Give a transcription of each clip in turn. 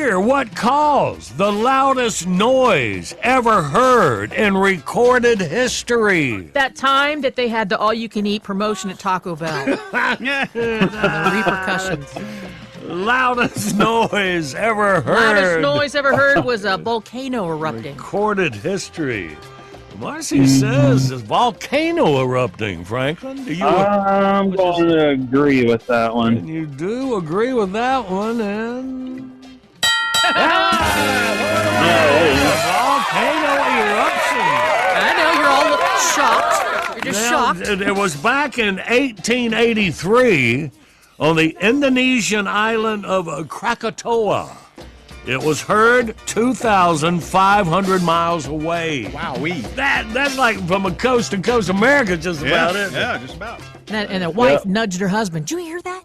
Hear what caused the loudest noise ever heard in recorded history. That time that they had the all-you-can-eat promotion at Taco Bell. The repercussions. Loudest noise ever heard. Loudest noise ever heard was a volcano erupting. Recorded history. Marcy says it's volcano erupting, Franklin. Do you I'm going to agree with that one. and you do agree with that one, and volcano eruption. I know, you're all shocked. You're just shocked. It was back in 1883 on the Indonesian island of Krakatoa. It was heard 2,500 miles away. Wowee. That's like from a coast to coast America, just about it. Yeah, just about. And a wife nudged her husband. Did you hear that?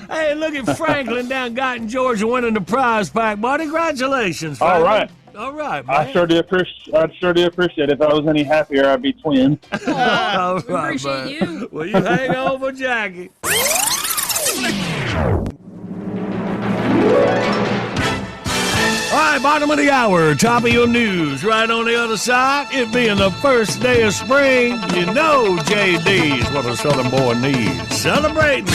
Hey, look at Franklin down Guyton, Georgia, winning the prize pack, buddy. Congratulations, Franklin. All right. All right, man. I sure do appreciate it. If I was any happier, I'd be twins. All We appreciate you. Well, you hang on for Jackie. All right, bottom of the hour, top of your news. Right on the other side, it being the first day of spring, you know JD's what a Southern boy needs. Celebrating.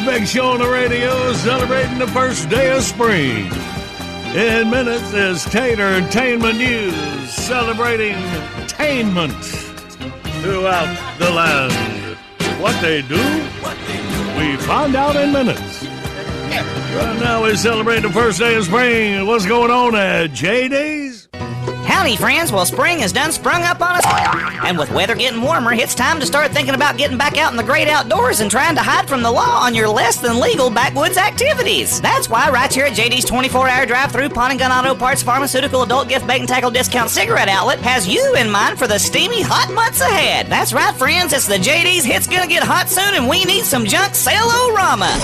Big show on the radio celebrating the first day of spring. In minutes is Tater Entertainment News celebrating attainment throughout the land. What they do, we find out in minutes. Right now we celebrate the first day of spring. What's going on at JD's? Howdy, friends. Well, spring has done sprung up on us. And with weather getting warmer, it's time to start thinking about getting back out in the great outdoors and trying to hide from the law on your less than legal backwoods activities. That's why right here at JD's 24-hour drive-through Pawn and Gun Auto Parts Pharmaceutical Adult Gift Bait and Tackle Discount Cigarette Outlet has you in mind for the steamy hot months ahead. That's right, friends. It's the JD's Hit's Gonna Get Hot Soon and we need some junk sale-o-rama.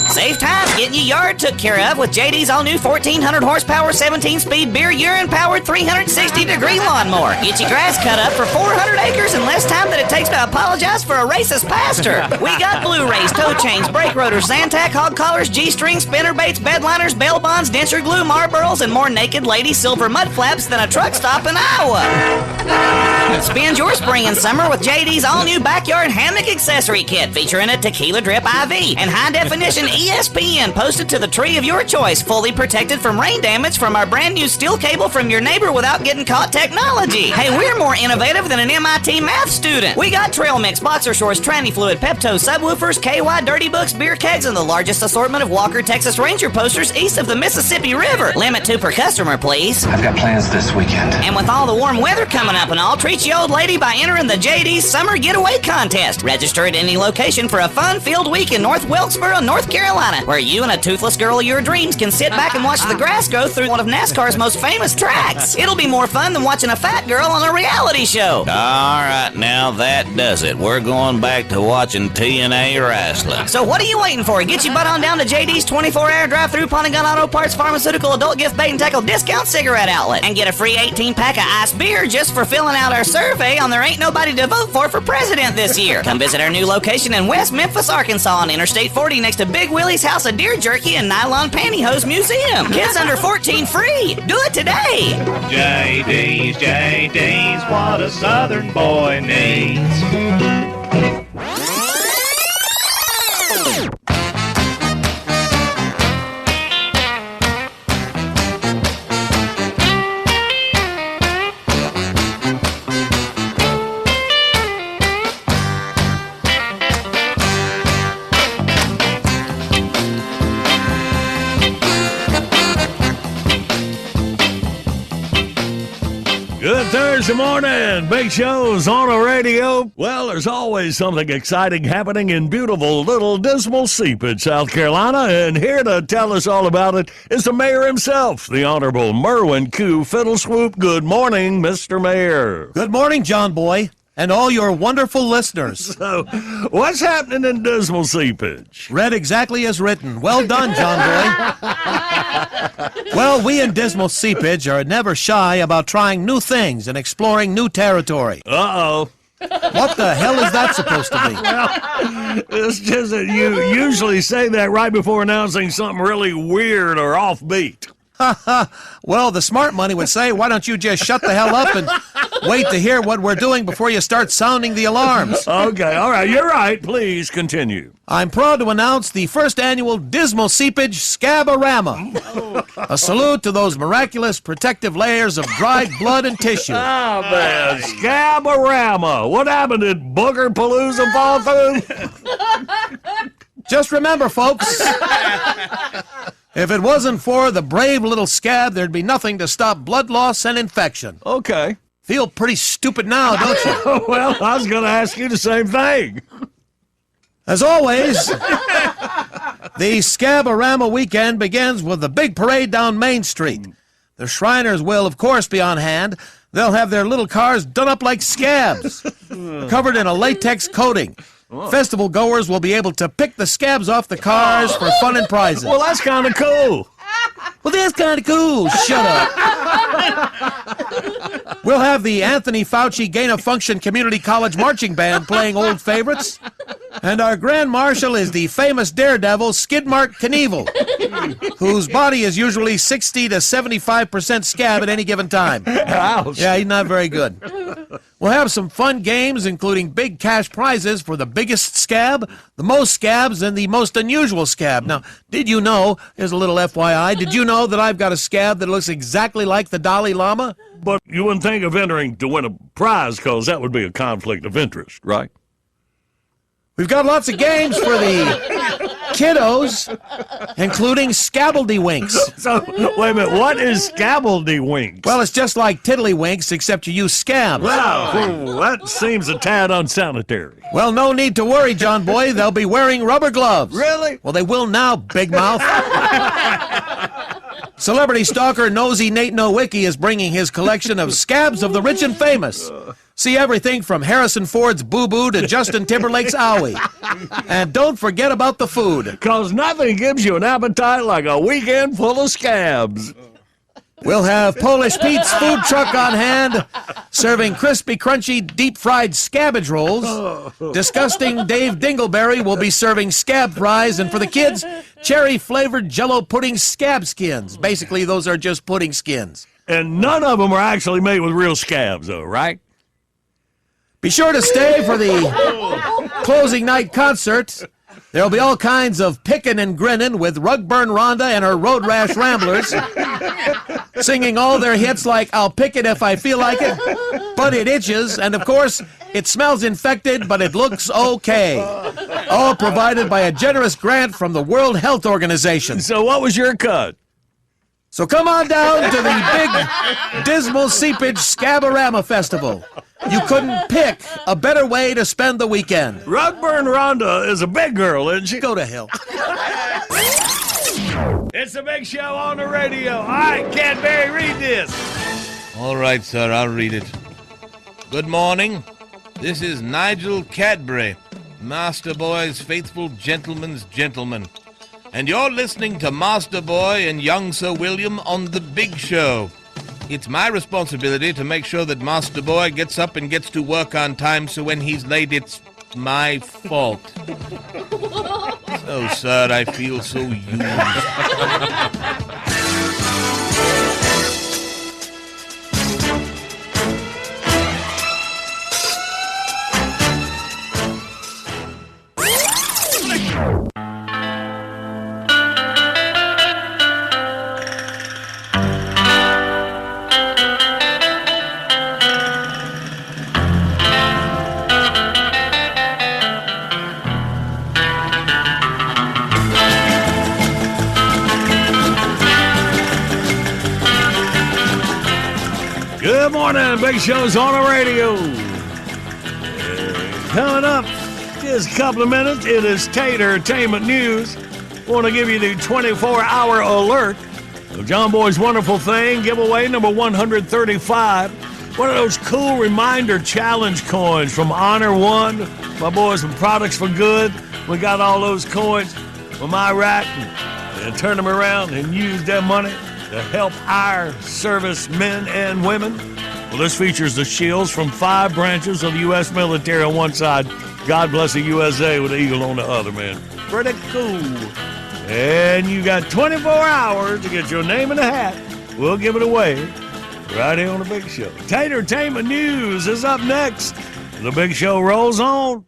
Save time getting your yard took care of with JD's all-new 1,400 horsepower, 17-speed beer urine-powered 360-degree lawnmower. Get your grass cut up for 400 acres in less time than it takes to apologize for a racist pastor. We got Blu-rays, tow chains, brake rotors, Zantac, hog collars, G-strings, spinner baits, bed liners, bail bonds, denture glue, Marlboros, and more naked lady silver mud flaps than a truck stop in Iowa. Spend your spring and summer with JD's all-new backyard hammock accessory kit featuring a tequila drip IV and high-definition ESPN posted to the tree of your choice, fully protected from rain damage from our brand new steel cable from your neighbor without getting caught technology. Hey, we're more innovative than an MIT math student. We got trail mix, boxer shorts, tranny fluid, Pepto, subwoofers, KY, dirty books, beer kegs, and the largest assortment of Walker Texas Ranger posters east of the Mississippi River. Limit 2 per customer, please. I've got plans this weekend. And with all the warm weather coming up and all, treat your old lady by entering the JD's Summer Getaway Contest. Register at any location for a fun-filled week in North Wilkesboro, North Carolina, where you and a toothless girl of your dreams can sit back and watch the grass grow through one of NASCAR's most famous tracks. It'll be more fun than watching a fat girl on a reality show. All right, now that does it. We're going back to watching TNA wrestling. So what are you waiting for? Get your butt on down to JD's 24-hour drive-through Pawn and Gun Auto Parts Pharmaceutical Adult Gift Bait and Tackle Discount Cigarette Outlet and get a free 18-pack of ice beer just for filling out our survey on There Ain't Nobody to Vote for president this year. Come visit our new location in West Memphis, Arkansas on Interstate 40 next to Big Willie's House of Deer Jerky and Nylon Pantyhose Museum. Kids under 14 free. Do it today. JD's, what a Southern boy needs. Thursday morning. Big shows on the radio. Well, there's always something exciting happening in beautiful little Dismal Seepage, South Carolina. And here to tell us all about it is the mayor himself, the Honorable Merwin Q. Fiddleswoop. Good morning, Mr. Mayor. Good morning, John Boy, and all your wonderful listeners. So, what's happening in Dismal Seepage? Read exactly as written. Well done, John Boy. Well, we in Dismal Seepage are never shy about trying new things and exploring new territory. Uh-oh. What the hell is that supposed to be? It's just that you usually say that right before announcing something really weird or offbeat. Well, the smart money would say, why don't you just shut the hell up and wait to hear what we're doing before you start sounding the alarms. Okay, all right, you're right. Please continue. I'm proud to announce the first annual Dismal Seepage Scaborama. A salute to those miraculous protective layers of dried blood and tissue. Oh, man, Scaborama. What happened? Did Booger Palooza fall through? Just remember, folks, if it wasn't for the brave little scab, there'd be nothing to stop blood loss and infection. Okay. Feel pretty stupid now, don't you? Well, I was going to ask you the same thing. As always, the Scaborama weekend begins with a big parade down Main Street. The Shriners will, of course, be on hand. They'll have their little cars done up like scabs, covered in a latex coating. Festival goers will be able to pick the scabs off the cars for fun and prizes. Well, that's kind of cool. Well, that's kind of cool. Shut up. We'll have the Anthony Fauci Gain of Function Community College Marching Band playing old favorites. And our Grand Marshal is the famous daredevil Skidmark Knievel, whose body is usually 60 to 75% scab at any given time. Ouch. Yeah, he's not very good. We'll have some fun games, including big cash prizes for the biggest scab, the most scabs, and the most unusual scab. Now, did you know, here's a little FYI, did you know that I've got a scab that looks exactly like the Dalai Lama? But you wouldn't think of entering to win a prize because that would be a conflict of interest, right? We've got lots of games for the kiddos, including Scabbledy-Winks. So, wait a minute, what is Scabbledy-Winks? Well, it's just like Tiddlywinks, except you use scabs. Wow, that seems a tad unsanitary. Well, no need to worry, John Boy. They'll be wearing rubber gloves. Really? Well, they will now, big mouth. Celebrity stalker Nosy Nate Nowicki is bringing his collection of scabs of the rich and famous. See everything from Harrison Ford's Boo Boo to Justin Timberlake's Owie. And don't forget about the food. Because nothing gives you an appetite like a weekend full of scabs. We'll have Polish Pete's food truck on hand, serving crispy, crunchy, deep-fried scabbage rolls. Disgusting Dave Dingleberry will be serving scab fries, and for the kids, cherry-flavored Jell-O pudding scab skins. Basically, those are just pudding skins. And none of them are actually made with real scabs, though, right? Be sure to stay for the closing night concert. There'll be all kinds of pickin' and grinnin' with Rugburn Rhonda and her Road Rash Ramblers, singing all their hits like I'll Pick It If I Feel Like It, But It Itches, and of course, It Smells Infected, But It Looks Okay. All provided by a generous grant from the World Health Organization. So what was your cut? So come on down to the big Dismal Seepage Scaborama Festival. You couldn't pick a better way to spend the weekend. Rugburn Rhonda is a big girl, isn't she? Go to hell. It's a big show on the radio. All right, Cadbury, read this. All right, sir, I'll read it. Good morning. This is Nigel Cadbury, Master Boy's faithful gentleman's gentleman. And you're listening to Master Boy and young Sir William on The Big Show. It's my responsibility to make sure that Master Boy gets up and gets to work on time, so when he's late, it's my fault. Oh, sir, I feel so used. morning. Big Show's on the radio. Coming up, just a couple of minutes, it is Tatertainment News. Want to give you the 24-hour alert of John Boy's Wonderful Thing giveaway number 135. One of those cool reminder challenge coins from Honor One. My boys from Products for Good. We got all those coins from Iraq and turn them around and use that money to help our servicemen and women. Well, this features the shields from 5 branches of the U.S. military on one side. God bless the USA with the eagle on the other, man. Pretty cool. And you got 24 hours to get your name in the hat. We'll give it away right here on The Big Show. Tatertainment News is up next. The Big Show rolls on.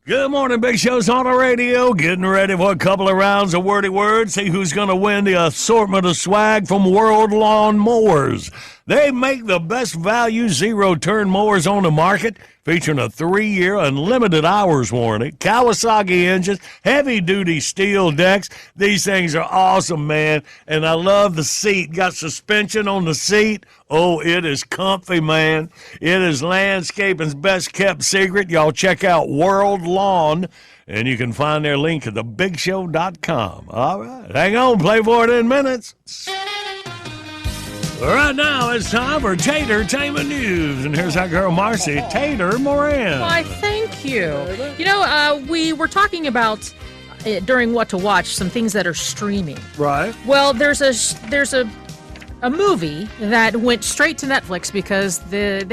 Good morning, Big Show's on the radio. Getting ready for a couple of rounds of wordy words. See who's going to win the assortment of swag from World Lawn Mowers. They make the best value zero-turn mowers on the market, featuring a 3-year unlimited hours warranty, Kawasaki engines, heavy-duty steel decks. These things are awesome, man. And I love the seat. Got suspension on the seat. Oh, it is comfy, man. It is landscaping's best-kept secret. Y'all check out World Lawn, and you can find their link at thebigshow.com. All right. Hang on. Play for it in minutes. Right now, it's time for Tatertainment News. And here's our girl, Marcy Tater Moran. Why, thank you. You know, we were talking about, during What to Watch, some things that are streaming. Right. Well, there's a movie that went straight to Netflix because the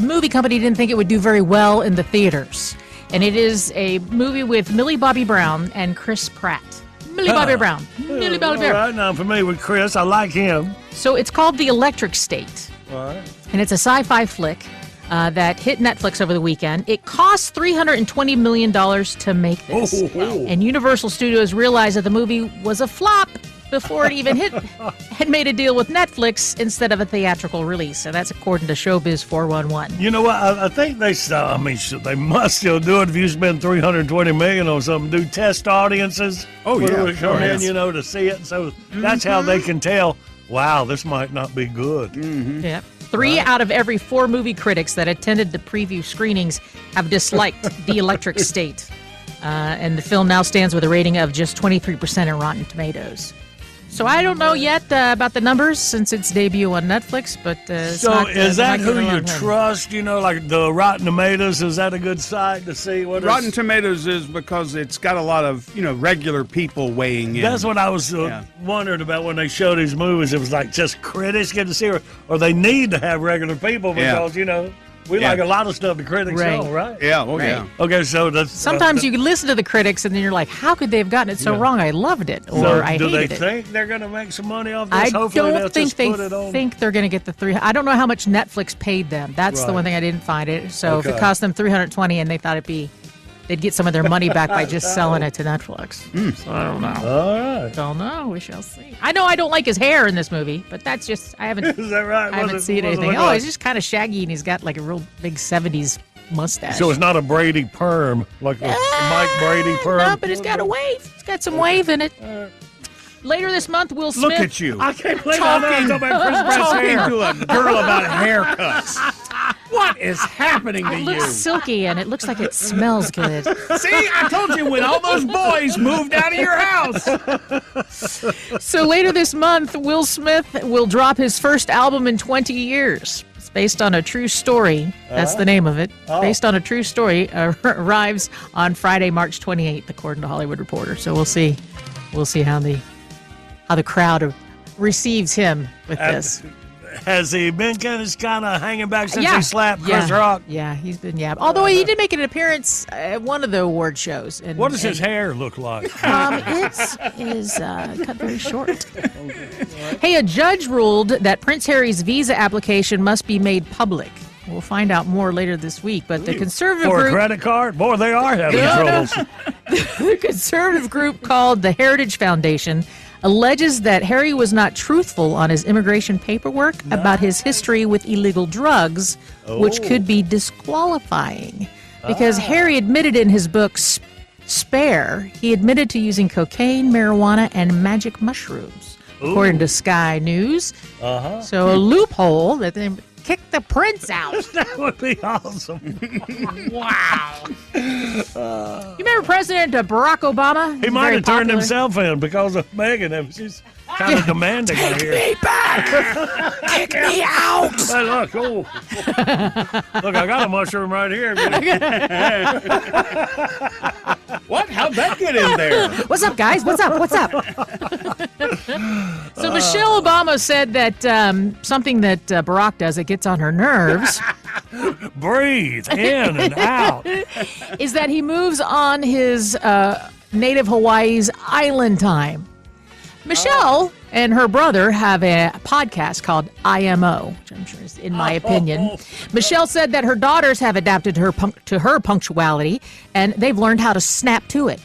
movie company didn't think it would do very well in the theaters. And it is a movie with Millie Bobby Brown and Chris Pratt. Millie Bobby Brown. Millie Bobby Brown. All right, now I'm familiar with Chris. I like him. So it's called The Electric State. All right. And it's a sci-fi flick that hit Netflix over the weekend. It cost $320 million to make this. Oh. And Universal Studios realized that the movie was a flop before it even had made a deal with Netflix instead of a theatrical release. So that's according to Showbiz 411. You know what? I think they must still do it if you spend $320 million on something. Do test audiences. Oh, yeah, Come sure, in, yes. to see it. So that's how they can tell, wow, this might not be good. Mm-hmm. Yeah. 3 out of every 4 movie critics that attended the preview screenings have disliked The Electric State. And the film now stands with a rating of just 23% in Rotten Tomatoes. So I don't know yet about the numbers since its debut on Netflix, but so is that who you trust? You know, like the Rotten Tomatoes, is that a good site to see what Rotten Tomatoes is because it's got a lot of, regular people weighing in. That's what I was wondering about when they show these movies. It was like just critics get to see it, or they need to have regular people because, we like a lot of stuff the critics know, right? Yeah, yeah. Okay, so that's... Sometimes you can listen to the critics and then you're like, how could they have gotten it so wrong? I loved it, or I hated it. Do they think they're going to make some money off this? I Hopefully don't think they put it on. think they're going to get the 3. I don't know how much Netflix paid them. That's the one thing I didn't find it. So if it cost them $320 and they thought they'd get some of their money back by just selling it to Netflix. So I don't know. All right. Don't know. We shall see. I know I don't like his hair in this movie, but that's just I haven't. Is that right? I haven't seen anything. Oh, he's just kind of shaggy and he's got like a real big 70s mustache. So it's not a Brady perm, like a Mike Brady perm? No, but it's got a wave. It's got some wave in it. Later this month, Will Smith. Look at you. I can't believe I'm talking about Chris Pratt's hair. To a girl about haircuts. What is happening to It you? looks silky and it looks like it smells good. See, I told you when all those boys moved out of your house. So later this month, Will Smith will drop his first album in 20 years. It's based on a true story. That's the name of it. Based on a true story, arrives on Friday, March 28th, according to Hollywood Reporter. So we'll see. We'll see how the crowd receives him with this. Has he been kind of hanging back since he slapped Chris Rock? Yeah, he's been Although he did make an appearance at one of the award shows. What does his hair look like? It is cut very short. Hey, a judge ruled that Prince Harry's visa application must be made public. We'll find out more later this week. But the conservative For group... a credit card? Boy, they are having troubles. The conservative group called the Heritage Foundation alleges that Harry was not truthful on his immigration paperwork about his history with illegal drugs, which could be disqualifying. Because Harry admitted in his book Spare, he admitted to using cocaine, marijuana, and magic mushrooms, according to Sky News. Uh-huh. So a loophole that they kick the prince out. That would be awesome. Wow. You remember President Barack Obama? He might Very have turned popular. himself in because of Megan. She's kind of demanding out here. Me back! Kick me out! Hey, look, look, I got a mushroom right here. What? How'd that get in there? What's up, guys? What's up? What's up? So Michelle Obama said that something that Barack does that gets on her nerves Breathe in and out. is that he moves on his native Hawaii's island time. Michelle and her brother have a podcast called IMO, which I'm sure is in my opinion. Michelle said that her daughters have adapted to her punctuality, and they've learned how to snap to it.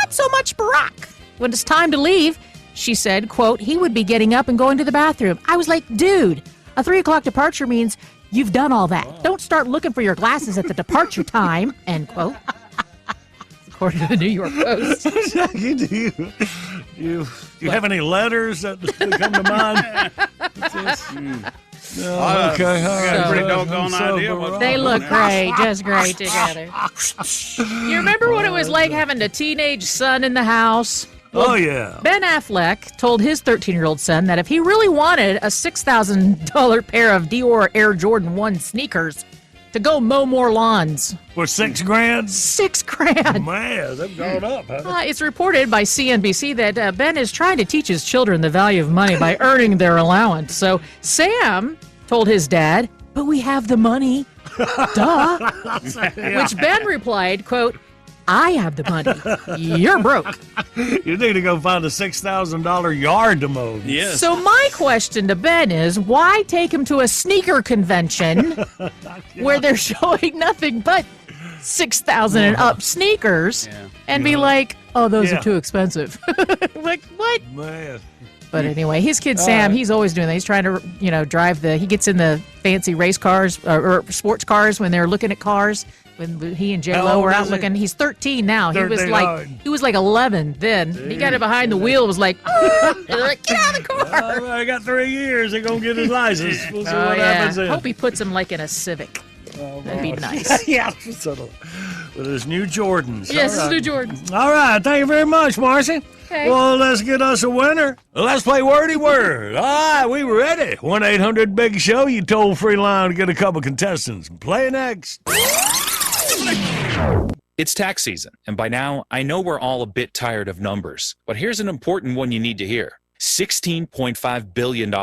Not so much Barack. When it's time to leave, she said, quote, he would be getting up and going to the bathroom. I was like, dude, a 3 o'clock departure means you've done all that. Don't start looking for your glasses at the departure time, end quote. According to the New York Post. Do you have any letters that come to mind? No, okay, all I got a right. pretty doggone So idea what They look great, just great together. You remember what it was like having a teenage son in the house? Oh, yeah. Ben Affleck told his 13-year-old son that if he really wanted a $6,000 pair of Dior Air Jordan 1 sneakers to go mow more lawns. For $6 grand? $6,000. Man, they've gone up, huh? It's reported by CNBC that Ben is trying to teach his children the value of money by earning their allowance. So Sam told his dad, but we have the money. Duh. Which Ben replied, quote, I have the money. You're broke. You need to go find a $6,000 yard to mow. Yes. So my question to Ben is, why take him to a sneaker convention where they're showing nothing but 6,000 and up sneakers and be like, oh, those are too expensive. Like, what? Man. But anyway, his kid Sam, he's always doing that. He's trying to, drive he gets in the fancy race cars or sports cars when they're looking at cars. When he and How J-Lo old were is out he? looking, he's 13 now. He was 13, like 11 then. He got it behind the wheel, was like, like, get out of the car. All right, I got 3 years. They're going to get his license. We'll see what happens then. Hope he puts him like in a Civic. That'd be nice. Yeah, with his new Jordans. Yes, All it's right. New Jordan. All right, thank you very much, Marcy. Okay. Well, let's get us a winner. Let's play Wordy Word. All right, we ready. 1-800-BIG-SHOW, you toll-free line to get a couple contestants. Play next. It's tax season, and by now, I know we're all a bit tired of numbers. But here's an important one you need to hear. $16.5 billion.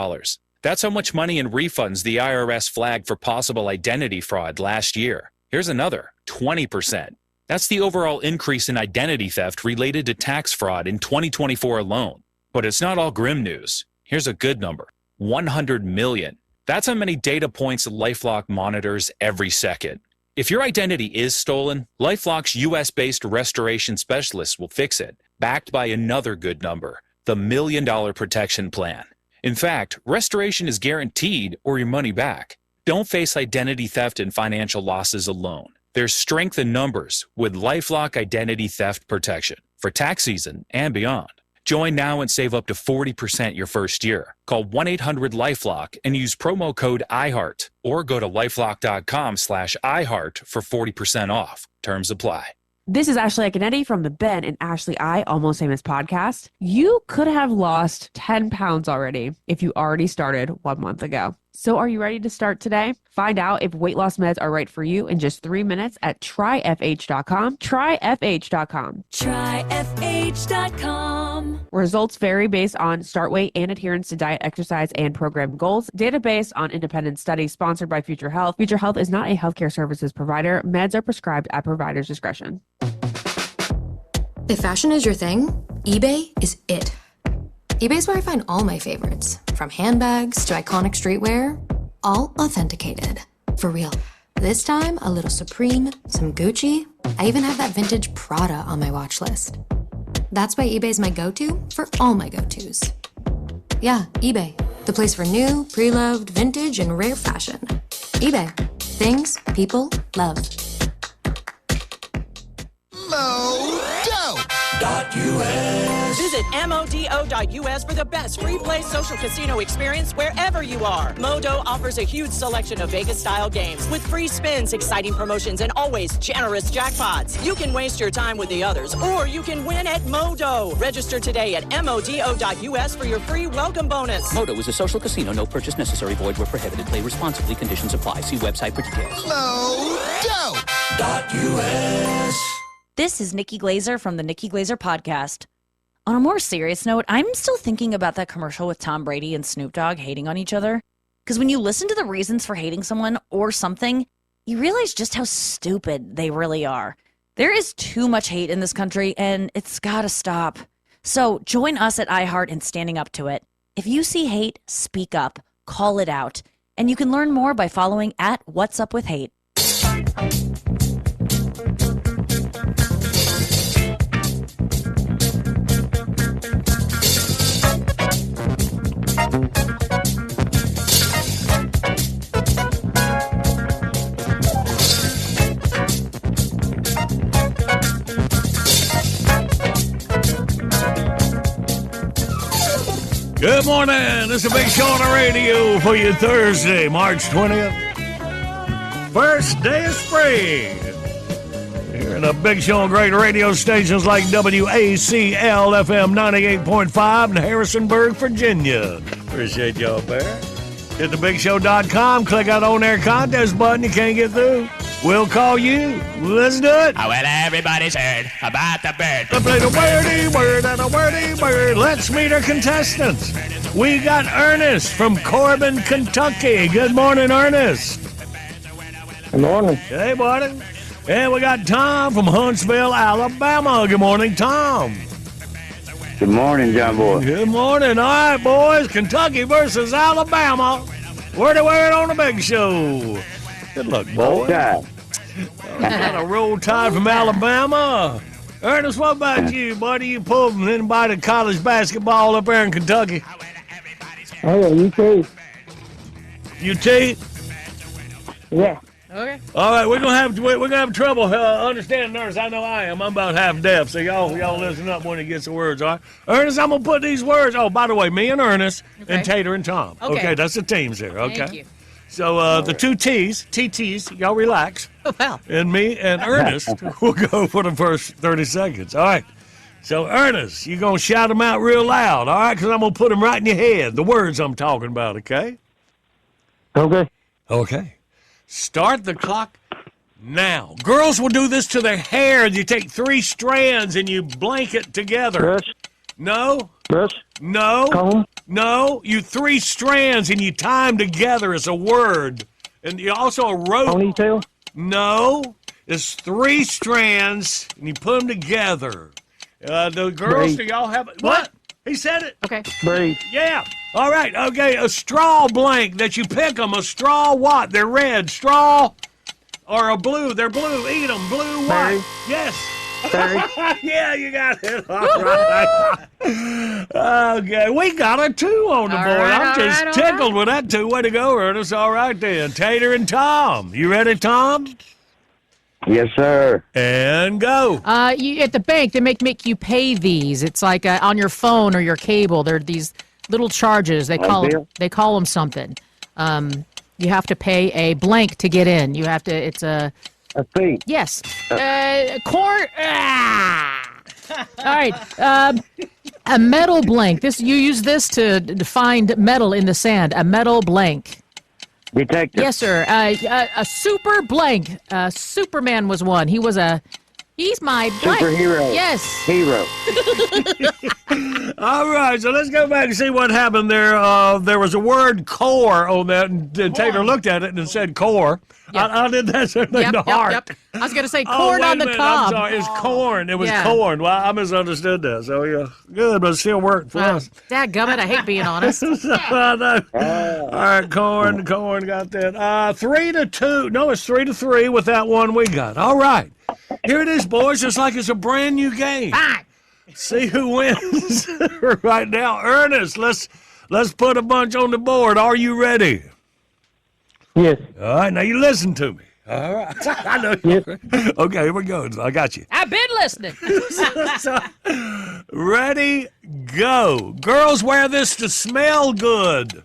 That's how much money in refunds the IRS flagged for possible identity fraud last year. Here's another, 20%. That's the overall increase in identity theft related to tax fraud in 2024 alone. But it's not all grim news. Here's a good number, 100 million. That's how many data points LifeLock monitors every second. If your identity is stolen, LifeLock's US-based restoration specialists will fix it, backed by another good number, the $1 Million Protection Plan. In fact, restoration is guaranteed or your money back. Don't face identity theft and financial losses alone. There's strength in numbers with LifeLock Identity Theft Protection for tax season and beyond. Join now and save up to 40% your first year. Call 1-800-LifeLock and use promo code IHEART or go to lifelock.com/iHeart for 40% off. Terms apply. This is Ashley Canetti from the Ben and Ashley I Almost Famous podcast. You could have lost 10 pounds already if you already started 1 month ago. So are you ready to start today? Find out if weight loss meds are right for you in just 3 minutes at tryfh.com. Tryfh.com. Tryfh.com. Results vary based on start weight and adherence to diet, exercise, and program goals. Data based on independent studies sponsored by Future Health. Future Health is not a healthcare services provider. Meds are prescribed at provider's discretion. If fashion is your thing, eBay is it. eBay's where I find all my favorites, from handbags to iconic streetwear, all authenticated. For real. This time, a little Supreme, some Gucci. I even have that vintage Prada on my watch list. That's why eBay's my go-to for all my go-tos. Yeah, eBay, the place for new, pre-loved, vintage, and rare fashion. eBay, things people love. Mojo. Visit MODO.US for the best free play social casino experience wherever you are. Modo offers a huge selection of Vegas-style games with free spins, exciting promotions, and always generous jackpots. You can waste your time with the others, or you can win at Modo. Register today at MODO.US for your free welcome bonus. Modo is a social casino. No purchase necessary. Void where prohibited. Play responsibly. Conditions apply. See website for details. Modo.US. This is Nikki Glazer from the Nikki Glazer Podcast. On a more serious note, I'm still thinking about that commercial with Tom Brady and Snoop Dogg hating on each other. Because when you listen to the reasons for hating someone or something, you realize just how stupid they really are. There is too much hate in this country, and it's gotta stop. So join us at iHeart in standing up to it. If you see hate, speak up, call it out. And you can learn more by following at What's Up With Hate. Good morning. This is a Big Show on the radio for you Thursday, March 20th. First day of spring. Here in the Big Show on great radio stations like WACL FM 98.5 in Harrisonburg, Virginia. Appreciate y'all there. Hit thebigshow.com, click out on air contest button. You can't get through. We'll call you. Let's do it. Oh, well, everybody's heard about the bird. I played a wordy word and a wordy word. Let's meet our contestants. We got Ernest from Corbin, Kentucky. Good morning, Ernest. Good morning. Hey, buddy. And we got Tom from Huntsville, Alabama. Good morning, Tom. Good morning, John Boy. Good morning. All right, boys. Kentucky versus Alabama. Wordy word on the Big Show. Good luck, boys. Got a roll tide from Alabama. Ernest, what about you, buddy? You pulled from anybody college basketball up there in Kentucky? Oh, UT. UT? Yeah. Okay. All right, we're gonna have trouble understanding Ernest. I know I am. I'm about half deaf, so y'all listen up when he gets the words. All right, Ernest, I'm gonna put these words. Oh, by the way, me and Ernest and Tater and Tom. Okay, that's the teams here. Okay. Thank you. So the two TTs, y'all relax. Oh, well. And me and Ernest will go for the first 30 seconds. All right. So, Ernest, you're going to shout them out real loud, all right? Because I'm going to put them right in your head, the words I'm talking about, okay? Okay. Okay. Start the clock now. Girls will do this to their hair. You take 3 strands and you blanket together. Brush. No. Brush. No. Comb. No. You 3 strands and you tie them together as a word. And you also a rope. Ponytail. No. It's 3 strands and you put them together. The girls, Braid. do y'all have what? He said it. Okay. Braid. Yeah. All right. Okay. A straw blank that you pick them. A straw what? They're red. Straw or a blue. They're blue. Eat them. Blue Berry. what? Yes. Berry. Yeah, you got it. All right. Okay. We got a 2 on the board. I'm just tickled with that 2. Way to go, Ernest. All right then. Tater and Tom. You ready, Tom? Yes, sir. And go. You at the bank, they make you pay these. It's like on your phone or your cable. They're these little charges. They call them something. You have to pay a blank to get in. You have to. It's a fee. Yes. Corn. All right. A metal blank. You use this to find metal in the sand. A metal blank. Detective. Yes, sir. A super blank. Superman was one. He's my blank. Superhero. Yes. Hero. All right, so let's go back and see what happened there. There was a word core on that, and Tater looked at it and said core. Yep. I did that sort of thing to heart. Yep. I was going to say corn on the cob. I'm sorry, it's corn. It was corn. Well, I misunderstood that. So, yeah, good, but it still worked for us. Dadgummit, I hate being honest. I know. All right, corn got that. 3-2. No, it's 3-3 with that one we got. All right. Here it is, boys, just like it's a brand new game. Fine. See who wins right now. Ernest, let's put a bunch on the board. Are you ready? Yes. All right, now you listen to me. All right. I know. Okay, here we go. I got you. I've been listening. Ready, go. Girls wear this to smell good.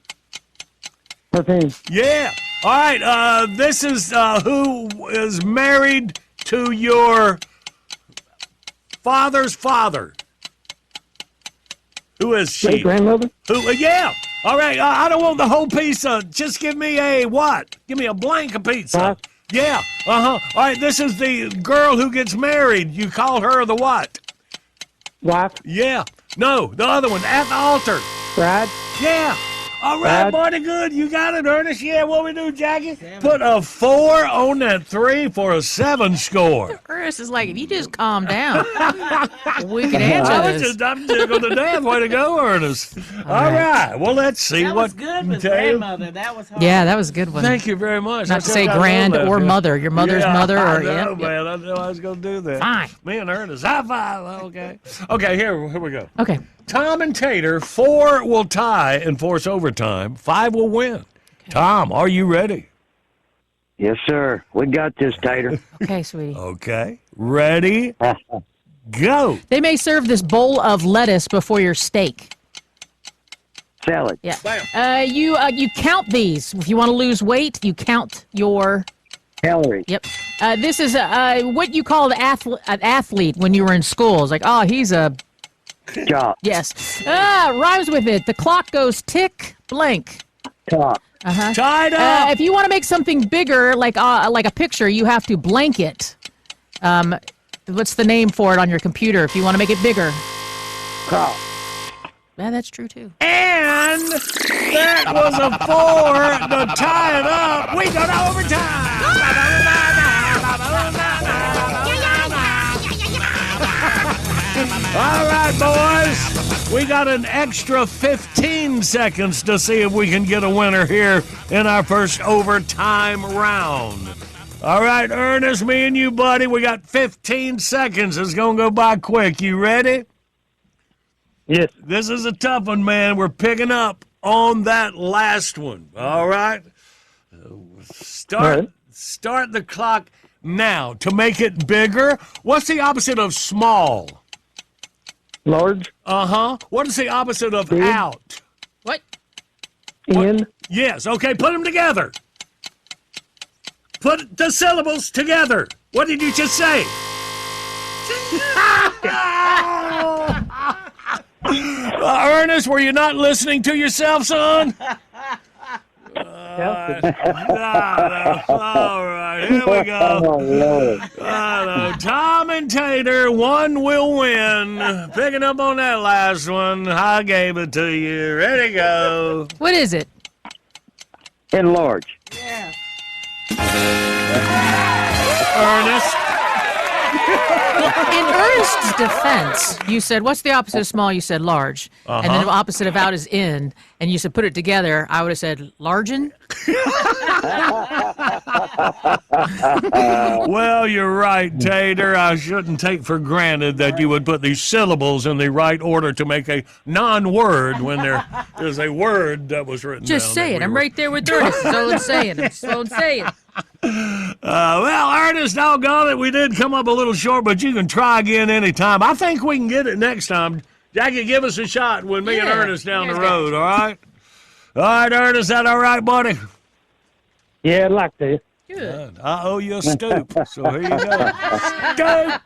Perfume. Yeah. All right. This is who is married to your father's father. Who is she? Great grandmother. Who? Yeah. All right. I don't want the whole pizza. Just give me a what? Give me a blank of pizza. Huh? Yeah. All right. This is the girl who gets married. You call her the what? Wife. Yeah. No, the other one at the altar. Bride. Yeah. All right, Brad. buddy, good. You got it, Ernest. Yeah, what we do, Jackie? Put a 4 on that 3 for a 7 score. Ernest is like, if you just calm down, we can answer this. I'm tickled to death. Way to go, Ernest. All right. Well, let's see That what. was good, Miss Tell you. Grandmother. That was hard. Yeah, that was a good one. Thank you very much. Not I to say took out grand all that, or yeah. mother. Your mother's Yeah, mother, I or know, yeah. man. I knew I was going to do that. Fine. Me and Ernest, high five. Okay. Okay, here we go. Okay. Tom and Tater, 4 will tie and force overtime. 5 will win. Okay. Tom, are you ready? Yes, sir. We got this, Tater. Okay, sweetie. Okay. Ready? Go. They may serve this bowl of lettuce before your steak. Salad. Yeah. You count these. If you want to lose weight, you count your calories. Yep. This is what you called an athlete when you were in school. It's like, oh, he's a jock. Yes. Rhymes with it. The clock goes tick blank. Clock. Uh-huh. Tied up. If you want to make something bigger, like a picture, you have to blank it. What's the name for it on your computer if you want to make it bigger? Crop. Yeah, that's true too. And that was a 4 to tie it up. We go to overtime. All right, boys. We got an extra 15 seconds to see if we can get a winner here in our first overtime round. All right, Ernest, me and you, buddy, we got 15 seconds. It's going to go by quick. You ready? Yes. This is a tough one, man. We're picking up on that last one. All right? Start the clock now. To make it bigger, what's the opposite of small? Large. Uh-huh. What is the opposite of Big. out? What? In. Yes, okay, put them together. Put the syllables together. What did you just say? Ernest, were you not listening to yourself, son? All right, here we go. Oh, Lord. Tom and Tater, 1 will win. Picking up on that last one, I gave it to you. Ready, go. What is it? Enlarge. Ernest. In Ernest's defense, you said, what's the opposite of small? You said large. And then the opposite of out is in. And you said, put it together. I would have said, largen? Well, you're right, Tater. I shouldn't take for granted that you would put these syllables in the right order to make a non-word when there is a word that was written Just down. say it. I'm right there with Ernest. That's all I'm saying. That's all I'm saying. Well, Ernest, doggone it, we did come up a little short, but you can try again anytime. I think we can get it next time. Jackie, give us a shot with me and Ernest down the road, all right? All right, Ernest, that all right, buddy? Yeah, I'd like to. Good. I owe you a stoop, so here you go. Stoop!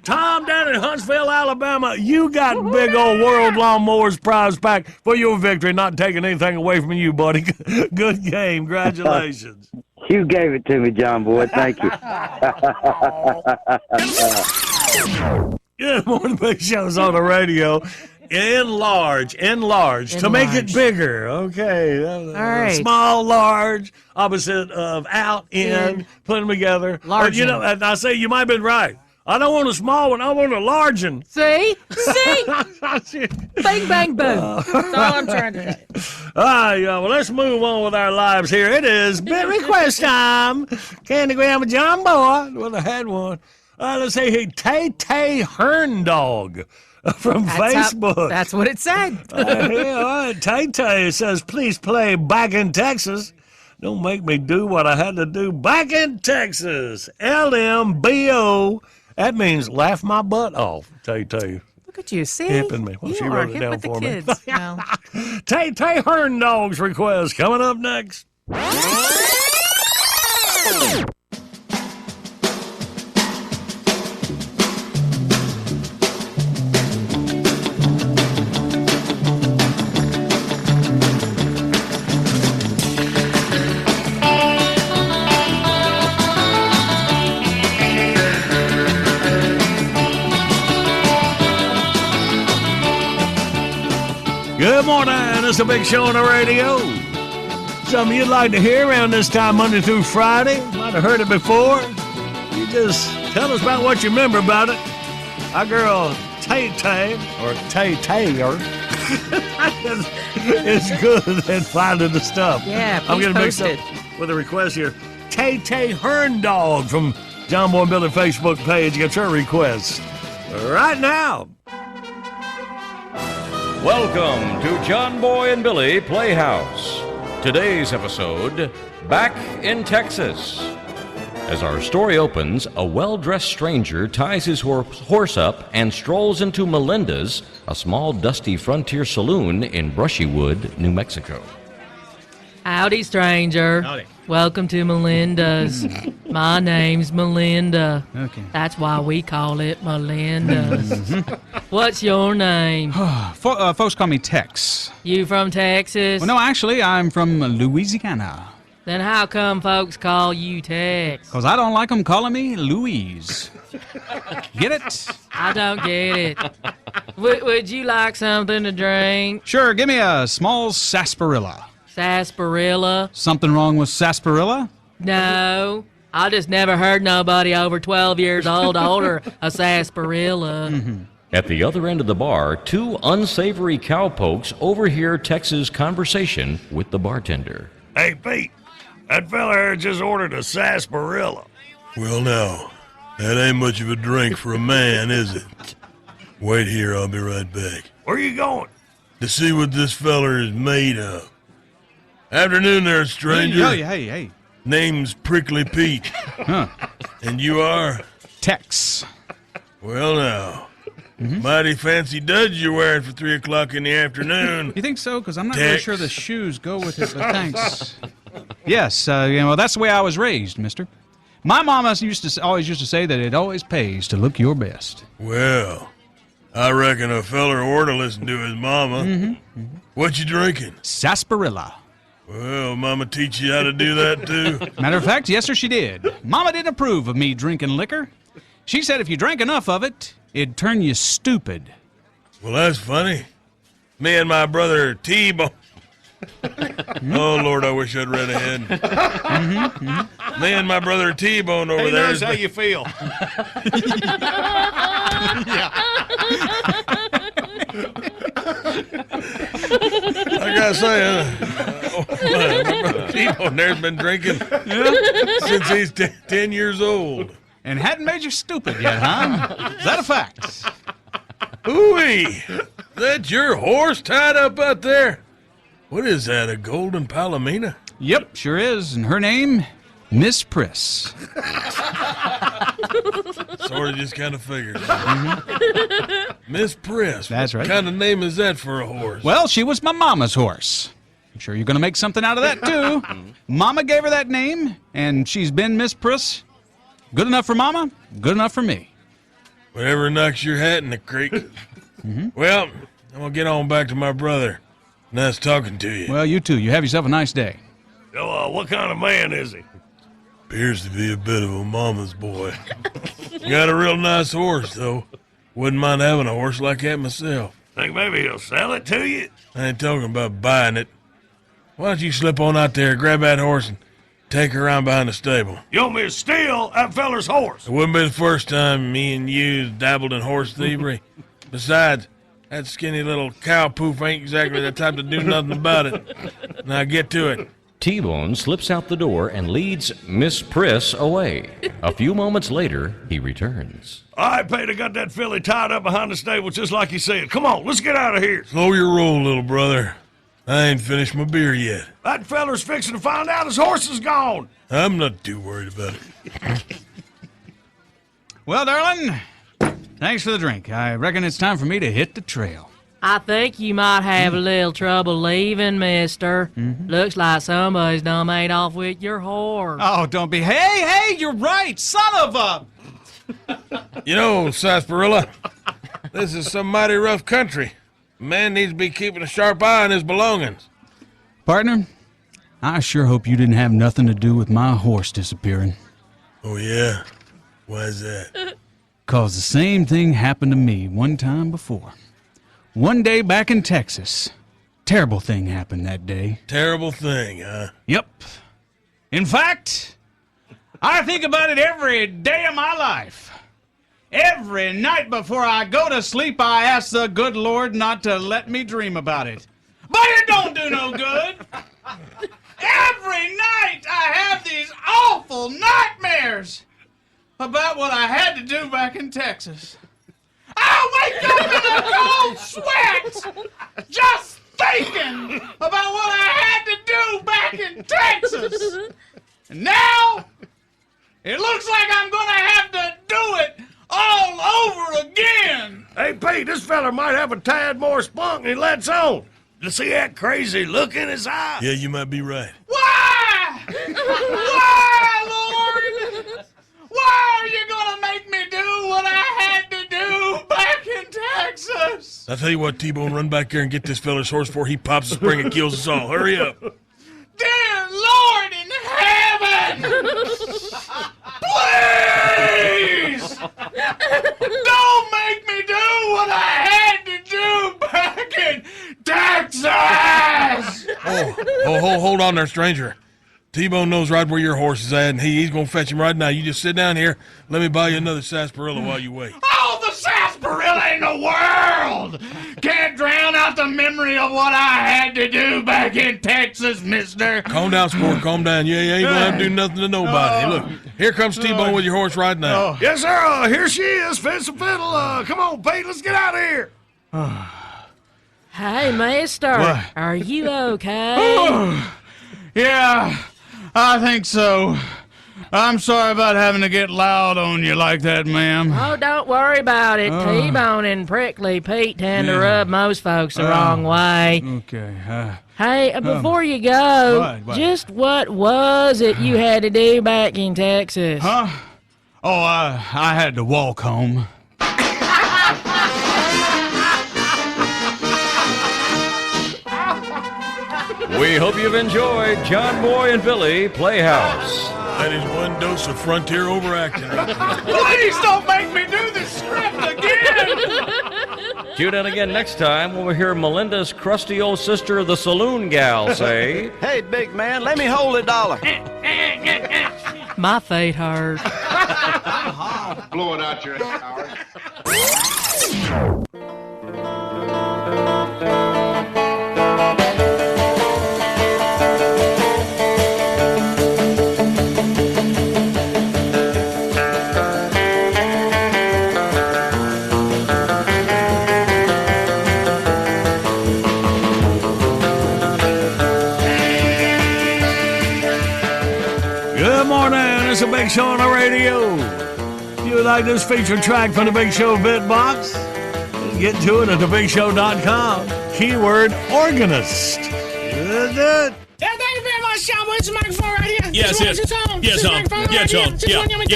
Tom down in Huntsville, Alabama, you got big old World Lawnmowers prize pack for your victory, not taking anything away from you, buddy. Good game. Congratulations. You gave it to me, John Boy. Thank you. Good morning, Big Show's on the radio. Enlarge. To make it bigger. Okay. All right. Small, large, opposite of out, in. Put them together. Large. You know, and I say you might have been right. I don't want a small one. I want a large one. See? Bang, bang, boom. That's all I'm trying to say. All right, well, let's move on with our lives here. It is bit request time. Candy Grandma John Boy. Well, I had one. Let's see here. Tay Herndog from Facebook. That's what it said. Yeah, all right. Tay says, please play Back in Texas. Don't make me do what I had to do back in Texas. LMBO. That means laugh my butt off. Tell you. Look at you. See? Hipping me. Well, you she are wrote it hip down with the for me. kids. Well, Tay Hearn Dog's request coming up next. Good morning. It's a big show on the radio. Something you'd like to hear around this time, Monday through Friday. Might have heard it before. You just tell us about what you remember about it. Our girl Tay or Tay is good at finding the stuff. Yeah, I'm please getting mixed post up with a request here. Tay Hearn Dog from John Boy and Billy Facebook page gets her request right now. Welcome to John Boy and Billy Playhouse. Today's episode, Back in Texas. As our story opens, a well-dressed stranger ties his horse up and strolls into Melinda's, a small dusty frontier saloon in Brushywood, New Mexico. Howdy, stranger. Howdy. Welcome to Melinda's. My name's Melinda. Okay. That's why we call it Melinda's. What's your name? Folks call me Tex. You from Texas? Well, no, actually, I'm from Louisiana. Then how come folks call you Tex? Because I don't like them calling me Louise. Get it? I don't get it. Would you like something to drink? Sure, give me a small sarsaparilla. Sarsaparilla? Something wrong with sarsaparilla? No. I just never heard nobody over 12 years old order a sarsaparilla. At the other end of the bar, two unsavory cowpokes overhear Tex's conversation with the bartender. Hey, Pete, that fella here just ordered a sarsaparilla. Well, now, that ain't much of a drink for a man, is it? Wait here, I'll be right back. Where you going? To see what this feller is made of. Afternoon there, stranger. Hey. Name's Prickly Pete. Huh. And you are? Tex. Well, now, mighty fancy duds you're wearing for 3 o'clock in the afternoon. You think so? Because I'm not really Tex. sure the shoes go with it, but thanks. Yes, well, that's the way I was raised, mister. My mama always used to say that it always pays to look your best. Well, I reckon a feller ought to listen to his mama. What you drinking? Sarsaparilla. Well, Mama teach you how to do that, too? Matter of fact, yes, sir, she did. Mama didn't approve of me drinking liquor. She said if you drank enough of it, it'd turn you stupid. Well, that's funny. Me and my brother T-Bone. Oh, Lord, I wish I'd read ahead. Me and my brother T-Bone over He there. knows how you feel. I gotta say, my brother T-Bone there's been drinking since he's 10 years old. And hadn't made you stupid yet, huh? Is that a fact? Ooh-wee! That your horse tied up out there? What is that, a golden palomino? Yep, sure is. And her name, Miss Priss. Sort of just kind of figured. Miss Priss. That's right. What kind of name is that for a horse? Well, she was my mama's horse. I'm sure you're going to make something out of that, too. Mama gave her that name, and she's been Miss Priss. Good enough for Mama, good enough for me. Whatever knocks your hat in the creek. Well, I'm going to get on back to my brother. Nice talking to you. Well, you too. You have yourself a nice day. So, what kind of man is he? Appears to be a bit of a mama's boy. Got a real nice horse, though. Wouldn't mind having a horse like that myself. Think maybe he'll sell it to you? I ain't talking about buying it. Why don't you slip on out there, grab that horse, and take her around behind the stable? You want me to steal that feller's horse? It wouldn't be the first time me and you dabbled in horse thievery. Besides, that skinny little cow poof ain't exactly the type to do nothing about it. Now get to it. T-Bone slips out the door and leads Miss Priss away. A few moments later, he returns. All right, Pete, I got that filly tied up behind the stable just like you said. Come on, let's get out of here. Slow your roll, little brother. I ain't finished my beer yet. That feller's fixing to find out his horse is gone. I'm not too worried about it. Well, darling, thanks for the drink. I reckon it's time for me to hit the trail. I think you might have a little trouble leaving, mister. Looks like somebody's done made off with your horse. Oh, don't be. Hey, you're right. Son of a. You know, Sarsaparilla, this is some mighty rough country. A man needs to be keeping a sharp eye on his belongings. Partner, I sure hope you didn't have nothing to do with my horse disappearing. Oh, yeah? Why's that? 'Cause the same thing happened to me one time before. One day back in Texas. Terrible thing happened that day. Terrible thing, huh? Yep. In fact, I think about it every day of my life. Every night before I go to sleep, I ask the good Lord not to let me dream about it. But it don't do no good. Every night I have these awful nightmares about what I had to do back in Texas. I wake up in a cold sweat just thinking about what I had to do back in Texas. And now, it looks like I'm going to have to do it all over again. Hey, Pete, this feller might have a tad more spunk than he lets on. You see that crazy look in his eye? Yeah, you might be right. Why? Why, Lord? Why are you going to make me do what I had to do back in Texas? I'll tell you what, T-Bone, run back there and get this feller's horse before he pops the spring and kills us all. Hurry up. Dear Lord in heaven, please don't make me do what I had to do back in Texas. Hold on there, stranger. T-Bone knows right where your horse is at, and he's going to fetch him right now. You just sit down here. Let me buy you another sarsaparilla while you wait. All the sarsaparilla in the world can't drown out the memory of what I had to do back in Texas, mister. Calm down, Sport. Calm down. You ain't going to have to do nothing to nobody. Look, here comes T-Bone with your horse right now. Yes, sir. Here she is. Fence and fiddle. Come on, Pete. Let's get out of here. Hey, mister. What? Are you okay? Yeah, I think so. I'm sorry about having to get loud on you like that, ma'am. Oh, don't worry about it. T-Bone and Prickly Pete tend to rub most folks the wrong way. Okay. Hey, before you go, what? just what was it you had to do back in Texas? Huh? Oh, I had to walk home. We hope you've enjoyed John Boy and Billy Playhouse. That is one dose of frontier overacting. Please don't make me do this script again! Tune in again next time when we hear Melinda's crusty old sister, the saloon gal, say, Hey, big man, let me hold $1. My feet hurt. Blow it out your hours. Good morning. It's a Big Show on the radio. If you would like this featured track from the Big Show Bitbox, get to it at thebigshow.com. Keyword organist. Good. Yeah, thank you very much, Sean. Where's the microphone right here? Yes, Yes, yes. Yes, on. Yes, on. Good morning,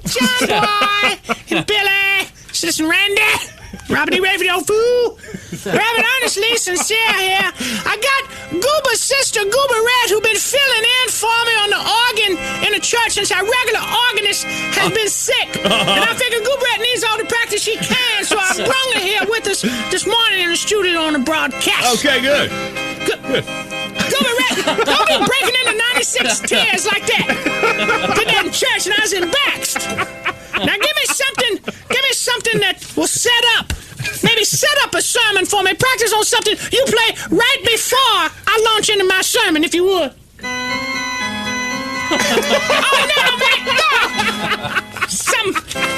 John Boy and Billy, Citizen Randy, Robert E. Ready for the old fool. Rather honestly sincere here. I got Goober's sister, Goober Red, who been filling in for me on the organ in the church since our regular organist has been sick. And I figured Goober Red needs all the practice she can, so I brung her here with us this morning in the studio on the broadcast. Okay, good. Goober Red, don't be breaking into 96 tears like that. Did that in church and I was embarrassed. Now give me something that will set up. Maybe set up a sermon for me. Practice on something you play right before I launch into my sermon, if you would.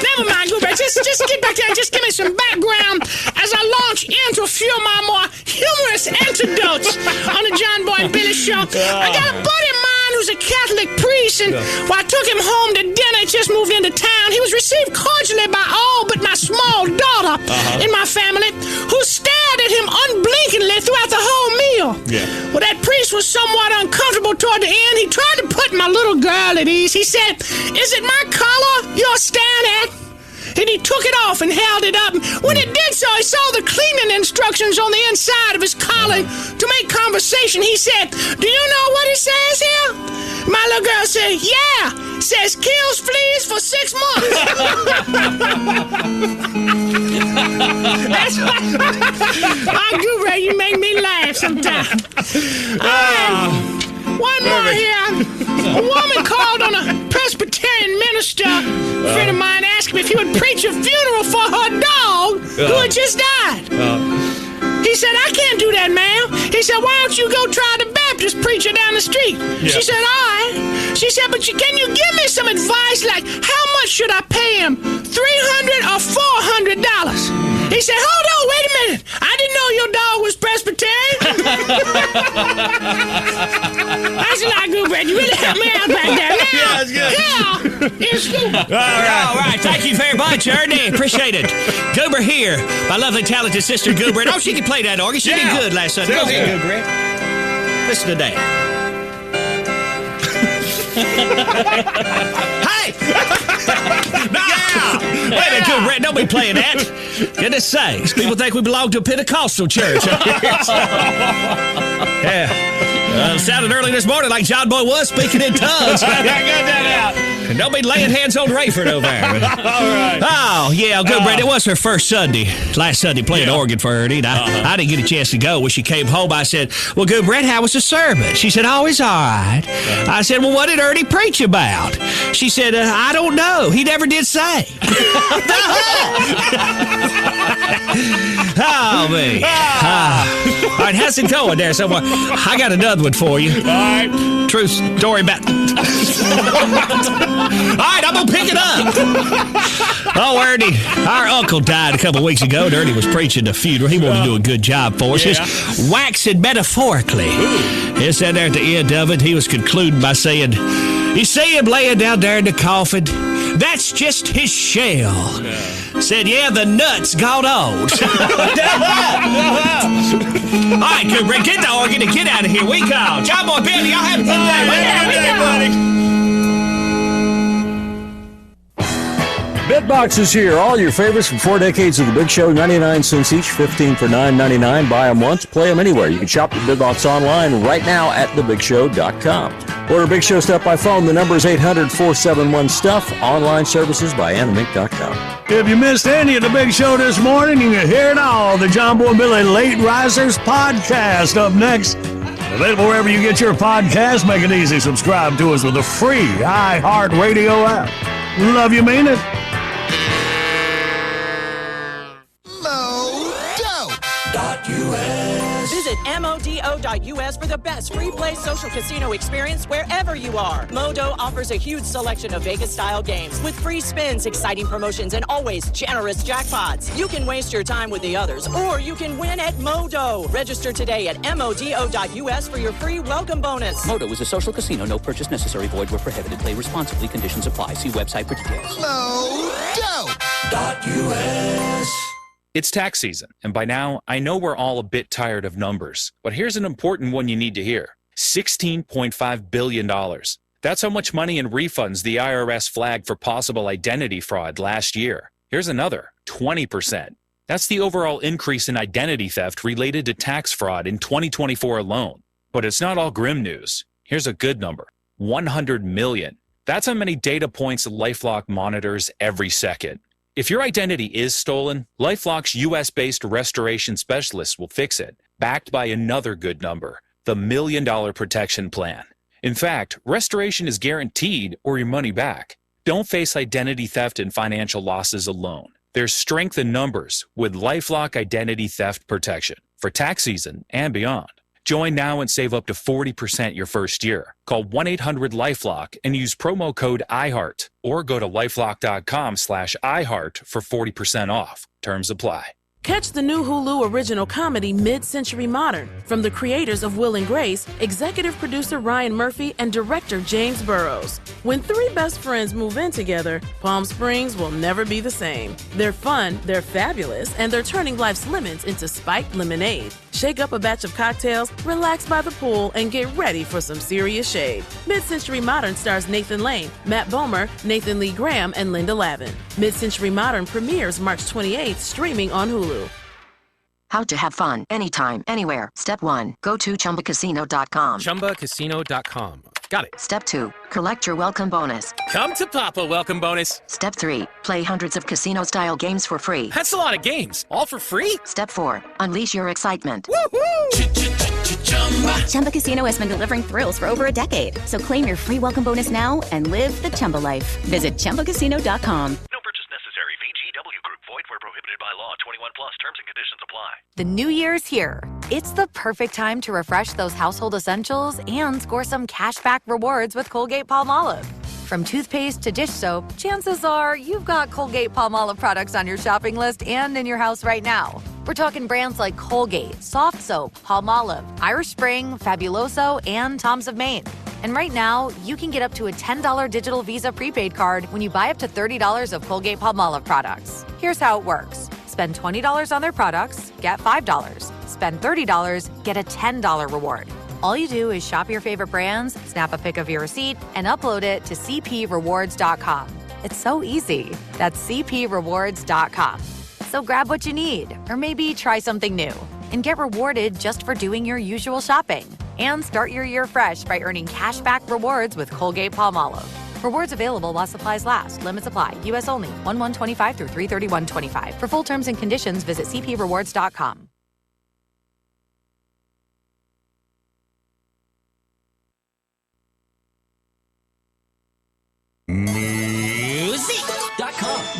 Never mind, Goober. Just get back there and just give me some background as I launch into a few of my more humorous best antidotes on the John Boy and Billy Show. I got a buddy of mine who's a Catholic priest, and when I took him home to dinner, he just moved into town. He was received cordially by all but my small daughter in my family, who stared at him unblinkingly throughout the whole meal. Well, that priest was somewhat uncomfortable toward the end. He tried to put my little girl at ease. He said, "Is it my collar you're staring at?" And he took it off and held it up. When it did so, he saw the cleaning instructions on the inside of his collar. To make conversation, he said, "Do you know what it says here?" My little girl said, "Yeah, it says kills fleas for 6 months." That's Goober, you make me laugh sometimes. One more here. A woman called on a Presbyterian minister, a friend of mine, asked him if he would preach a funeral for her dog who had just died. He said, "I can't do that, ma'am." He said, "Why don't you go try the Baptist preacher down the street?" She said, "All right." She said, "But can you give me some advice, like how much should I pay him, $300 or $400? He said, "Hold on, wait a minute. I didn't know your dog was Presbyterian." That's a lot, Goober. You really helped me out back there. Now, Yeah, that's good. it's Goober. All right. Thank you very much, Ernie. Appreciate it. Goober here. My lovely, talented sister, Goober. And she can play that organ. She did good last Sunday. Go ahead, Goober. Listen to that. Hey! Wait a minute, Goober. Don't be playing that. Goodness sakes. People think we belong to a Pentecostal church. Sounded early this morning like John Boy was speaking in tongues. I got that out. And don't be laying hands on Rayford over there. All right. Oh, yeah, good, Brett. It was her first Sunday, last Sunday, playing organ for Ernie. And I didn't get a chance to go. When she came home, I said, "Well, good, Brett, how was the service?" She said, "Oh, it's all right." I said, "Well, what did Ernie preach about?" She said, "I don't know. He never did say." Oh, man. All right, how's it going there somewhere? I got another one for you. All right. True story about... All right, I'm going to pick it up. Oh, Ernie, our uncle died a couple weeks ago, and Ernie was preaching the funeral. He wanted to do a good job for us. Just waxing metaphorically. He said there at the end of it, he was concluding by saying, "You see him laying down there in the coffin? That's just his shell." Said, "Yeah, the nuts got old." All right, good, Rick, get the organ and get out of here. We go. John Boy, Billy, y'all have a good day. Good day, buddy. Bitbox is here. All your favorites from 4 decades of the Big Show, 99 cents each, 15 for $9.99. Buy them once, play them anywhere. You can shop the Bitbox online right now at thebigshow.com. Order Big Show stuff by phone. The number is 800-471-STUFF. Online services by animink.com. If you missed any of the Big Show this morning, you can hear it all. The John Boy and Billy Late Risers podcast up next. Available wherever you get your podcast. Make it easy. Subscribe to us with a free iHeartRadio app. Love you, mean it. Visit MODO.US for the best free play social casino experience wherever you are. Modo offers a huge selection of Vegas-style games with free spins, exciting promotions, and always generous jackpots. You can waste your time with the others, or you can win at Modo. Register today at MODO.US for your free welcome bonus. Modo is a social casino. No purchase necessary. Void where prohibited. Play responsibly. Conditions apply. See website for details. Modo.us. It's tax season, and by now, I know we're all a bit tired of numbers. But here's an important one you need to hear. $16.5 billion. That's how much money in refunds the IRS flagged for possible identity fraud last year. Here's another, 20%. That's the overall increase in identity theft related to tax fraud in 2024 alone. But it's not all grim news. Here's a good number, 100 million. That's how many data points LifeLock monitors every second. If your identity is stolen, LifeLock's U.S.-based restoration specialists will fix it, backed by another good number, the $1 Million Protection Plan. In fact, restoration is guaranteed or your money back. Don't face identity theft and financial losses alone. There's strength in numbers with LifeLock Identity Theft Protection for tax season and beyond. Join now and save up to 40% your first year. Call 1-800-LifeLock and use promo code IHEART or go to lifelock.com/iHeart for 40% off. Terms apply. Catch the new Hulu original comedy Mid-Century Modern from the creators of Will and Grace, executive producer Ryan Murphy, and director James Burrows. When three best friends move in together, Palm Springs will never be the same. They're fun, they're fabulous, and they're turning life's lemons into spiked lemonade. Shake up a batch of cocktails, relax by the pool, and get ready for some serious shade. Mid-Century Modern stars Nathan Lane, Matt Bomer, Nathan Lee Graham, and Linda Lavin. Mid-Century Modern premieres March 28th, streaming on Hulu. How to have fun anytime, anywhere. Step 1. Go to ChumbaCasino.com. ChumbaCasino.com. Got it. Step 2. Collect your welcome bonus. Come to Papa welcome bonus. Step 3. Play hundreds of casino-style games for free. That's a lot of games. All for free? Step 4. Unleash your excitement. Chumba Casino has been delivering thrills for over a decade. So claim your free welcome bonus now and live the Chumba life. Visit ChumbaCasino.com. No purchase necessary. VGW Group. Void where prohibited by law. 21 plus. Terms and conditions apply. The new year's here. It's the perfect time to refresh those household essentials and score some cashback rewards with Colgate-Palmolive. From toothpaste to dish soap, chances are you've got Colgate-Palmolive products on your shopping list and in your house right now. We're talking brands like Colgate, Soft Soap, Palmolive, Irish Spring, Fabuloso, and Tom's of Maine. And right now, you can get up to a $10 digital Visa prepaid card when you buy up to $30 of Colgate-Palmolive products. Here's how it works. Spend $20 on their products, get $5. Spend $30, get a $10 reward. All you do is shop your favorite brands, snap a pic of your receipt, and upload it to cprewards.com. It's so easy. That's cprewards.com. So grab what you need, or maybe try something new, and get rewarded just for doing your usual shopping. And start your year fresh by earning cashback rewards with Colgate-Palmolive. Rewards available while supplies last. Limits apply. U.S. only. 1/1/25 through 3/31/25. For full terms and conditions, visit cprewards.com.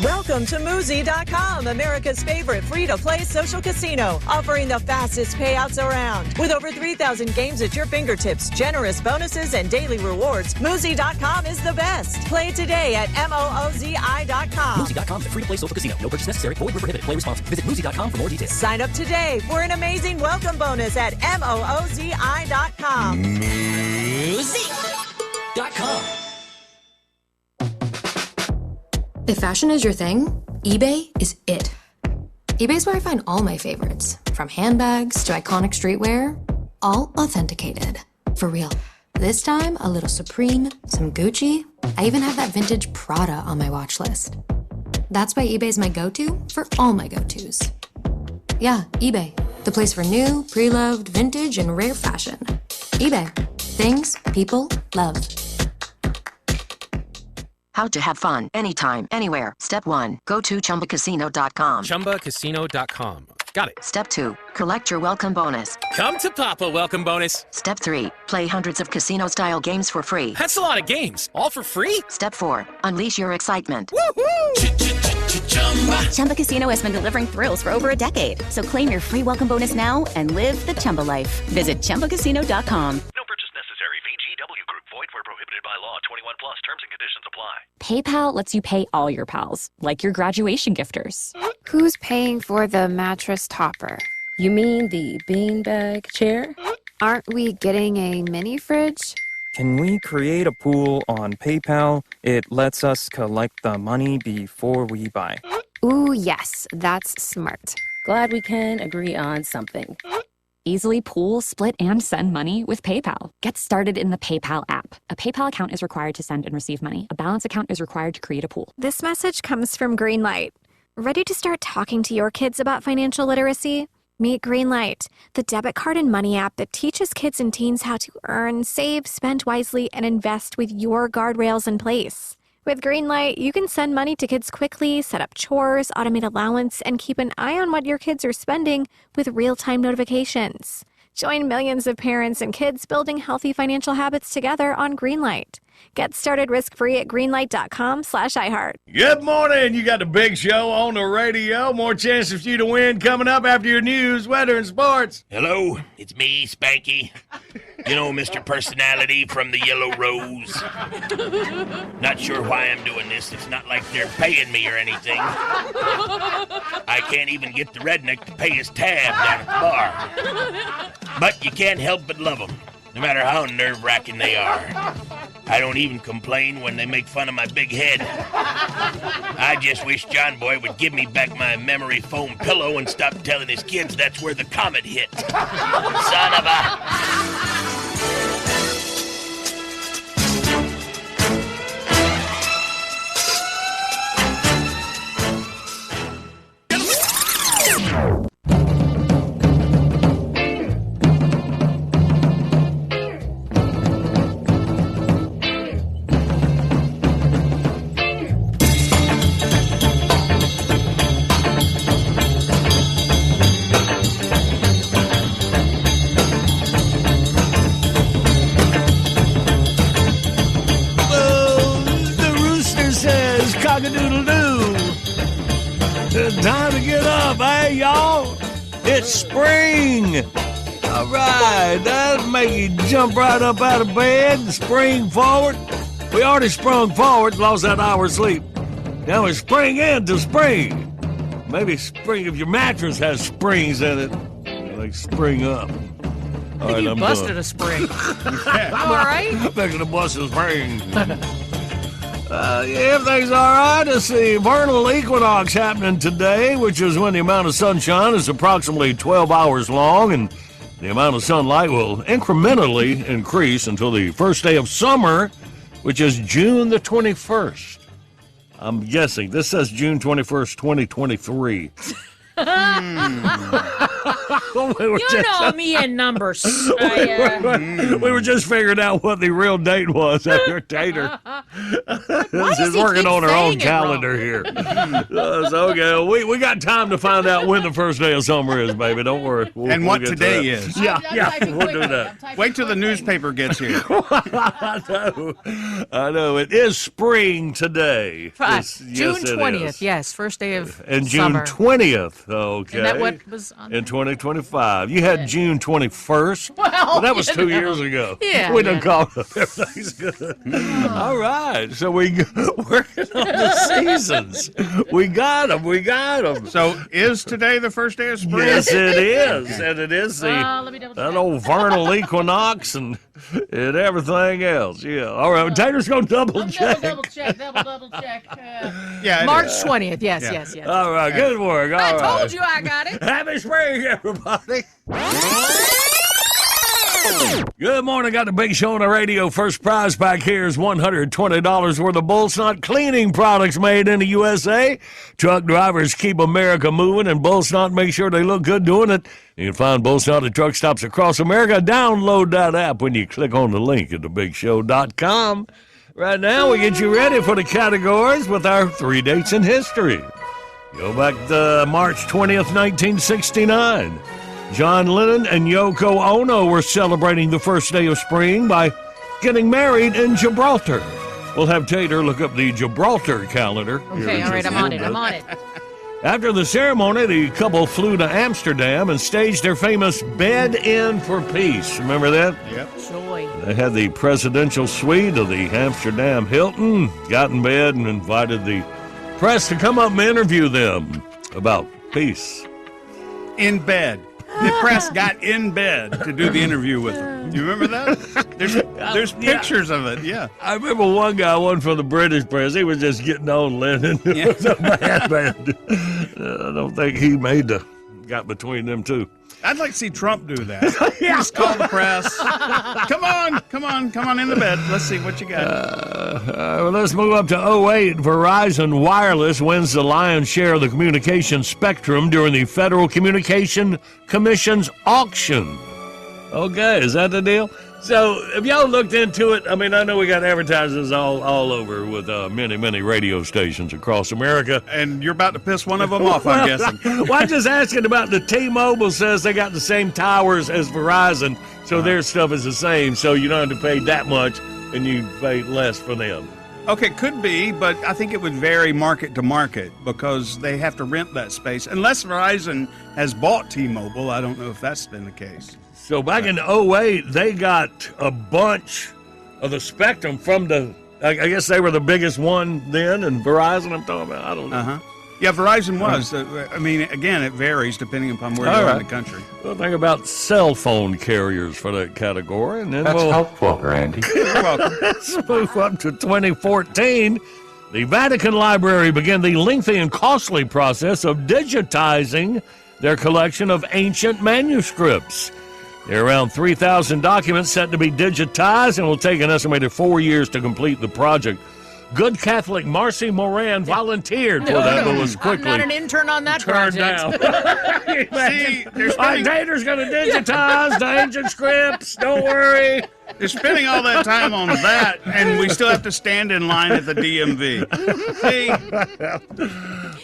Welcome to Moosey.com, America's favorite free-to-play social casino, offering the fastest payouts around. With over 3,000 games at your fingertips, generous bonuses, and daily rewards, Moosey.com is the best. Play today at MOOZI.com. Moosey.com is a free-to-play social casino. No purchase necessary. Void where prohibited. Play responsibly. Visit Moosey.com for more details. Sign up today for an amazing welcome bonus at MOOZI.com. Moosey.com. If fashion is your thing, eBay is it. eBay's where I find all my favorites, from handbags to iconic streetwear, all authenticated. For real. This time, a little Supreme, some Gucci. I even have that vintage Prada on my watch list. That's why eBay's my go-to for all my go-tos. Yeah, eBay, the place for new, pre-loved, vintage, and rare fashion. eBay. Things people love. How to have fun anytime, anywhere. Step 1. Go to ChumbaCasino.com. ChumbaCasino.com. Got it. Step 2. Collect your welcome bonus. Come to Papa welcome bonus. Step 3. Play hundreds of casino-style games for free. That's a lot of games. All for free? Step 4. Unleash your excitement. Chumba Casino has been delivering thrills for over a decade. So claim your free welcome bonus now and live the Chumba life. Visit ChumbaCasino.com. No purchase necessary. VGW Group. Void where prohibited by law. 21 plus. Terms and conditions apply. PayPal lets you pay all your pals, like your graduation gifters. Who's paying for the mattress topper? You mean the beanbag chair? Aren't we getting a mini fridge? Can we create a pool on PayPal? It lets us collect the money before we buy. Ooh, yes, that's smart. Glad we can agree on something. Easily pool, split, and send money with PayPal. Get started in the PayPal app. A PayPal account is required to send and receive money. A balance account is required to create a pool. This message comes from Greenlight. Ready to start talking to your kids about financial literacy? Meet Greenlight, the debit card and money app that teaches kids and teens how to earn, save, spend wisely, and invest with your guardrails in place. With Greenlight, you can send money to kids quickly, set up chores, automate allowance, and keep an eye on what your kids are spending with real-time notifications. Join millions of parents and kids building healthy financial habits together on Greenlight. Get started risk-free at greenlight.com/iHeart. Good morning. You got the big show on the radio. More chances for you to win coming up after your news, weather, and sports. Hello, it's me, Spanky. You know, Mr. Personality from the Yellow Rose. Not sure why I'm doing this. It's not like they're paying me or anything. I can't even get the redneck to pay his tab down at the bar. But you can't help but love them, no matter how nerve-wracking they are. I don't even complain when they make fun of my big head. I just wish John Boy would give me back my memory foam pillow and stop telling his kids that's where the comet hit. Son of a... Time to get up, hey, y'all. It's spring. All right, that'll make you jump right up out of bed and spring forward. We already sprung forward, lost that hour's sleep. Now we spring into spring. Maybe spring if your mattress has springs in it. Like spring up. All right, you I'm busted done. a spring. I'm all right. I'm making a bust a spring. Everything's all right. It's the vernal equinox happening today, which is when the amount of sunshine is approximately 12 hours long, and the amount of sunlight will incrementally increase until the first day of summer, which is June the 21st. I'm guessing. This says June 21st, 2023. You know me and numbers. We were just figuring out what the real date was after Tater. She's working on her own calendar here. So, okay, we got time to find out when the first day of summer is, baby. Don't worry. And what today is. Yeah, we'll do that. Wait till the newspaper gets here. I know. It is spring today. Right. June 20th, yes, first day of and June summer. 20th, okay. Isn't that what was on in 2025. You had June 21st. Well, that was 2 years ago. Yeah. We done called up. Everything's good. All right. So we working on the seasons. We got them. So is today the first day of spring? Yes, it is. And it is let me double that check. old vernal equinox and everything else. Yeah. All right. Tater's going to double check. Double check. Yeah, March is. 20th. Yes. All right. Good work. All right. I told you I got it. Happy spring, everybody. Good morning. Got the big show on the radio. First prize back here is $120 worth of Bullsnot cleaning products made in the USA. Truck drivers keep America moving, and Bullsnot make sure they look good doing it. You can find Bullsnot at truck stops across America. Download that app when you click on the link at thebigshow.com. Right now, we get you ready for the categories with our 3 dates in history. Go back to March 20th, 1969. John Lennon and Yoko Ono were celebrating the first day of spring by getting married in Gibraltar. We'll have Tater look up the Gibraltar calendar. Okay, all right, I'm on it. After the ceremony, the couple flew to Amsterdam and staged their famous Bed In for Peace. Remember that? Yep. Joy. They had the presidential suite of the Amsterdam Hilton, got in bed and invited the press to come up and interview them about peace. In bed. The press got in bed to do the interview with him. Do you remember that? There's pictures of it, yeah. I remember one from the British press. He was just getting on Lennon. It was a bad man. I don't think he got between them two. I'd like to see Trump do that. Just call the press. Come on in the bed. Let's see what you got. Well, let's move up to 2008. Verizon Wireless wins the lion's share of the communication spectrum during the Federal Communication Commission's auction. Okay, is that the deal? So, if y'all looked into it, I mean, I know we got advertisers all over with many radio stations across America. And you're about to piss one of them off, I'm guessing. Well, I'm just asking about the T-Mobile says they got the same towers as Verizon, so their stuff is the same, so you don't have to pay that much, and you pay less for them. Okay, could be, but I think it would vary market to market because they have to rent that space. Unless Verizon has bought T-Mobile, I don't know if that's been the case. So back in 2008, they got a bunch of the spectrum from I guess they were the biggest one then, and Verizon I'm talking about. I don't know. Uh-huh. Yeah, Verizon was. I mean, again, it varies depending upon where you are in the country. We'll think about cell phone carriers for that category, and then That's we'll helpful, Randy. You're welcome. let's move up to 2014. The Vatican Library began the lengthy and costly process of digitizing their collection of ancient manuscripts. There are around 3,000 documents set to be digitized, and will take an estimated 4 years to complete the project. Good Catholic Marcy Moran volunteered for that, but was quickly I'm not an intern on that turned project. down. See, our Tater's going to digitize the ancient scripts. Don't worry. They're spending all that time on that, and we still have to stand in line at the DMV. See?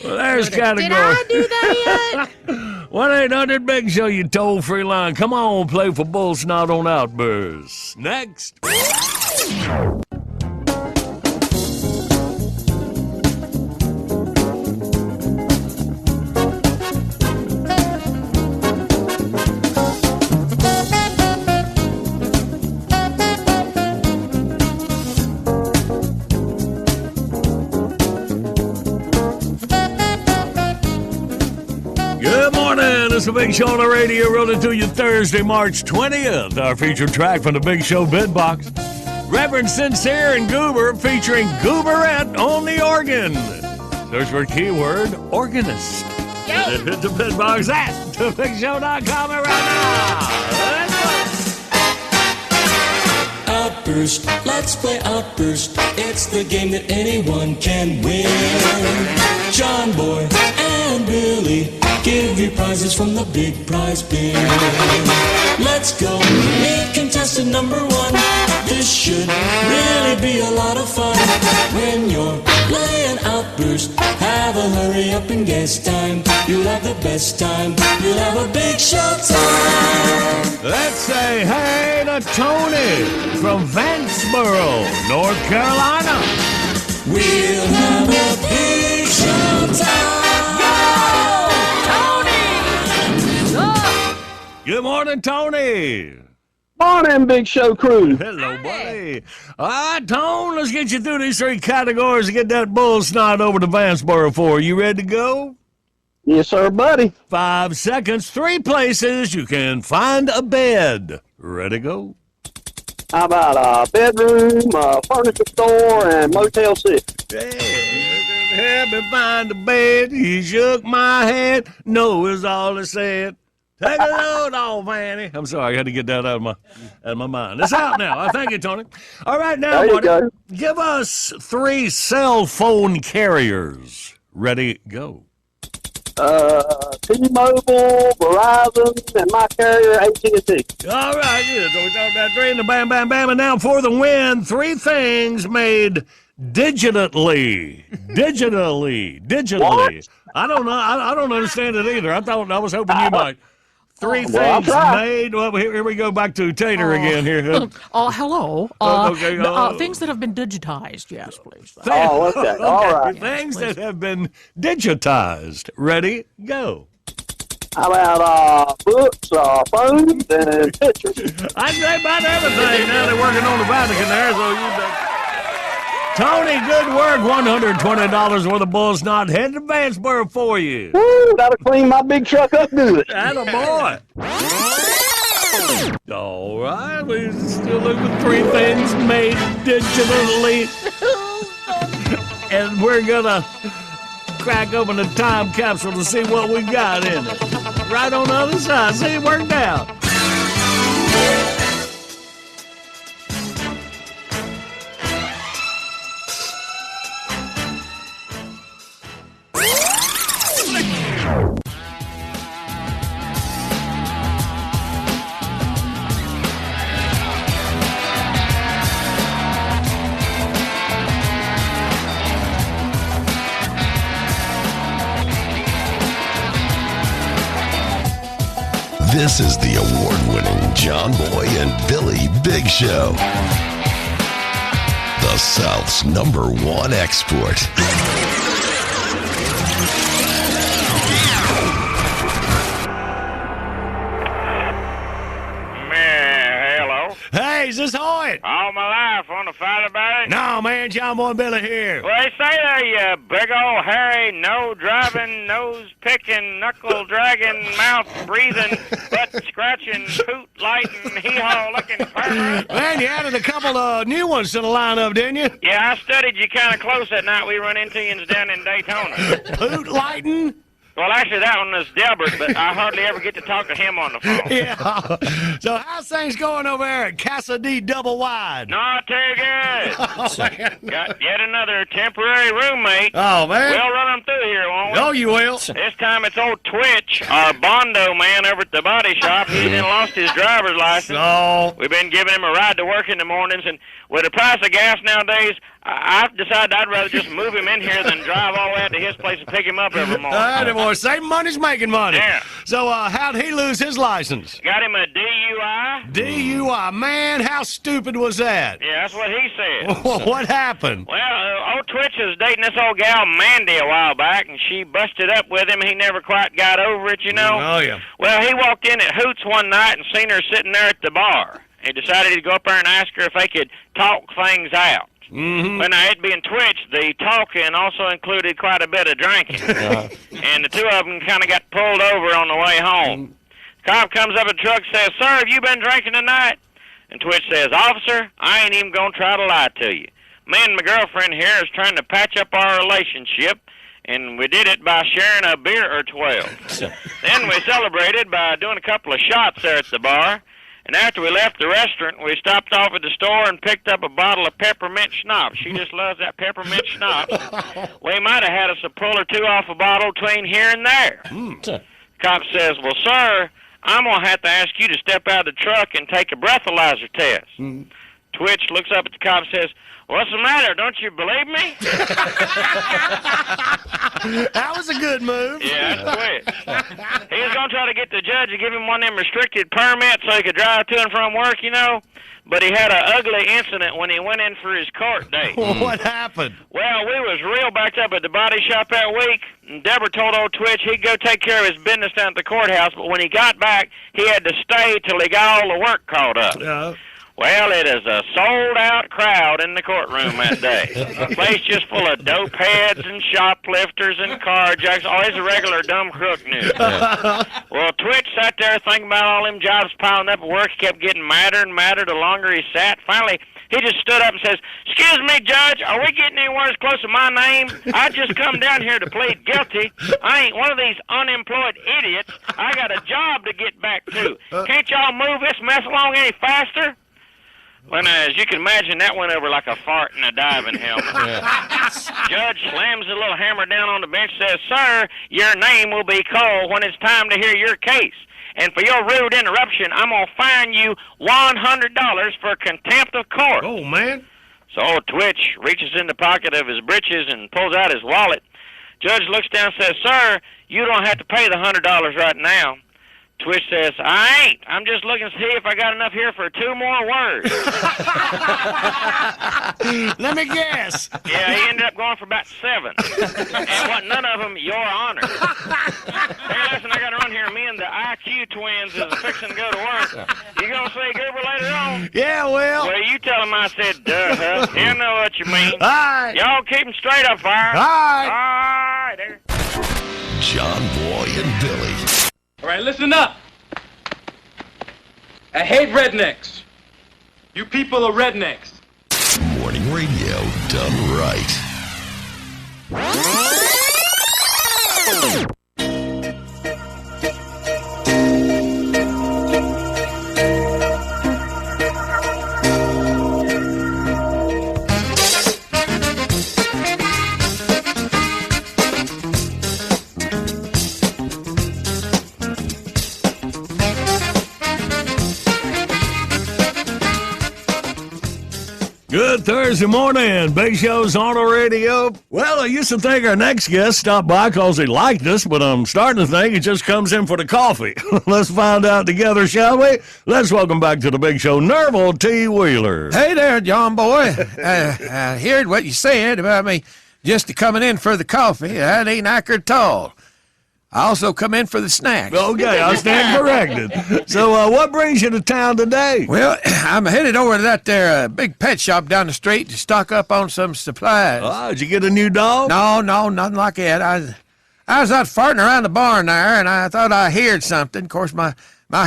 Well, there's category. Did I do that yet? 1-800-BIG SHOW, you toll-free line. Come on, play for Bull Snot on Outbursts. Next. Good morning. It's the Big Show on the radio, rolling to you Thursday, March 20th. Our featured track from the Big Show Bid Box. Reverend Sincere and Goober featuring Gooberette on the organ. Search for keyword organist. And hit the bid box at thebigshow.com right now. Let's go. Outburst, let's play Outburst. It's the game that anyone can win. John Boy and Billy give you prizes from the big prize bin. Let's go meet contestant number 1. This should really be a lot of fun. When you're playing Outburst, have a hurry up and guess time. You'll have the best time. You'll have a big show time. Let's say hey to Tony from Vanceboro, North Carolina. We'll have a big show time. Good morning, Tony. Morning, Big Show crew. Hello, buddy. All right, Tone, let's get you through these 3 categories and get that bull snot over to Vanceboro for you. You ready to go? Yes, sir, buddy. 5 seconds, 3 places you can find a bed. Ready to go? How about a bedroom, a furniture store, and Motel 6? Help me find a bed. He shook my head. No is all he said. Take a load off, Annie. I'm sorry, I had to get that out of my mind. It's out now. Thank you, Tony. All right, now, buddy, give us 3 cell phone carriers. Ready, go. T-Mobile, Verizon, and my carrier, AT&T. All right, good. So we talked about 3 and the bam, bam, bam. And now for the win, 3 things made digitally. What? I don't know. I don't understand it either. I was hoping you might. 3 things made. Well, here we go back to Tater again here. Hello. Okay, things that have been digitized. Yes, please. Okay. All right. Things that have been digitized. Ready, go. How about books, phones, and pictures? I'd say about everything. Now they're working on the Vatican there, so you bet. Tony, good work. $120 worth of bull snot headed to Vanceboro for you. Woo, gotta clean my big truck up good. Attaboy. All right, we still looking for 3 things made digitally. And we're gonna crack open a time capsule to see what we got in it. Right on the other side. See, it worked out. This is the award-winning John Boy and Billy Big Show. The South's #1 export. it? All my life. Want to fight about it? No, man, John Boy and Billy here. Well, they say there, you big old hairy, no-driving, nose-picking, knuckle-dragging, mouth-breathing, butt-scratching, poot-lighting, hee-haw looking pervert. Man, you added a couple of new ones to the lineup, didn't you? Yeah, I studied you kind of close that night we run into you down in Daytona. Poot lighting? Well, actually, that one was Delbert, but I hardly ever get to talk to him on the phone. Yeah. So how's things going over there at Casa D Double Wide? Not too good. Oh, man. Got yet another temporary roommate. Oh, man. We'll run them through here, won't we? Oh, you will. This time it's old Twitch, our Bondo man over at the body shop. He then lost his driver's license. Oh. We've been giving him a ride to work in the mornings, and with the price of gas nowadays, I've decided I'd rather just move him in here than drive all the way out to his place and pick him up every morning. Boy, saving money's making money. Yeah. So how'd he lose his license? Got him a DUI. DUI. Man, how stupid was that? Yeah, that's what he said. What happened? Well, old Twitch was dating this old gal Mandy a while back, and she busted up with him. He never quite got over it, you know. Oh, yeah. Well, he walked in at Hoots one night and seen her sitting there at the bar. He decided to go up there and ask her if they could talk things out. Mm-hmm. Well, now, it being Twitch, the talking also included quite a bit of drinking. And the two of them kind of got pulled over on the way home. Cop comes up in the truck and says, "Sir, have you been drinking tonight?" And Twitch says, "Officer, I ain't even going to try to lie to you. Me and my girlfriend here is trying to patch up our relationship, and we did it by sharing a beer or 12. Then we celebrated by doing a couple of shots there at the bar. And after we left the restaurant, we stopped off at the store and picked up a bottle of peppermint schnapps. She just loves that peppermint schnapps. We might have had us a pull or two off a bottle between here and there." Cop says, "Well, sir, I'm going to have to ask you to step out of the truck and take a breathalyzer test." Twitch looks up at the cop and says, "What's the matter? Don't you believe me?" That was a good move. Yeah, that's Twitch. He was going to try to get the judge to give him one of them restricted permits so he could drive to and from work, you know. But he had an ugly incident when he went in for his court date. What happened? Well, we was real backed up at the body shop that week, and Deborah told old Twitch he'd go take care of his business down at the courthouse, but when he got back, he had to stay till he got all the work caught up. Well, it is a sold-out crowd in the courtroom that day. The place just full of dope heads and shoplifters and carjacks. Always a regular dumb crook news. Well, Twitch sat there thinking about all them jobs piling up at work. He kept getting madder and madder the longer he sat. Finally, he just stood up and says, "Excuse me, Judge, are we getting anywhere as close to my name? I just come down here to plead guilty. I ain't one of these unemployed idiots. I got a job to get back to. Can't y'all move this mess along any faster?" Well, as you can imagine, that went over like a fart in a diving helmet. Judge slams the little hammer down on the bench and says, "Sir, your name will be called when it's time to hear your case. And for your rude interruption, I'm going to fine you $100 for contempt of court." Oh, man. So old Twitch reaches in the pocket of his breeches and pulls out his wallet. Judge looks down and says, "Sir, you don't have to pay the $100 right now." Twitch says, "I ain't. I'm just looking to see if I got enough here for 2 more words." Let me guess. Yeah, he ended up going for about 7. And what, none of them, Your Honor. Hey, listen, I got to run here. Me and the IQ twins is fixing to go to work. You going to say Goober later on? Yeah, well. Well, you tell him I said, duh. You know what you mean. All right. Y'all keep him straight up, fire. All right. All right, there. John Boy and Billy. All right, listen up. I hate rednecks. You people are rednecks. Morning radio done right. Good Thursday morning. Big Show's on the radio. Well, I used to think our next guest stopped by because he liked us, but I'm starting to think he just comes in for the coffee. Let's find out together, shall we? Let's welcome back to the Big Show, Nerval T. Wheeler. Hey there, John Boy. I heard what you said about me just coming in for the coffee. That ain't accurate at all. I also come in for the snacks. Okay, I stand corrected. So what brings you to town today? Well, I'm headed over to that there big pet shop down the street to stock up on some supplies. Oh, did you get a new dog? No, nothing like that. I was out farting around the barn there, and I thought I heard something. Of course, my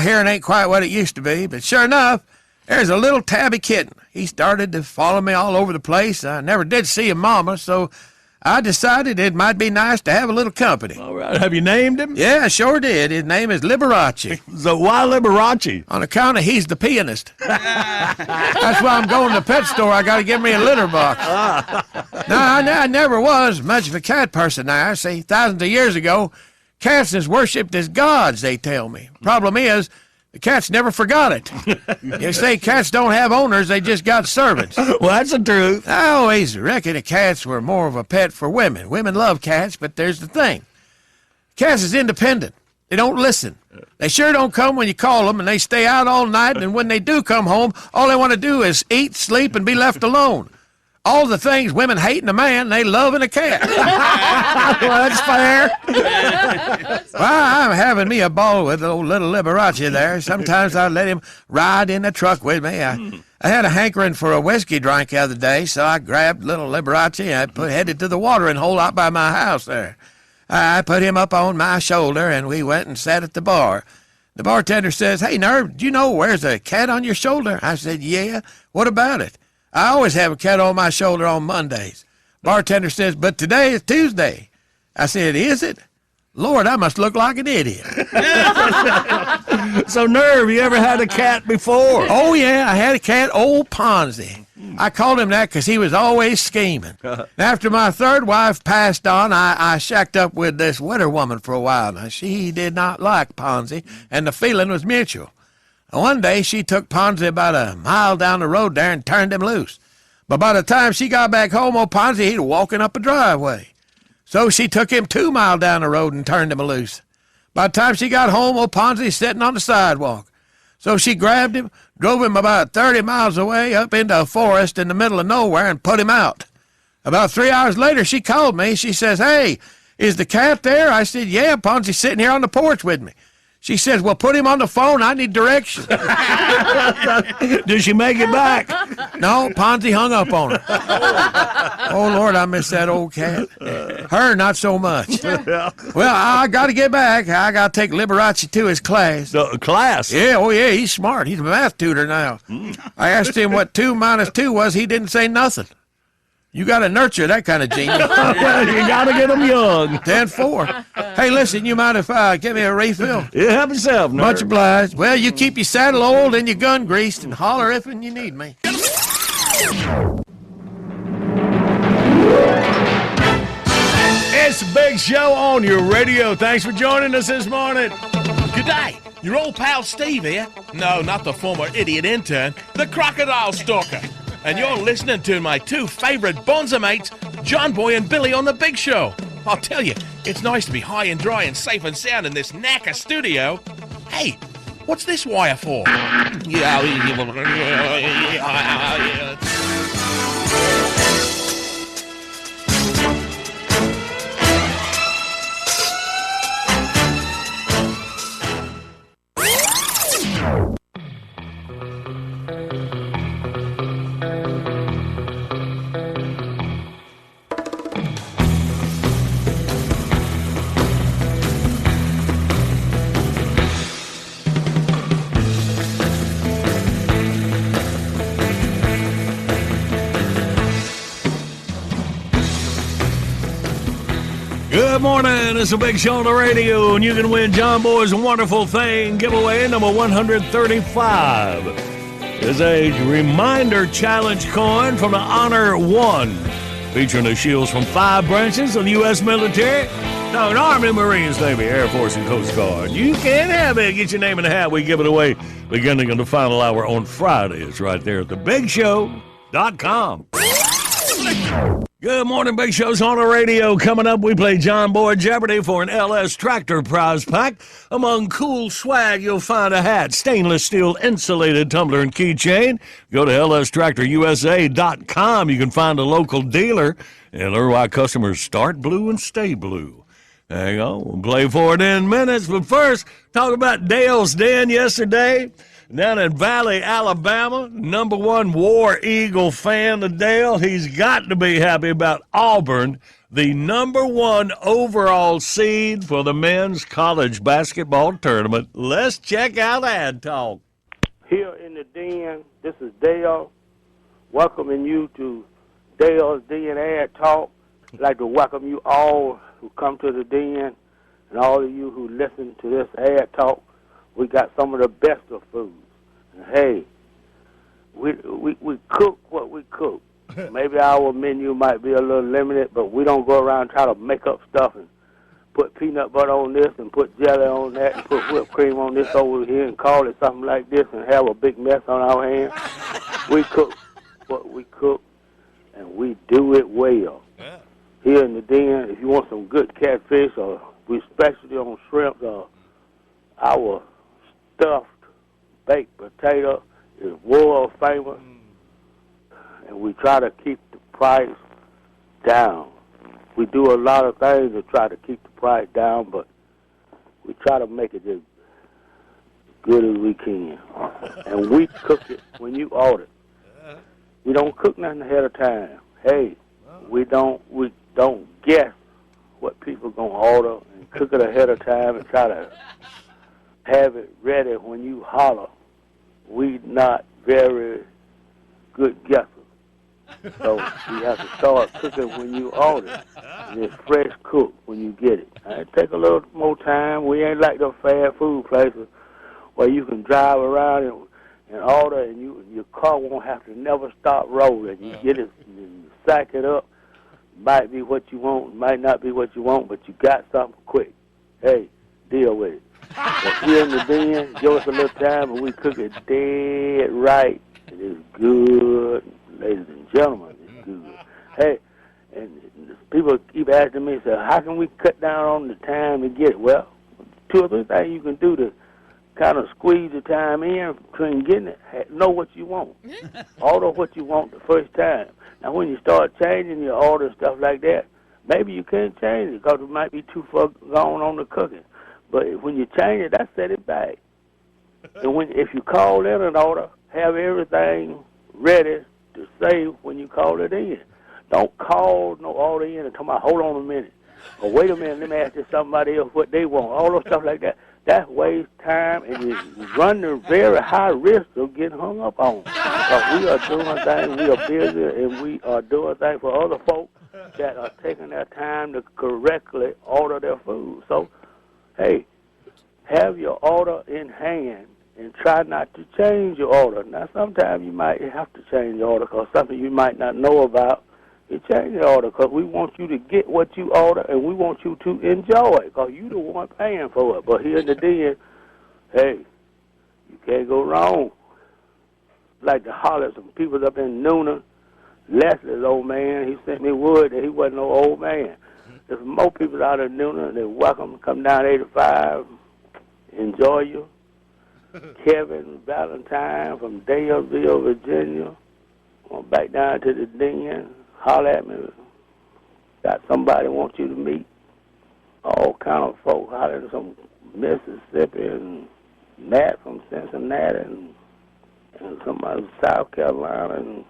hearing ain't quite what it used to be, but sure enough, there's a little tabby kitten. He started to follow me all over the place. I never did see a mama, so I decided it might be nice to have a little company. All right. Have you named him? Yeah, I sure did. His name is Liberace. So why Liberace? On account of he's the pianist. That's why I'm going to the pet store. I got to get me a litter box. Now, I never was much of a cat person. Now, I say thousands of years ago, cats is worshipped as gods, they tell me. Problem is, the cats never forgot it. You say cats don't have owners, they just got servants. Well, that's the truth. I always reckoned cats were more of a pet for women. Women love cats, but there's the thing. Cats is independent. They don't listen. They sure don't come when you call them, and they stay out all night, and when they do come home, all they want to do is eat, sleep, and be left alone. All the things women hate in a man, they love in a cat. Well, that's fair. Well, I'm having me a ball with old little Liberace there. Sometimes I let him ride in the truck with me. I had a hankering for a whiskey drink the other day, so I grabbed little Liberace and I headed to the watering hole out by my house there. I put him up on my shoulder, and we went and sat at the bar. The bartender says, "Hey, Nerve, do you know where's a cat on your shoulder?" I said, "Yeah, what about it?" "I always have a cat on my shoulder on Mondays." Bartender says, "But today is Tuesday." I said, "Is it? Lord, I must look like an idiot." So, Nerve, you ever had a cat before? Oh, yeah, I had a cat, old Ponzi. I called him that because he was always scheming. After my third wife passed on, I shacked up with this widow woman for a while. Now, she did not like Ponzi, and the feeling was mutual. One day, she took Ponzi about a mile down the road there and turned him loose. But by the time she got back home, old Ponzi, he'd walking up a driveway. So she took him 2 miles down the road and turned him loose. By the time she got home, old Ponzi sitting on the sidewalk. So she grabbed him, drove him about 30 miles away up into a forest in the middle of nowhere and put him out. About 3 hours later, she called me. She says, "Hey, is the cat there?" I said, "Yeah, Ponzi's sitting here on the porch with me." She says, "Well, put him on the phone. I need directions." Did she make it back? No, Ponzi hung up on her. Oh, Lord, I miss that old cat. Her, not so much. Well, I got to get back. I got to take Liberace to his class. Class? Yeah, oh, yeah, he's smart. He's a math tutor now. I asked him what 2 minus 2 was. He didn't say nothing. You got to nurture that kind of genius. Well, you got to get them young. 10-4. Hey, listen, you mind if I give me a refill? Yeah, help yourself, Nerve. Much obliged. Well, you keep your saddle oiled and your gun greased, and holler if and you need me. It's the Big Show on your radio. Thanks for joining us this morning. Good day. Your old pal Steve here. No, not the former idiot intern. The crocodile stalker. And you're listening to my 2 favorite bonza mates, John Boy and Billy on The Big Show. I'll tell you, it's nice to be high and dry and safe and sound in this knacker studio. Hey, what's this wire for? Good morning. It's a Big Show on the radio, and you can win John Boy's Wonderful Thing giveaway number 135. Is a reminder challenge coin from the Honor 1, featuring the shields from 5 branches of the U.S. military, the Army, Marines, Navy, Air Force, and Coast Guard. You can have it. Get your name in the hat. We give it away beginning of the final hour on Friday. It's right there at thebigshow.com. Good morning, Big Show's on the radio. Coming up, we play John Boy Jeopardy for an LS Tractor prize pack. Among cool swag, you'll find a hat, stainless steel insulated tumbler and keychain. Go to lstractorusa.com. You can find a local dealer and learn why customers start blue and stay blue. There you go. We'll play for it in minutes. But first, talk about Dale's Den yesterday down in Valley, Alabama. Number one War Eagle fan of Dale. He's got to be happy about Auburn, the number one overall seed for the men's college basketball tournament. Let's check out Ad Talk. Here in the Den, this is Dale, welcoming you to Dale's Den Ad Talk. I'd like to welcome you all who come to the Den and all of you who listen to this Ad Talk. We got some of the best of food. And hey, we cook what we cook. Maybe our menu might be a little limited, but we don't go around and try to make up stuff and put peanut butter on this and put jelly on that and put whipped cream on this over here and call it something like this and have a big mess on our hands. We cook what we cook, and we do it well. Here in the Den, if you want some good catfish, or we specialty on shrimp, our stuffed baked potato is world famous, and we try to keep the price down. We do a lot of things to try to keep the price down, but we try to make it as good as we can. And we cook it when you order. We don't cook nothing ahead of time. Hey, we don't guess what people gonna order and cook it ahead of time and try to have it ready when you holler. We not very good guessers. So you have to start cooking when you order. And it's fresh cooked when you get it. It take a little more time. We ain't like those fast food places where you can drive around and order and your car won't have to never stop rolling. You get it and sack it up. Might be what you want, might not be what you want, but you got something quick. Hey, deal with it. But here in the Den, give us a little time and we cook it dead right. It is good, ladies and gentlemen, it's good. Hey, and people keep asking me, so how can we cut down on the time to get it? Well, 2 or 3 things you can do to kind of squeeze the time in between getting it. Know what you want. Order what you want the first time. Now, when you start changing your order and stuff like that, maybe you can't change it because it might be too far gone on the cooking. But when you change it, that set it back. And if you call in an order, have everything ready to say when you call it in. Don't call no order in and talk about, hold on a minute. Or wait a minute, let me ask this somebody else what they want. All those stuff like that. That wastes time, and you run the very high risk of getting hung up on. Because we are doing things, we are busy, and we are doing things for other folks that are taking their time to correctly order their food. So, hey, have your order in hand and try not to change your order. Now, sometimes you might have to change your order because something you might not know about. You change your order because we want you to get what you order and we want you to enjoy it because you the one paying for it. But here in the Den, hey, you can't go wrong. Like to holler some people up in Noonan. Leslie's old man, he sent me word that he wasn't no old man. There's more people out in Noonan. They're welcome to come down 85, enjoy you. Kevin Valentine from Daleville, Virginia. Going back down to the Den. Holler at me. Got somebody want you to meet. All kind of folk. Holler from Mississippi and Matt from Cincinnati and somebody from South Carolina. And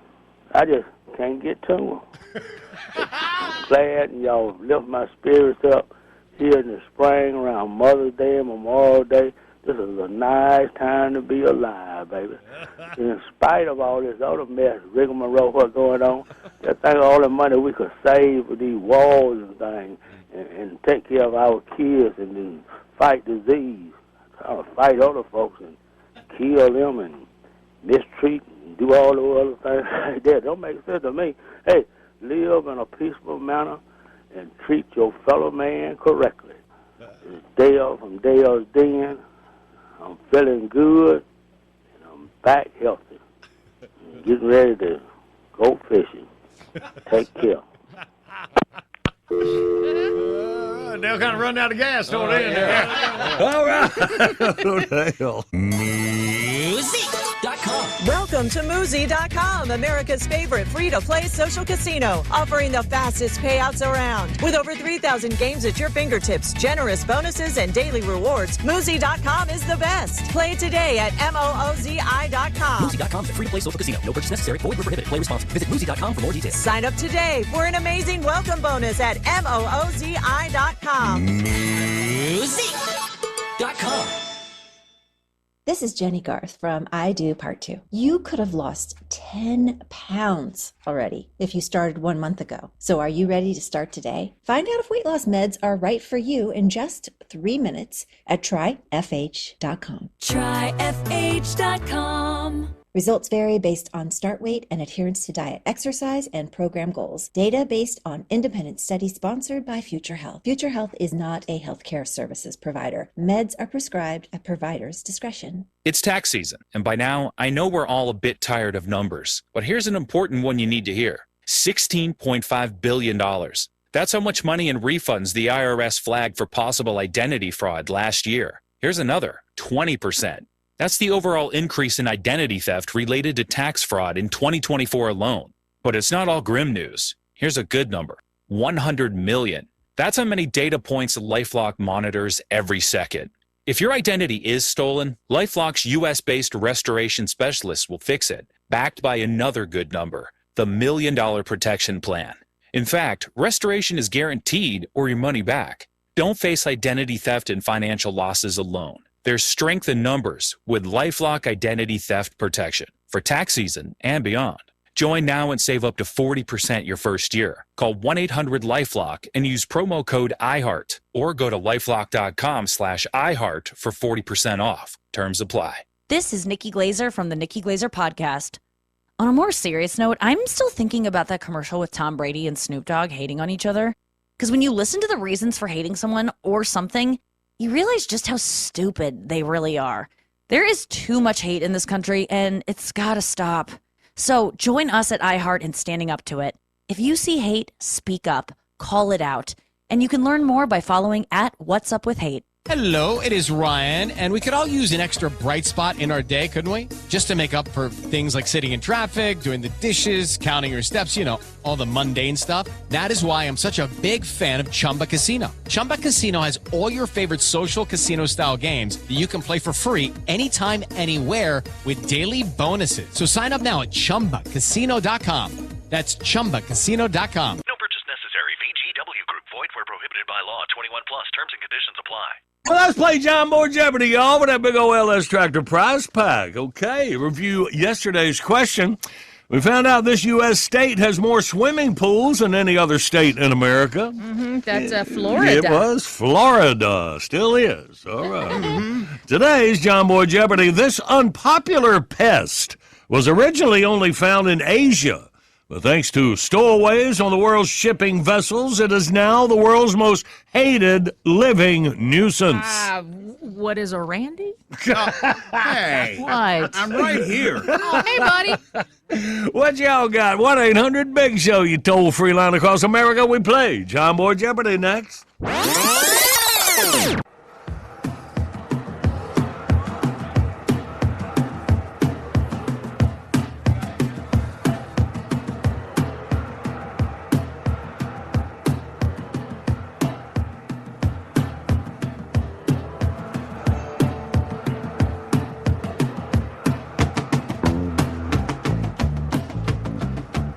I just can't get to them. I'm glad and y'all lift my spirits up here in the spring around Mother's Day and Memorial Day. This is a nice time to be alive, baby. In spite of all this other mess, rigmarole, what's going on, just think of all the money we could save for these wars and things and take care of our kids and then fight disease. Trying to fight other folks and kill them and mistreat and do all those other things like that. Don't make sense to me. Hey, live in a peaceful manner and treat your fellow man correctly. It's Dale from Dale's Den. I'm feeling good, and I'm back healthy. I'm getting ready to go fishing. Take care. They'll kind of run out of gas, don't they? All right. Music.com. Welcome to Moosey.com, America's favorite free-to-play social casino, offering the fastest payouts around. With over 3,000 games at your fingertips, generous bonuses, and daily rewards, Moosey.com is the best. Play today at MOOZI.com. Moosey.com is a free-to-play social casino. No purchase necessary. Void where prohibited. Play responsibly. Visit Moosey.com for more details. Sign up today for an amazing welcome bonus at MOOZI.com. Moosey.com. This is Jenny Garth from I Do Part 2. You could have lost 10 pounds already if you started 1 month ago. So are you ready to start today? Find out if weight loss meds are right for you in just 3 minutes at tryfh.com. Tryfh.com. Results vary based on start weight and adherence to diet, exercise, and program goals. Data based on independent study sponsored by Future Health. Future Health is not a healthcare services provider. Meds are prescribed at provider's discretion. It's tax season, and by now, I know we're all a bit tired of numbers. But here's an important one you need to hear. $16.5 billion. That's how much money in refunds the IRS flagged for possible identity fraud last year. Here's another, 20%. That's the overall increase in identity theft related to tax fraud in 2024 alone. But it's not all grim news. Here's a good number, 100 million. That's how many data points LifeLock monitors every second. If your identity is stolen, LifeLock's US-based restoration specialists will fix it, backed by another good number, the $1 Million Protection Plan. In fact, restoration is guaranteed or your money back. Don't face identity theft and financial losses alone. There's strength in numbers with LifeLock Identity Theft Protection for tax season and beyond. Join now and save up to 40% your first year. Call 1-800-LifeLock and use promo code IHEART or go to lifelock.com/iHeart for 40% off. Terms apply. This is Nikki Glazer from the Nikki Glazer Podcast. On a more serious note, I'm still thinking about that commercial with Tom Brady and Snoop Dogg hating on each other. Because when you listen to the reasons for hating someone or something, you realize just how stupid they really are. There is too much hate in this country, and it's gotta stop. So join us at iHeart in standing up to it. If you see hate, speak up, call it out. And you can learn more by following at What's Up With Hate. Hello, it is Ryan, and we could all use an extra bright spot in our day, couldn't we? Just to make up for things like sitting in traffic, doing the dishes, counting your steps, all the mundane stuff. That is why I'm such a big fan of Chumba Casino. Chumba Casino has all your favorite social casino-style games that you can play for free anytime, anywhere with daily bonuses. So sign up now at ChumbaCasino.com. That's ChumbaCasino.com. No purchase necessary. VGW Group. Void where prohibited by law. 21 plus. Terms and conditions apply. Well, let's play John Boy Jeopardy, y'all, with that big old LS Tractor prize pack. Okay, review yesterday's question. We found out this U.S. state has more swimming pools than any other state in America. That's Florida. It was Florida. Still is. All right. Today's John Boy Jeopardy. This unpopular pest was originally only found in Asia. But thanks to stowaways on the world's shipping vessels, it is now the world's most hated living nuisance. What is a Randy? Hey. What? I'm right here. Oh, hey, buddy. What y'all got? 1-800-BIG-SHOW, you toll-free line across America. We play John Boy Jeopardy next.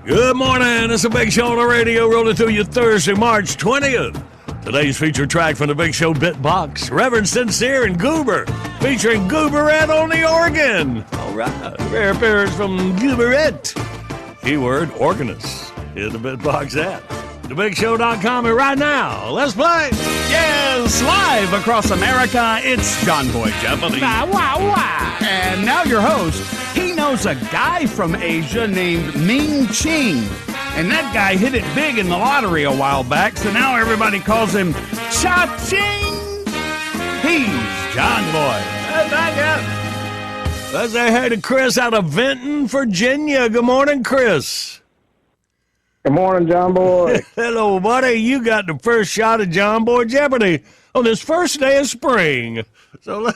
Good morning. It's a Big Show on the radio, rolling through you Thursday, March 20th. Today's featured track from the Big Show Bitbox, Reverend Sincere and Goober, featuring Gooberette on the organ. All right. Rare appearance from Gooberette. Keyword, organist. Hit the Bitbox app. TheBigShow.com, and right now, let's play. Yes, live across America, it's John Boy Jeopardy. And now your host, he knows a guy from Asia named Ming Ching. And that guy hit it big in the lottery a while back, so now everybody calls him Cha-Ching. He's John Boy. Let's say hey to Chris out of Vinton, Virginia. Good morning, Chris. Good morning, John Boy. Hello, buddy. You got the first shot of John Boy Jeopardy on this first day of spring. So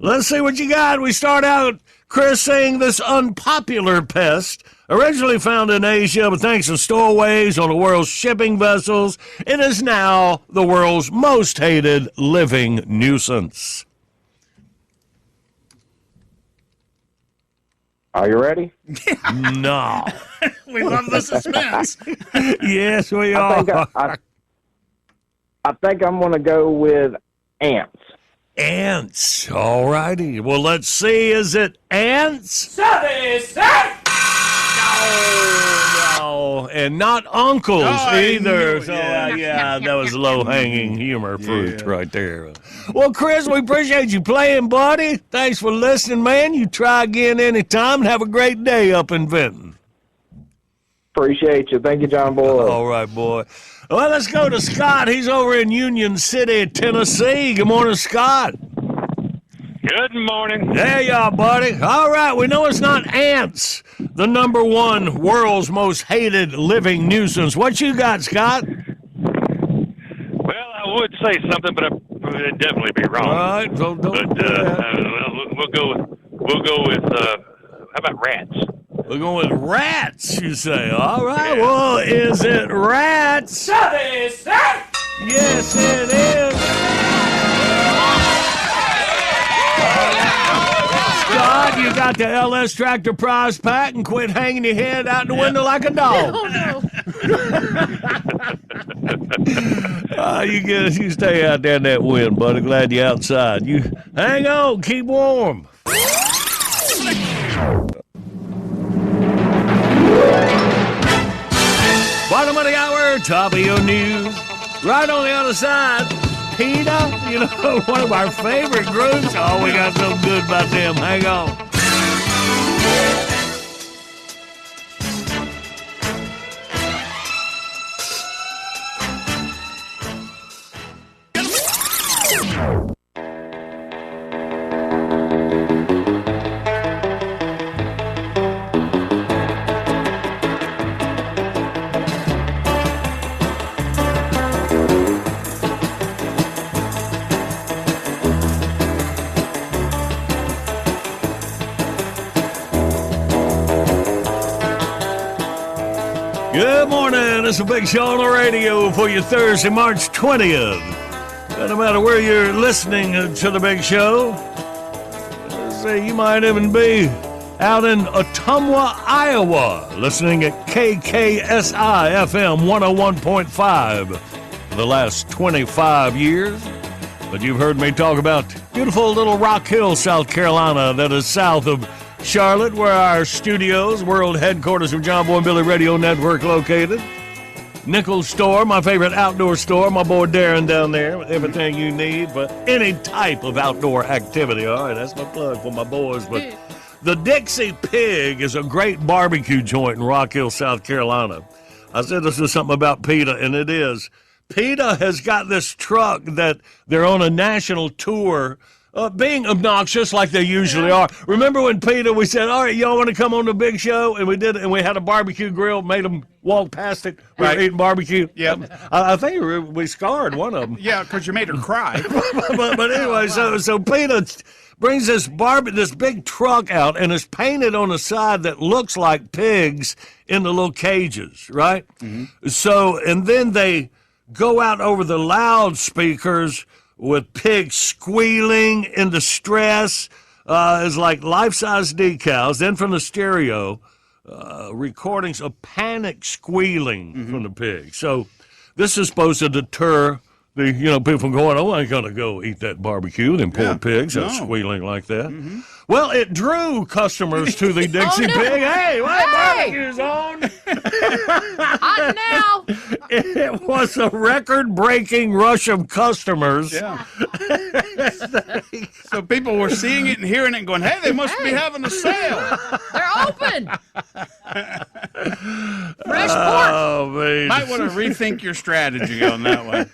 let's see what you got. We start out Chris saying this unpopular pest, originally found in Asia, but thanks to stowaways on the world's shipping vessels, it is now the world's most hated living nuisance. Are you ready? No. We love the suspense. Yes, we are. I think I'm going to go with ants. Ants. All righty. Well, let's see. Is it ants? No. And not uncles either. So, yeah, that was low-hanging humor fruit right there. Well, Chris, we appreciate you playing, buddy. Thanks for listening, man. You try again anytime and have a great day up in Vinton. Appreciate you. Thank you, John Boy. All right, boy. Well, let's go to Scott. He's over in Union City, Tennessee. Good morning, Scott. Good morning. There you are, buddy. All right, we know it's not ants, the number one world's most hated living nuisance. What you got, Scott? Well, I would say something, but it'd definitely be wrong. All right, so don't we'll go with how about rats? We're going with rats, you say. All right, well, is it rats? Yes, it is. Scott, you got the LS Tractor prize pack and quit hanging your head out the window like a dog. Oh, no. You stay out there in that wind, buddy. Glad you're outside. You hang on, keep warm. Bottom of the hour, top of your news. Right on the other side, PETA, you know, one of our favorite groups. Oh, we got something good about them. Hang on. Good morning. It's a big show on the radio for you Thursday, March 20th. No matter where you're listening to the big show, say you might even be out in Ottumwa, Iowa, listening at KKSI FM 101.5 for the last 25 years. But you've heard me talk about beautiful little Rock Hill, South Carolina, that is south of Charlotte, where our studios, world headquarters of John Boy and Billy Radio Network, located. Nickel Store, my favorite outdoor store. My boy Darren down there with everything you need for any type of outdoor activity. All right, that's my plug for my boys. But the Dixie Pig is a great barbecue joint in Rock Hill, South Carolina. I said this is something about PETA, and it is. PETA has got this truck that they're on a national tour being obnoxious like they usually are. Remember when PETA, we said, all right, y'all want to come on the big show? And we did it, and we had a barbecue grill, made them walk past it. We were eating barbecue. Yep. I think we scarred one of them. Yeah, because you made her cry. but anyway, so PETA brings this big truck out, and it's painted on the side that looks like pigs in the little cages, right? Mm-hmm. So, and then they go out over the loudspeakers with pigs squealing in distress, is like life-size decals. Then from the stereo, recordings of panic squealing from the pigs. So this is supposed to deter the people from going, oh, I ain't gonna go eat that barbecue. Them poor pigs are squealing like that. Mm-hmm. Well, it drew customers to the Dixie Pig. Hey, barbecue's on. Hot now. It was a record-breaking rush of customers. Yeah. So people were seeing it and hearing it and going, hey, they must be having a sale. They're open. Fresh pork. Oh, man. Might want to rethink your strategy on that one.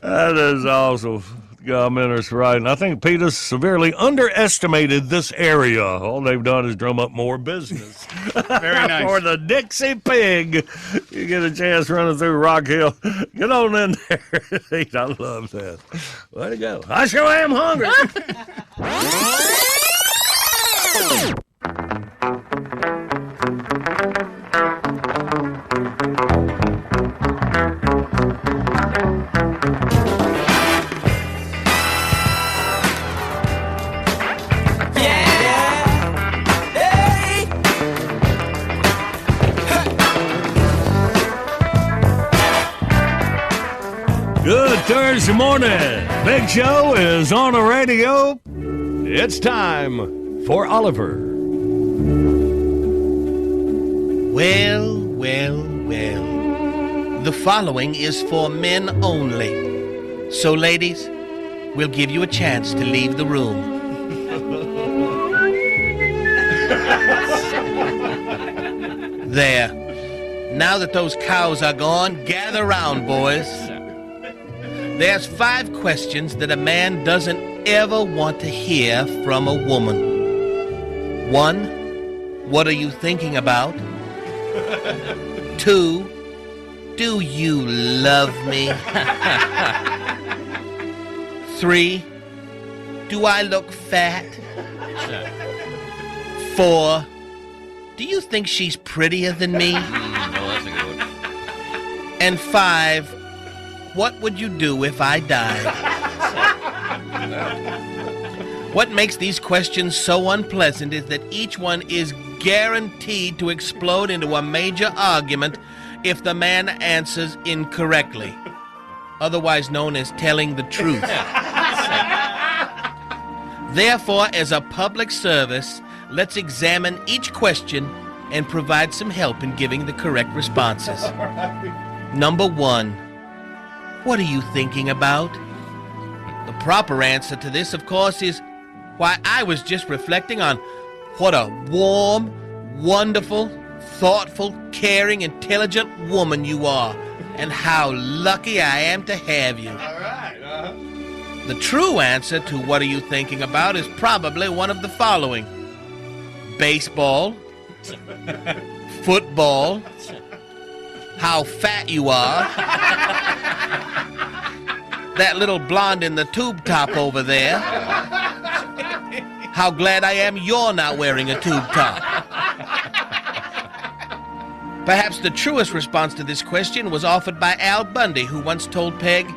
That is awesome. Commenters right, and I think PETA's severely underestimated this area. All they've done is drum up more business. Very nice. For the Dixie Pig, you get a chance running through Rock Hill. Get on in there. I love that. Way to go. I sure am hungry. Good Thursday morning. Big Show is on the radio. It's time for Oliver. Well, well, well. The following is for men only. So, ladies, we'll give you a chance to leave the room. There. Now that those cows are gone, gather round, boys. There's 5 questions that a man doesn't ever want to hear from a woman. 1, what are you thinking about? 2, do you love me? 3, do I look fat? 4, do you think she's prettier than me? That's a good one. And 5, what would you do if I died? What makes these questions so unpleasant is that each one is guaranteed to explode into a major argument if the man answers incorrectly, otherwise known as telling the truth. Therefore, as a public service, let's examine each question and provide some help in giving the correct responses. Number 1. What are you thinking about? The proper answer to this, of course, is, why, I was just reflecting on what a warm, wonderful, thoughtful, caring, intelligent woman you are, and how lucky I am to have you. All right. The true answer to what are you thinking about is probably one of the following: baseball, football, how fat you are, that little blonde in the tube top over there, how glad I am you're not wearing a tube top. Perhaps the truest response to this question was offered by Al Bundy, who once told Peg,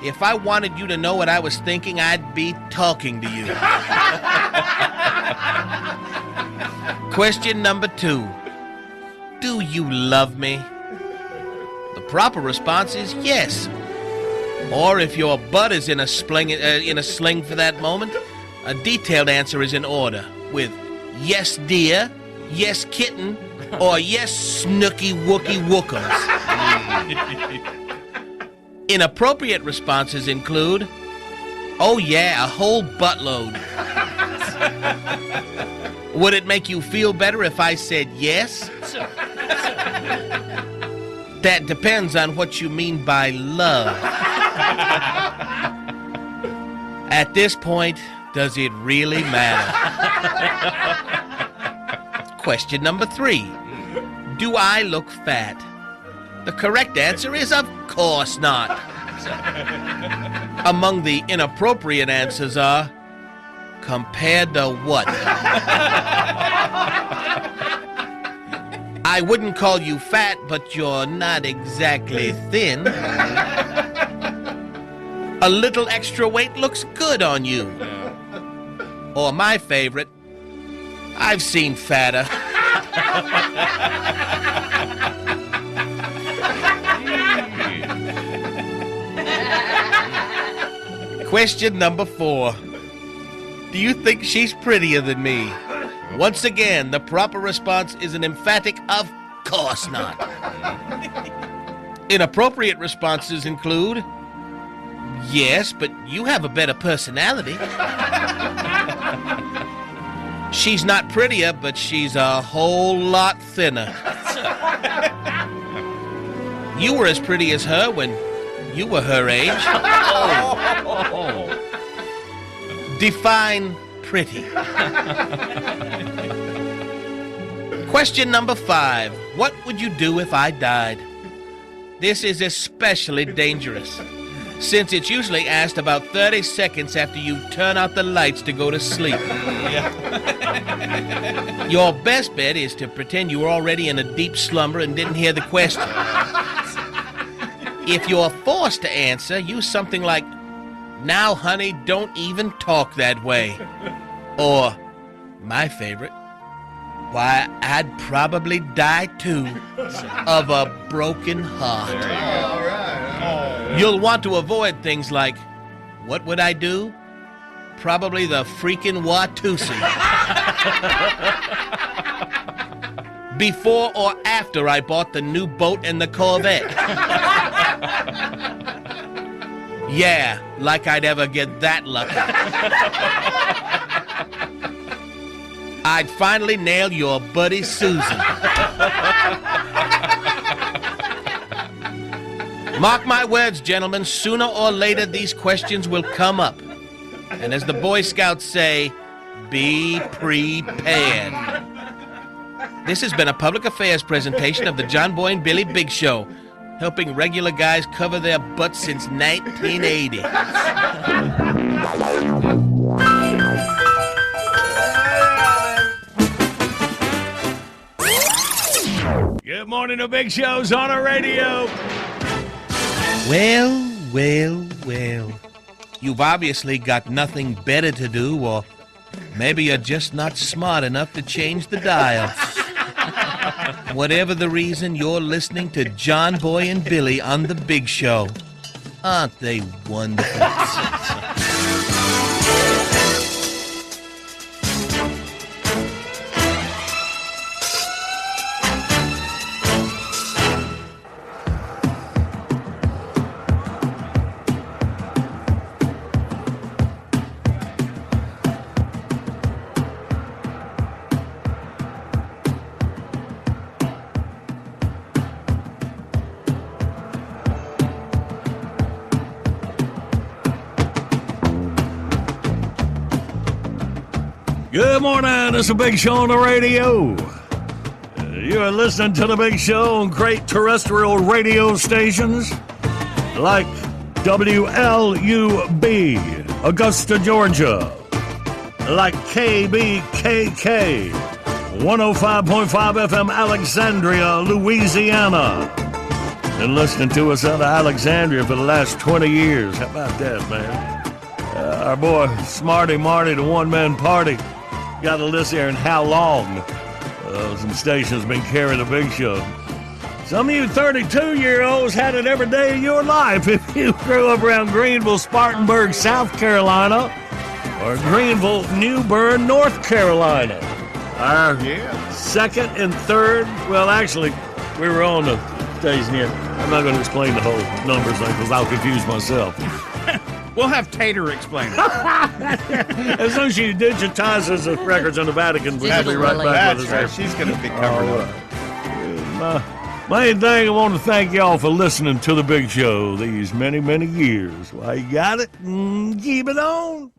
"If I wanted you to know what I was thinking, I'd be talking to you." Question number 2. Do you love me? The proper response is yes. Or if your butt is in a sling for that moment, a detailed answer is in order with yes dear, yes kitten, or yes snooky wookie wookums. Inappropriate responses include, oh yeah, a whole buttload. Would it make you feel better if I said yes? That depends on what you mean by love. At this point, does it really matter? Question number 3. Do I look fat? The correct answer is of course not. Among the inappropriate answers are, compared to what? I wouldn't call you fat, but you're not exactly thin. A little extra weight looks good on you. Or my favorite, I've seen fatter. Question number 4. Do you think she's prettier than me? Once again, the proper response is an emphatic of course not. Inappropriate responses include, yes, but you have a better personality. She's not prettier, but she's a whole lot thinner. You were as pretty as her when you were her age. Define pretty. Question number 5. What would you do if I died? This is especially dangerous. since it's usually asked about 30 seconds after you turn out the lights to go to sleep. Your best bet is to pretend you were already in a deep slumber and didn't hear the question. If you're forced to answer, use something like, "Now, honey, don't even talk that way." Or, my favorite, "Why, I'd probably die too of a broken heart." You'll want to avoid things like, "What would I do? Probably the freaking Watusi." "Before or after I bought the new boat and the Corvette?" "Yeah, like I'd ever get that lucky." "I'd finally nail your buddy Susan." Mark my words, gentlemen, sooner or later these questions will come up. And as the Boy Scouts say, be prepared. This has been a public affairs presentation of the John Boy and Billy Big Show, helping regular guys cover their butts since 1980. Good morning, the Big Show's on the radio. Well. You've obviously got nothing better to do, or maybe you're just not smart enough to change the dial. Whatever the reason, you're listening to John Boy and Billy on The Big Show. Aren't they wonderful? Good morning, it's the Big Show on the radio. You are listening to the Big Show on great terrestrial radio stations like WLUB, Augusta, Georgia, like KBKK, 105.5 FM, Alexandria, Louisiana. Been listening to us out of Alexandria for the last 20 years. How about that, man? Our boy Smarty Marty, the one-man party, got a list there and how long some stations been carrying the Big Show. Some of you 32-year-olds had it every day of your life if you grew up around Greenville, Spartanburg, South Carolina, or Greenville, New Bern, North Carolina. Our second and third, well, actually, we were on the station here. I'm not going to explain the whole numbers thing because I'll confuse myself. We'll have Tater explain it. As soon as she digitizes the records in the Vatican, we'll be right back with us. Right. She's going to be covered up. Main thing, I want to thank y'all for listening to the Big Show these many, many years. Why, you got it? Keep it on.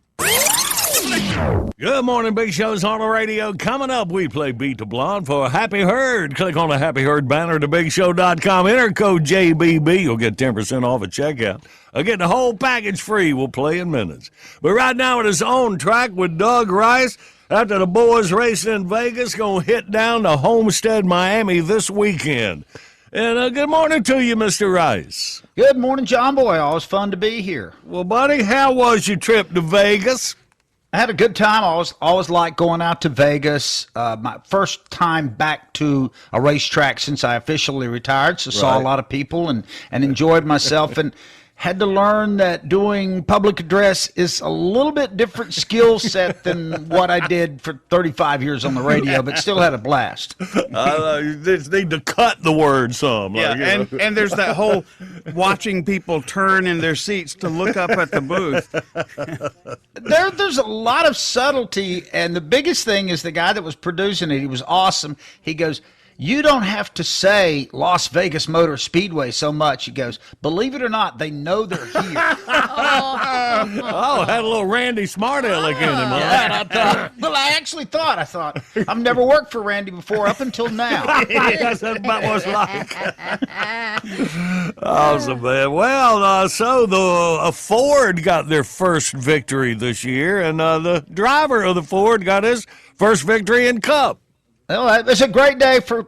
Good morning, Big Show's on the radio. Coming up, we play Beat the Blonde for Happy Herd. Click on the Happy Herd banner to BigShow.com. Enter code JBB. You'll get 10% off at checkout. Again, the whole package free. We'll play in minutes. But right now, it is on track with Doug Rice. After the boys racing in Vegas, going to hit down to Homestead, Miami this weekend. And good morning to you, Mr. Rice. Good morning, John Boy. Always fun to be here. Well, buddy, how was your trip to Vegas? I had a good time. I always like going out to Vegas. My first time back to a racetrack since I officially retired, so saw a lot of people and enjoyed myself. And had to learn that doing public address is a little bit different skill set than what I did for 35 years on the radio, but still had a blast. You just need to cut the word some. Yeah, like, and there's that whole watching people turn in their seats to look up at the booth. There's a lot of subtlety, and the biggest thing is the guy that was producing it, he was awesome. He goes, you don't have to say Las Vegas Motor Speedway so much. He goes, believe it or not, they know they're here. Oh, had a little Randy Smart Aleck in him. Huh? Yeah, I actually thought, I've never worked for Randy before up until now. Yes, that's about what it's like. Awesome, man. Well, so the Ford got their first victory this year, and the driver of the Ford got his first victory in Cup. Well, it was a great day for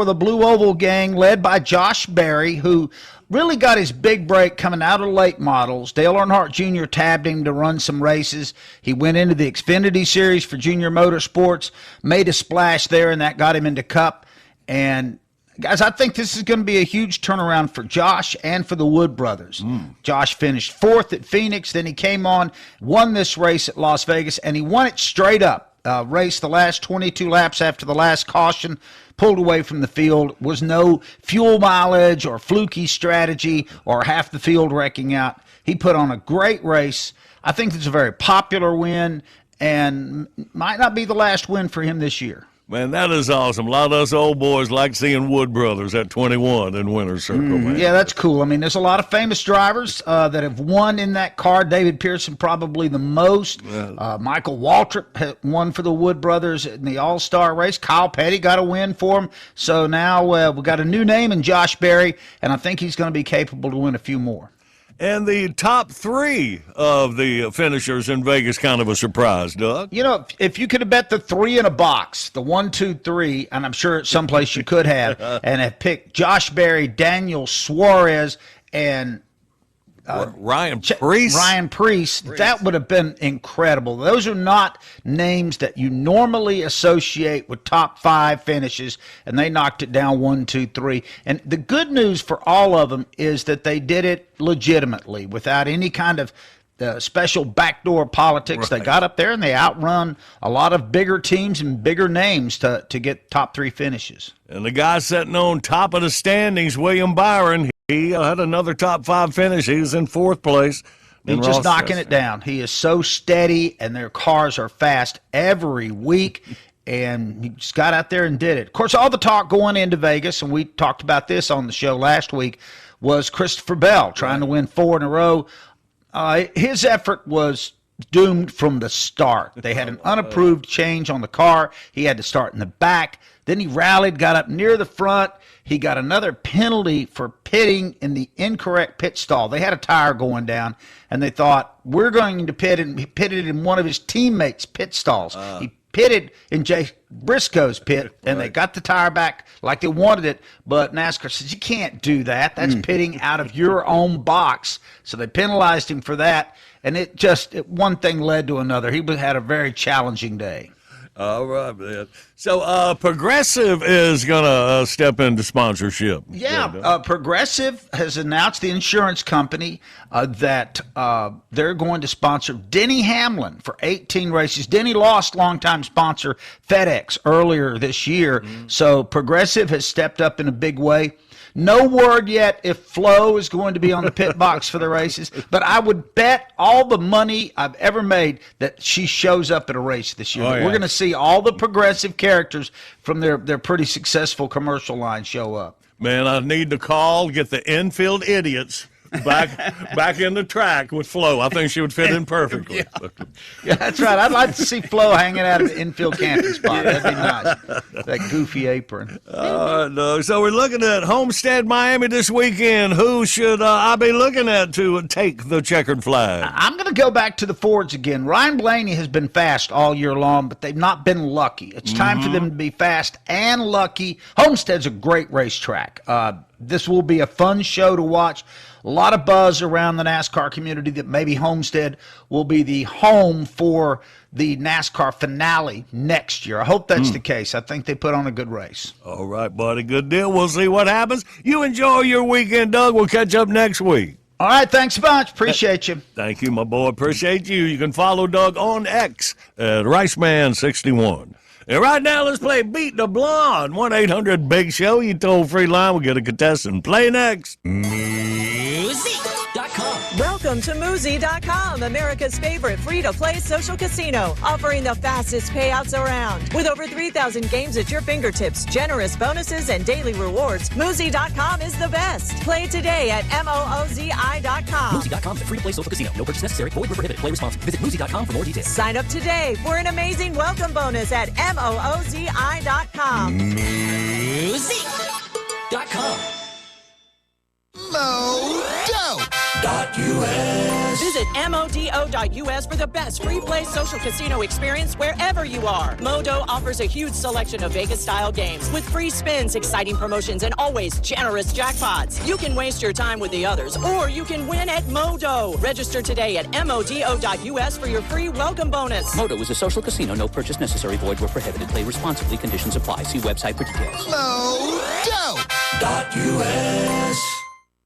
the Blue Oval gang, led by Josh Berry, who really got his big break coming out of late models. Dale Earnhardt Jr. tabbed him to run some races. He went into the Xfinity Series for Junior Motorsports, made a splash there, and that got him into Cup. And guys, I think this is going to be a huge turnaround for Josh and for the Wood brothers. Josh finished fourth at Phoenix, then he came on, won this race at Las Vegas, and he won it straight up. Raced the last 22 laps after the last caution, pulled away from the field, was no fuel mileage or fluky strategy or half the field wrecking out. He put on a great race. I think it's a very popular win and might not be the last win for him this year. Man, that is awesome. A lot of us old boys like seeing Wood brothers at 21 in Winner's Circle, man. Yeah, that's cool. I mean, there's a lot of famous drivers that have won in that car. David Pearson probably the most. Michael Waltrip won for the Wood brothers in the All-Star race. Kyle Petty got a win for him. So now we've got a new name in Josh Berry, and I think he's going to be capable to win a few more. And the top three of the finishers in Vegas, kind of a surprise, Doug. You know, if you could have bet the three in a box, the 1, 2, 3, and I'm sure it's someplace you could have, and have picked Josh Berry, Daniel Suarez, and Ryan Preece, that would have been incredible. Those are not names that you normally associate with top 5 finishes, and they knocked it down 1, 2, 3. And the good news for all of them is that they did it legitimately without any kind of special backdoor politics. They got up there and they outrun a lot of bigger teams and bigger names to get top 3 finishes. And the guy sitting on top of the standings, William Byron, he had another top 5 finish. He was in 4th place. He's just knocking it down. He is so steady, and their cars are fast every week, and he just got out there and did it. Of course, all the talk going into Vegas, and we talked about this on the show last week, was Christopher Bell trying to win 4 in a row. His effort was doomed from the start. They had an unapproved change on the car. He had to start in the back. Then he rallied, got up near the front. He got another penalty for pitting in the incorrect pit stall. They had a tire going down, and they thought, we're going to pit, and he pitted in one of his teammates' pit stalls. He pitted in Jay Briscoe's pit, and they got the tire back like they wanted it, but NASCAR says, you can't do that. That's pitting out of your own box. So they penalized him for that, and one thing led to another. He had a very challenging day. All right, man. So Progressive is going to step into sponsorship. Yeah, Progressive has announced, the insurance company, that they're going to sponsor Denny Hamlin for 18 races. Denny lost longtime sponsor FedEx earlier this year, so Progressive has stepped up in a big way. No word yet if Flo is going to be on the pit box for the races, but I would bet all the money I've ever made that she shows up at a race this year. We're going to see all the Progressive characters from their pretty successful commercial line show up. Man, I need to call, get the infield idiots back in the track with Flo. I think she would fit in perfectly. Yeah, that's right. I'd like to see Flo hanging out at the infield camping spot. That'd be nice. That goofy apron. So we're looking at Homestead, Miami this weekend. Who should I be looking at to take the checkered flag? I'm going to go back to the Fords again. Ryan Blaney has been fast all year long, but they've not been lucky. It's time for them to be fast and lucky. Homestead's a great racetrack. This will be a fun show to watch. A lot of buzz around the NASCAR community that maybe Homestead will be the home for the NASCAR finale next year. I hope that's the case. I think they put on a good race. All right, buddy. Good deal. We'll see what happens. You enjoy your weekend, Doug. We'll catch up next week. All right, thanks a bunch. Appreciate you. Thank you, my boy. Appreciate you. You can follow Doug on X at RiceMan61. And right now, let's play Beat the Blonde. 1-800-BIG-SHOW. You toll-free line. We'll get a contestant. Play next. Music.com. Welcome Welcome to Moosey.com, America's favorite free-to-play social casino, offering the fastest payouts around. With over 3,000 games at your fingertips, generous bonuses, and daily rewards, Moosey.com is the best. Play today at MOOZI.com. Moosey.com is a free-to-play social casino. No purchase necessary. Void where prohibited. Play responsibly. Visit Moosey.com for more details. Sign up today for an amazing welcome bonus at MOOZI.com. Moosey.com. Modo.us. Visit MODO.us for the best free play social casino experience wherever you are. Modo offers a huge selection of Vegas-style games with free spins, exciting promotions, and always generous jackpots. You can waste your time with the others, or you can win at Modo. Register today at MODO.us for your free welcome bonus. Modo is a social casino. No purchase necessary. Void where prohibited. Play responsibly. Conditions apply. See website for details. Modo.us.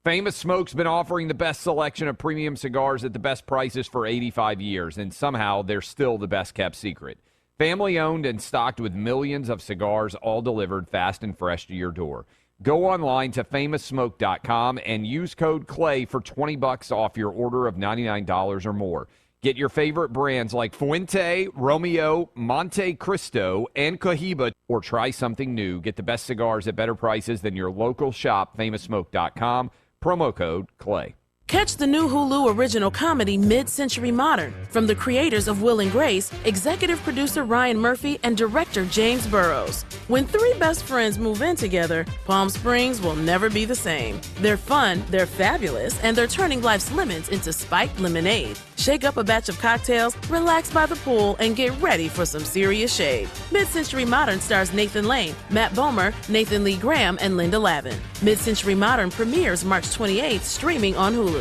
Famous Smoke's been offering the best selection of premium cigars at the best prices for 85 years, and somehow they're still the best-kept secret. Family-owned and stocked with millions of cigars, all delivered fast and fresh to your door. Go online to FamousSmoke.com and use code CLAY for $20 off your order of $99 or more. Get your favorite brands like Fuente, Romeo, Monte Cristo, and Cohiba, or try something new. Get the best cigars at better prices than your local shop, FamousSmoke.com. Promo code CLAY. Catch the new Hulu original comedy Mid-Century Modern from the creators of Will and Grace, executive producer Ryan Murphy, and director James Burrows. When three best friends move in together, Palm Springs will never be the same. They're fun, they're fabulous, and they're turning life's lemons into spiked lemonade. Shake up a batch of cocktails, relax by the pool, and get ready for some serious shade. Mid-Century Modern stars Nathan Lane, Matt Bomer, Nathan Lee Graham, and Linda Lavin. Mid-Century Modern premieres March 28th, streaming on Hulu.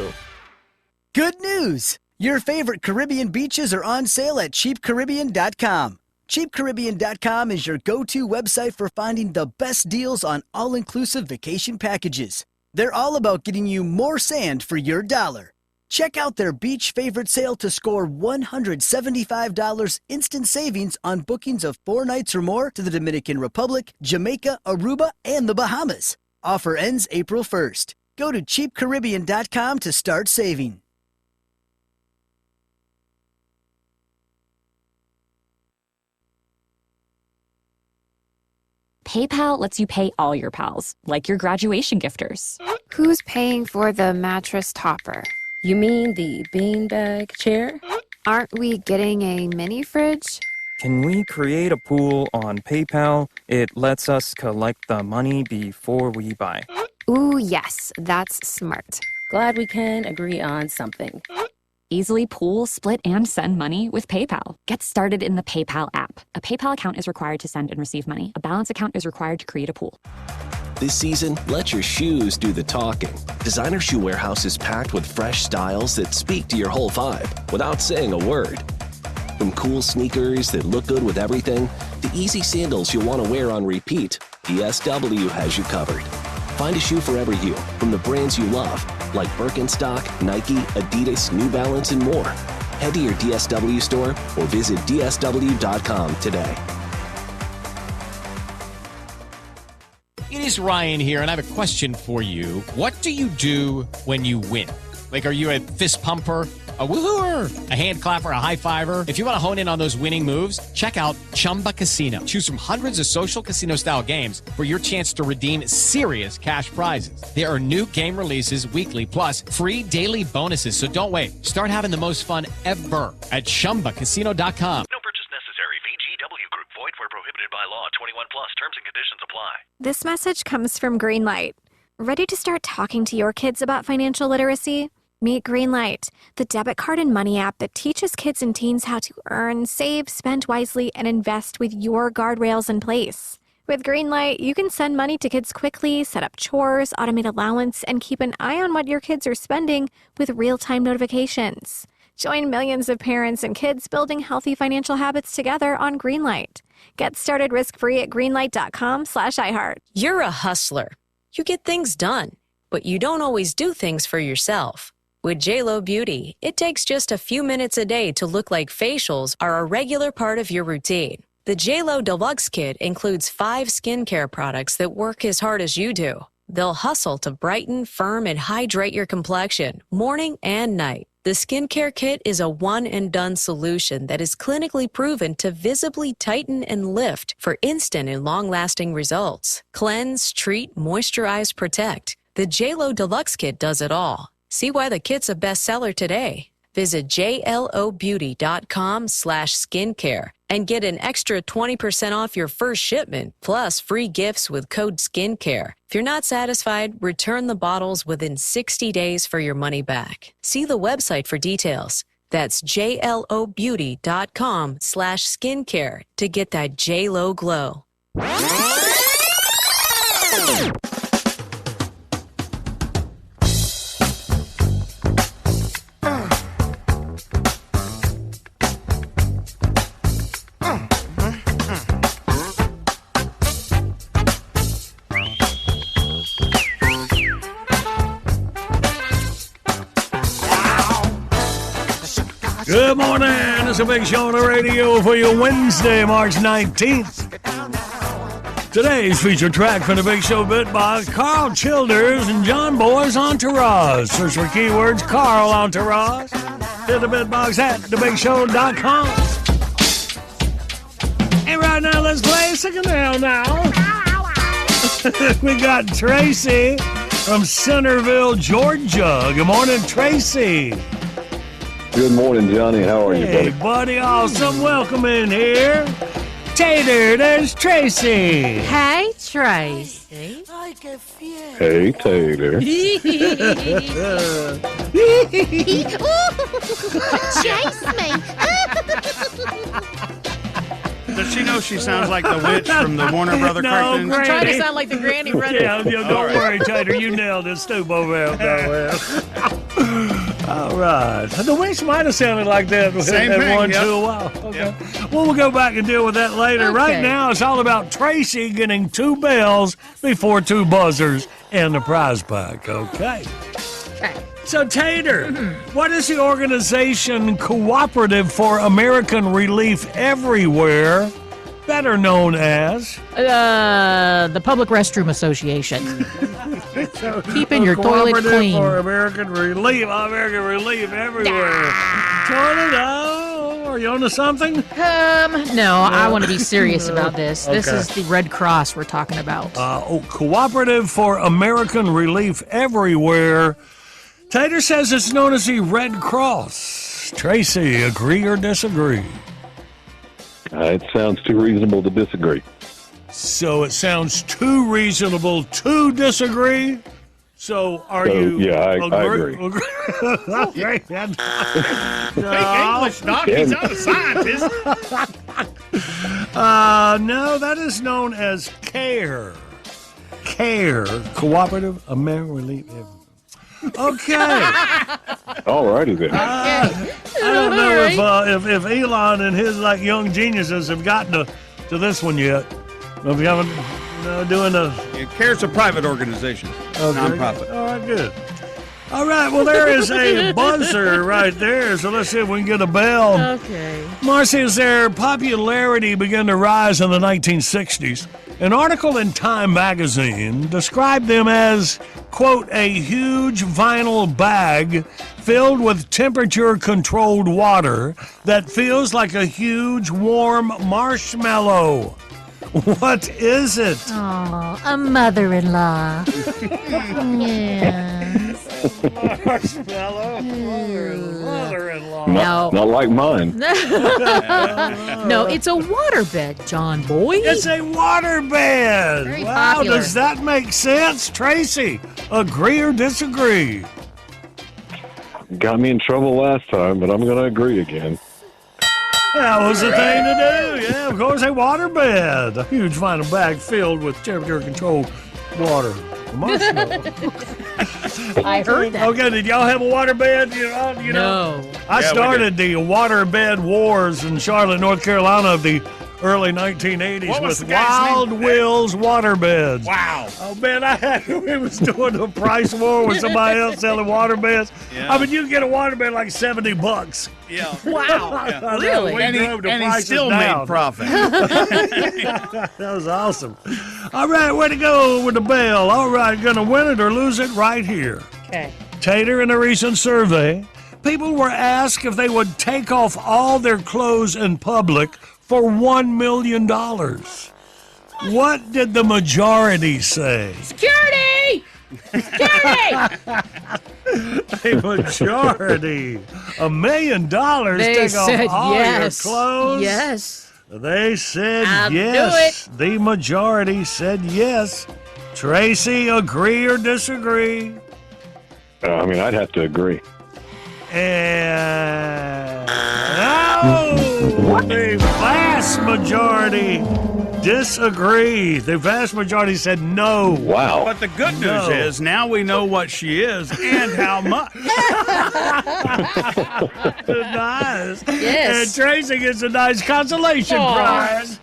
Good news! Your favorite Caribbean beaches are on sale at CheapCaribbean.com. CheapCaribbean.com is your go-to website for finding the best deals on all-inclusive vacation packages. They're all about getting you more sand for your dollar. Check out their beach favorite sale to score $175 instant savings on bookings of 4 nights or more to the Dominican Republic, Jamaica, Aruba, and the Bahamas. Offer ends April 1st. Go to CheapCaribbean.com to start saving. PayPal lets you pay all your pals, like your graduation gifters. Who's paying for the mattress topper? You mean the beanbag chair? Aren't we getting a mini fridge? Can we create a pool on PayPal? It lets us collect the money before we buy. Ooh, yes, that's smart. Glad we can agree on something. Easily pool, split, and send money with PayPal. Get started in the PayPal app. A PayPal account is required to send and receive money. A balance account is required to create a pool. This season, let your shoes do the talking. Designer Shoe Warehouse is packed with fresh styles that speak to your whole vibe without saying a word. From cool sneakers that look good with everything, to easy sandals you'll want to wear on repeat, DSW has you covered. Find a shoe for every you from the brands you love, like Birkenstock, Nike, Adidas, New Balance, and more. Head to your DSW store or visit DSW.com today. It is Ryan here, and I have a question for you. What do you do when you win? Like, are you a fist pumper, a woohooer, a hand clapper, a high fiver? If you want to hone in on those winning moves, check out Chumba Casino. Choose from hundreds of social casino-style games for your chance to redeem serious cash prizes. There are new game releases weekly, plus free daily bonuses. So don't wait. Start having the most fun ever at ChumbaCasino.com. No purchase necessary. VGW Group. Void where prohibited by law. 21 plus. Terms and conditions apply. This message comes from Greenlight. Ready to start talking to your kids about financial literacy? Meet Greenlight, the debit card and money app that teaches kids and teens how to earn, save, spend wisely, and invest with your guardrails in place. With Greenlight, you can send money to kids quickly, set up chores, automate allowance, and keep an eye on what your kids are spending with real-time notifications. Join millions of parents and kids building healthy financial habits together on Greenlight. Get started risk-free at greenlight.com/iHeart. You're a hustler. You get things done, but you don't always do things for yourself. With JLo Beauty, it takes just a few minutes a day to look like facials are a regular part of your routine. The JLo Deluxe Kit includes 5 skincare products that work as hard as you do. They'll hustle to brighten, firm, and hydrate your complexion morning and night. The Skincare Kit is a one-and-done solution that is clinically proven to visibly tighten and lift for instant and long-lasting results. Cleanse, treat, moisturize, protect. The JLo Deluxe Kit does it all. See why the kit's a bestseller today. Visit jlobeauty.com/skincare and get an extra 20% off your first shipment, plus free gifts with code SKINCARE. If you're not satisfied, return the bottles within 60 days for your money back. See the website for details. That's jlobeauty.com/skincare to get that JLo glow. Good morning. It's a big show on the radio for you Wednesday, March 19th. Today's featured track from the Big Show Bitbox, Carl Childers and John Boy's Entourage. Search for keywords Carl Entourage. Hit the Bitbox at thebigshow.com. And right now, let's play Second Down now. We got Tracy from Centerville, Georgia. Good morning, Tracy. Good morning, Johnny. How are you, buddy? Hey, buddy. Awesome. Welcome in here. Tater, there's Tracy. Hey, Tracy. Hey, Tater. Chase me. Does she know she sounds like the witch from the Warner Brother cartoons? I'm trying to sound like the Granny Reddick. Yeah, don't worry, Tater. You nailed it. Stoop over there. All right. The witch might have sounded like that Same thing, once yep. in a while. Okay. Well, we'll go back and deal with that later. Okay. Right now, it's all about Tracy getting 2 bells before 2 buzzers and the prize pack. Okay. Okay. So, Tater, what is the organization Cooperative for American Relief Everywhere, better known as? The Public Restroom Association. Keeping your toilet Cooperative clean. for American Relief Everywhere. Tornado, are you on to something? No, I want to be serious about this. This Okay. is the Red Cross we're talking about. Cooperative for American Relief Everywhere. Tater says it's known as the Red Cross. Tracy, agree or disagree? It sounds too reasonable to disagree. So it sounds too reasonable to disagree. So are you? Yeah, I agree. Okay. English, Doc. He's not a scientist. No, that is known as CARE. CARE, Cooperative American Relief Everywhere. Okay. All righty then. I don't know if Elon and his young geniuses have gotten to this one yet. If you haven't doing the CARE's a private organization, nonprofit. All right, good. All right, well, there is a buzzer right there, so let's see if we can get a bell. Okay. Marcy, as their popularity began to rise in the 1960s, an article in Time magazine described them as, quote, a huge vinyl bag filled with temperature-controlled water that feels like a huge warm marshmallow. What is it? Oh, a mother-in-law. Yes. Marshmallow? Mother-in-law. No. Not like mine. No, it's a waterbed, John Boy. It's a waterbed. Very Wow, popular. does that make sense? Tracy, agree or disagree? Got me in trouble last time, but I'm going to agree again. That was the thing to do. Yeah, of course, a waterbed. A huge vinyl bag filled with temperature-controlled water. Marshmallow. I heard that. Okay, did y'all have a waterbed? You know? No. I started the waterbed wars in Charlotte, North Carolina of the early 1980s What was with the guy's Wild name? Will's waterbeds. Wow. Oh, man, we was doing a price war with somebody else selling waterbeds. Yeah. I mean, you can get a waterbed like $70. Yeah. Wow. Really? We drove the And he prices still down. made profit. That was awesome. All right, way to go with the bell. All right, gonna win it or lose it right here. Okay. Tater, in a recent survey, people were asked if they would take off all their clothes in public for $1 million. What did the majority say? Security! Security! A majority. $1 million. They Take said off all yes. your clothes. Yes. They said I'll yes. do it. The majority said yes. Tracy, agree or disagree? I mean, I'd have to agree. And no, the vast majority disagree. The vast majority said no. Wow. But the good news No. is now we know what she is and how much. Nice. Yes. And Tracy gets a nice consolation prize.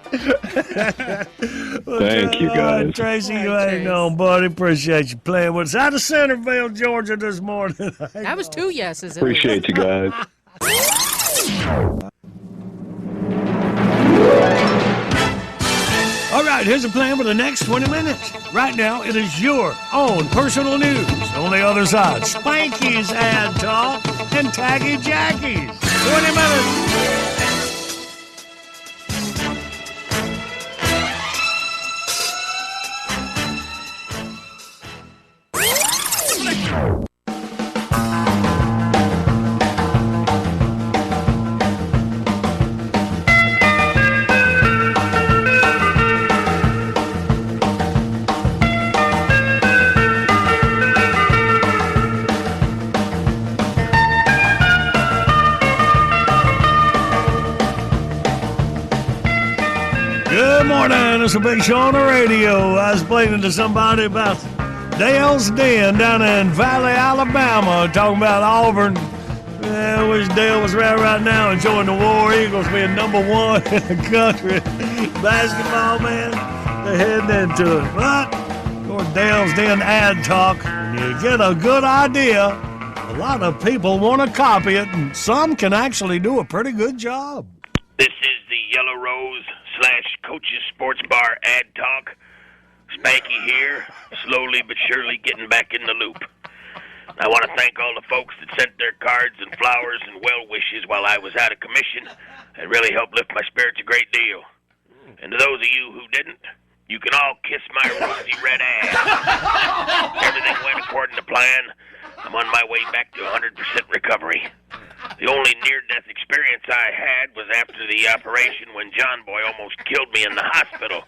Thank you, guys. Tracy, you ain't known, buddy. Appreciate you playing with us. Out of Centerville, Georgia this morning. That was 2 yeses. at least. Appreciate you guys. All right, here's a plan for the next 20 minutes. Right now, it is your own personal news. On the other side, Spanky's ad talk and Taggy Jackie's 20 minutes. Good morning. It's a big show on the radio. I was explaining to somebody about Dale's Den down in Valley, Alabama, talking about Auburn. I wish Dale was right now enjoying the War Eagles being number one in the country. Basketball, man, they're heading into it. But, of course, Dale's Den ad talk, when you get a good idea, a lot of people want to copy it, and some can actually do a pretty good job. This is the Yellow Rose / Coach's Sports Bar ad talk. Spanky here, slowly but surely getting back in the loop. I want to thank all the folks that sent their cards and flowers and well wishes while I was out of commission. It really helped lift my spirits a great deal. And to those of you who didn't, you can all kiss my rosy red ass. Everything went according to plan. I'm on my way back to 100% recovery. The only near-death experience I had was after the operation when John Boy almost killed me in the hospital.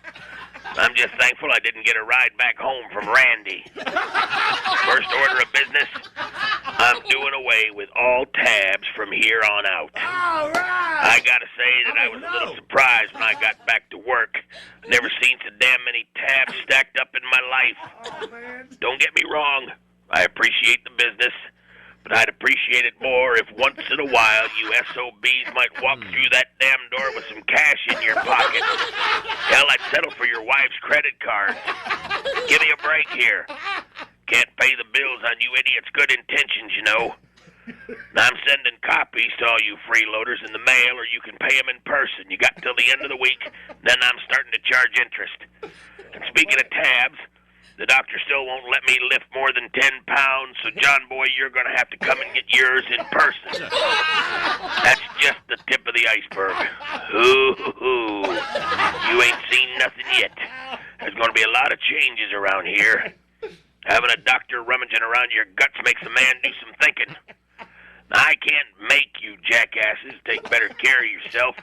I'm just thankful I didn't get a ride back home from Randy. First order of business, I'm doing away with all tabs from here on out. All right. I gotta say that I was a little surprised when I got back to work. Never seen so damn many tabs stacked up in my life. Don't get me wrong, I appreciate the business, but I'd appreciate it more if once in a while you SOBs might walk through that damn door with some cash in your pocket. Hell, I'd settle for your wife's credit card. Give me a break here. Can't pay the bills on you idiots' good intentions, you know. I'm sending copies to all you freeloaders in the mail, or you can pay them in person. You got till the end of the week, then I'm starting to charge interest. And speaking of tabs, the doctor still won't let me lift more than 10 pounds, so John Boy, you're going to have to come and get yours in person. That's just the tip of the iceberg. Ooh, you ain't seen nothing yet. There's going to be a lot of changes around here. Having a doctor rummaging around your guts makes a man do some thinking. Now, I can't make you jackasses take better care of yourself.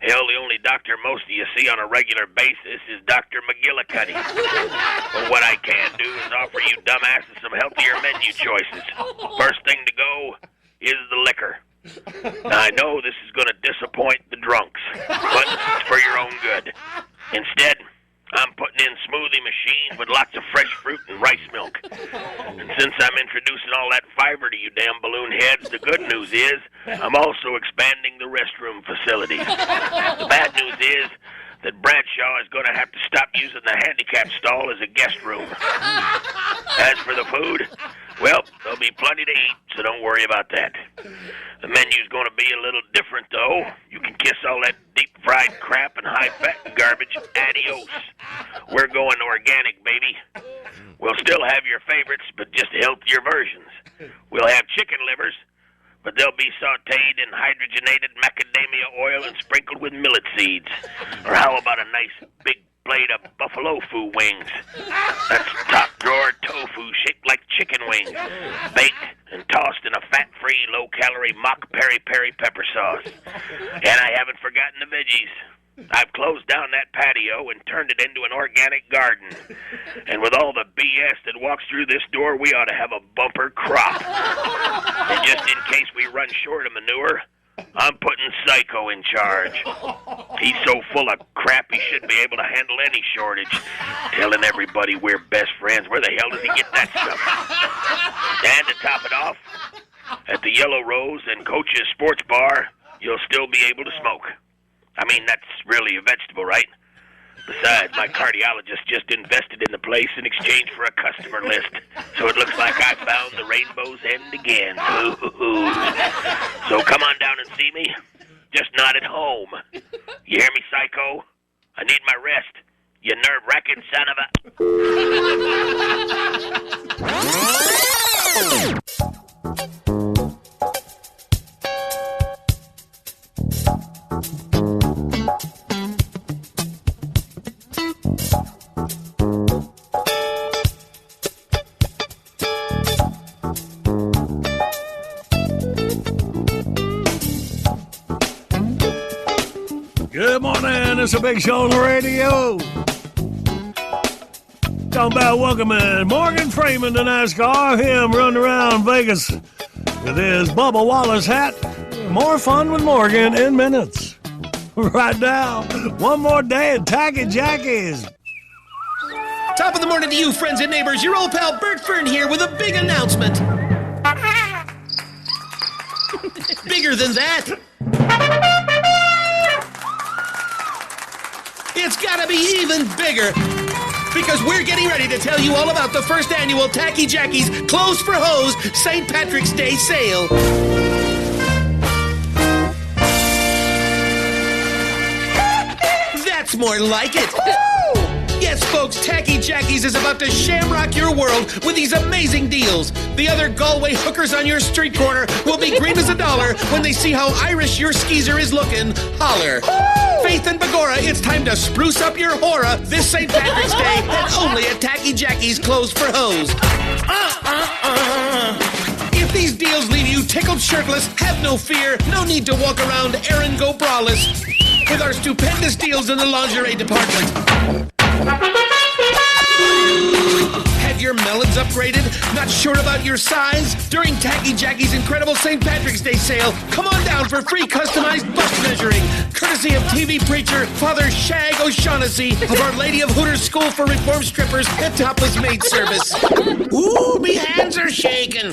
Hell, the only doctor most of you see on a regular basis is Dr. McGillicuddy. But what I can do is offer you dumbasses some healthier menu choices. First thing to go is the liquor. Now, I know this is going to disappoint the drunks, but it's for your own good. Instead, I'm putting in smoothie machines with lots of fresh fruit and rice milk. And since I'm introducing all that fiber to you damn balloon heads, the good news is I'm also expanding the restroom facilities. The bad news is that Bradshaw is going to have to stop using the handicap stall as a guest room. As for the food, well, there'll be plenty to eat, so don't worry about that. The menu's going to be a little different, though. You can kiss all that deep-fried crap and high-fat garbage. Adios. We're going organic, baby. We'll still have your favorites, but just healthier versions. We'll have chicken livers, but they'll be sautéed in hydrogenated macadamia oil and sprinkled with millet seeds. Or how about a nice big plate of buffalo foo wings? That's top drawer tofu shaped like chicken wings, baked and tossed in a fat-free, low-calorie mock peri-peri pepper sauce. And I haven't forgotten the veggies. I've closed down that patio and turned it into an organic garden. And with all the BS that walks through this door, we ought to have a bumper crop. And just in case we run short of manure, I'm putting Psycho in charge. He's so full of crap he should be able to handle any shortage. Telling everybody we're best friends. Where the hell does he get that stuff? And to top it off, at the Yellow Rose and Coach's Sports Bar, you'll still be able to smoke. I mean, that's really a vegetable, right? Besides, my cardiologist just invested in the place in exchange for a customer list. So it looks like I found the rainbow's end again. So come on down and see me. Just not at home. You hear me, Psycho? I need my rest. You nerve-wracking son of Good morning, it's a Big Show on the radio. Talking about welcoming Morgan Freeman to NASCAR. Him running around Vegas with his Bubba Wallace hat. More fun with Morgan in minutes. Right now, one more day at Tacky Jackie's. Top of the morning to you, friends and neighbors. Your old pal Bert Fern here with a big announcement. Bigger than that. It's gotta be even bigger, because we're getting ready to tell you all about the first annual Tacky Jackie's Clothes for Hose St. Patrick's Day sale. That's more like it. Yes, folks, Tacky Jackie's is about to shamrock your world with these amazing deals. The other Galway hookers on your street corner will be green as a dollar when they see how Irish your skeezer is looking. Holler. Faith and Begorra, it's time to spruce up your hora this St. Patrick's Day and only at Tacky Jackie's Clothes for Hose. If these deals leave you tickled shirtless, have no fear. No need to walk around Aaron Go braless with our stupendous deals in the lingerie department. Have your melons upgraded? Not sure about your size? During Tacky Jackie's incredible St. Patrick's Day sale, come on down for free customized bust measuring, courtesy of TV preacher Father Shag O'Shaughnessy of Our Lady of Hooters School for Reformed Strippers and Topless Maid Service. Ooh, me hands are shaking.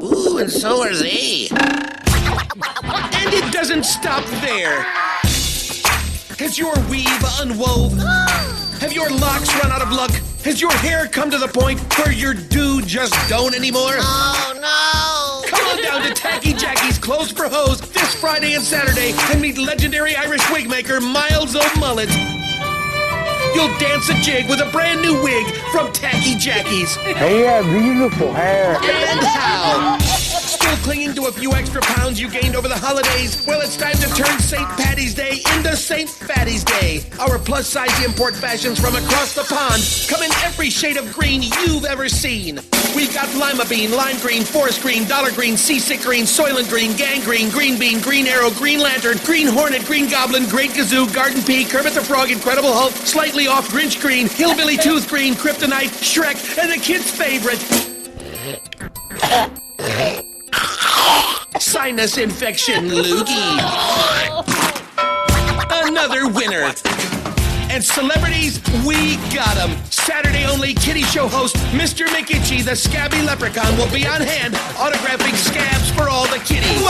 Ooh, and so are they. And it doesn't stop there. Has your weave unwove? Have your locks run out of luck? Has your hair come to the point where your do just don't anymore? Oh, no! Come on down to Tacky Jackie's Clothes for Hose this Friday and Saturday and meet legendary Irish wig maker Miles O'Mullet. You'll dance a jig with a brand new wig from Tacky Jackie's. Hey, beautiful hair. And how? Still clinging to a few extra pounds you gained over the holidays? Well, it's time to turn St. Patty's Day into St. Fatty's Day. Our plus-size import fashions from across the pond come in every shade of green you've ever seen. We've got lima bean, lime green, forest green, dollar green, seasick green, soylent green, gang green, green bean, green arrow, green lantern, green hornet, green goblin, great kazoo, garden pea, Kermit the Frog, Incredible Hulk, slightly off Grinch green, hillbilly tooth green, kryptonite, Shrek, and the kids' favorite, sinus infection, loogie. Another winner. And celebrities, we got them. Saturday only kitty show host Mr. McItchy, the scabby leprechaun, will be on hand autographing scabs for all the kitties.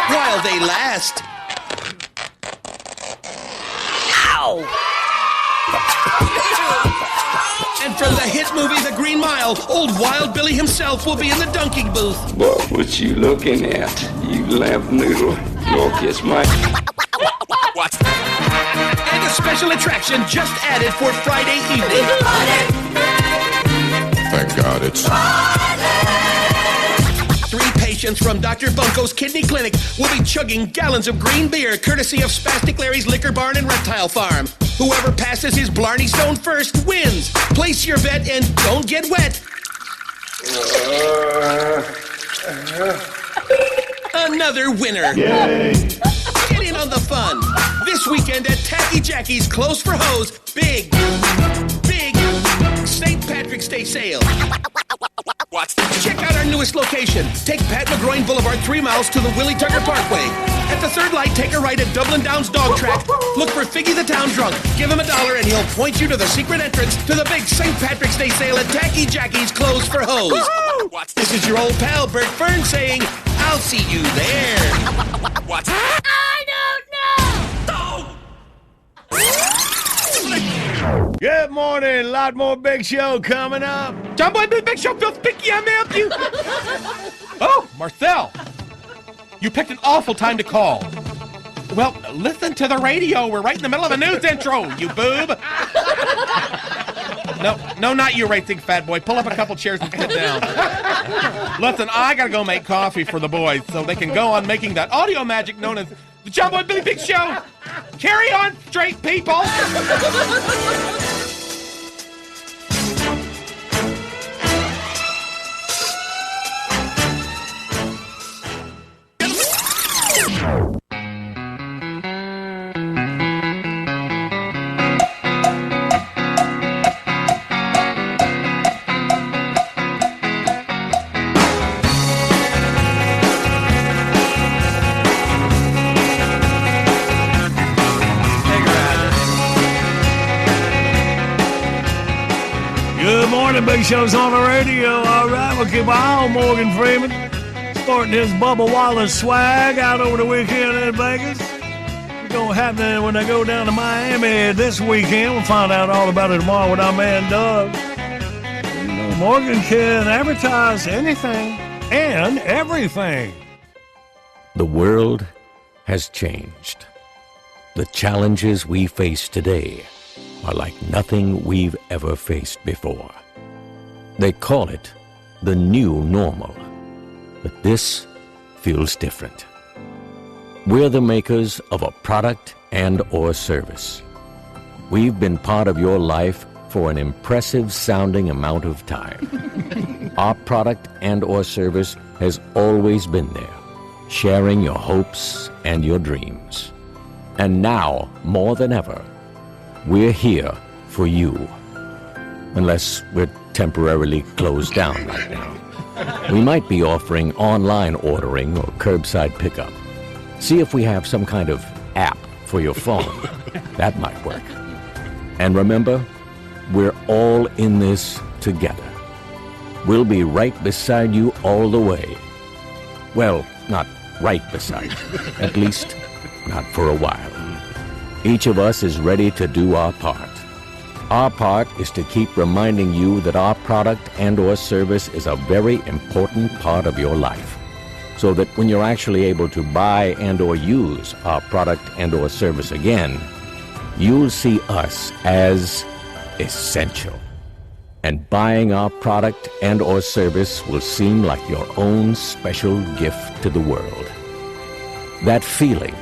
While they last. Ow! And from the hit movie The Green Mile, old Wild Billy himself will be in the dunking booth. But what you looking at, you lamp noodle? Go kiss my... And a special attraction just added for Friday evening. Thank God it's... patients from Dr. Bunko's Kidney Clinic will be chugging gallons of green beer courtesy of Spastic Larry's Liquor Barn and Reptile Farm. Whoever passes his Blarney Stone first wins. Place your bet and don't get wet. Another winner. Yay. Get in on the fun. This weekend at Tacky Jackie's Close for Hose. Big St. Patrick's Day sale. Check out our newest location. Take Pat McGroin Boulevard 3 miles to the Willie Tucker Parkway. At the third light, take a right at Dublin Downs Dog Track. Look for Figgy the Town Drunk. Give him $1 and he'll point you to the secret entrance to the big St. Patrick's Day sale at Tacky Jackie's Close for Hose. This is your old pal Bert Fern saying, I'll see you there. What? I don't know! Good morning. A lot more Big Show coming up. John Boy, Big Show, Phil Spicky, I'm help you. Oh, Marcel. You picked an awful time to call. Well, listen to the radio. We're right in the middle of a news intro, you boob. No, not you, racing fat boy. Pull up a couple chairs and sit down. Listen, I gotta go make coffee for the boys so they can go on making that audio magic known as the John Boy Billy Big Show. Carry on, straight people. Good morning, Big Show's on the radio. All right, we'll keep an eye on Morgan Freeman sporting his Bubba Wallace swag out over the weekend in Vegas. It's going to happen when they go down to Miami this weekend. We'll find out all about it tomorrow with our man Doug. Morgan can advertise anything and everything. The world has changed. The challenges we face today are like nothing we've ever faced before. They call it the new normal, but this feels different. We're the makers of a product and or service. We've been part of your life for an impressive sounding amount of time. Our product and or service has always been there, sharing your hopes and your dreams. And now, more than ever, we're here for you. Unless we're temporarily closed down right now. We might be offering online ordering or curbside pickup. See if we have some kind of app for your phone. That might work. And remember, we're all in this together. We'll be right beside you all the way. Well, not right beside you. At least, not for a while. Each of us is ready to do our part. Our part is to keep reminding you that our product and or service is a very important part of your life, so that when you're actually able to buy and or use our product and or service again, you'll see us as essential. And buying our product and or service will seem like your own special gift to the world. That feeling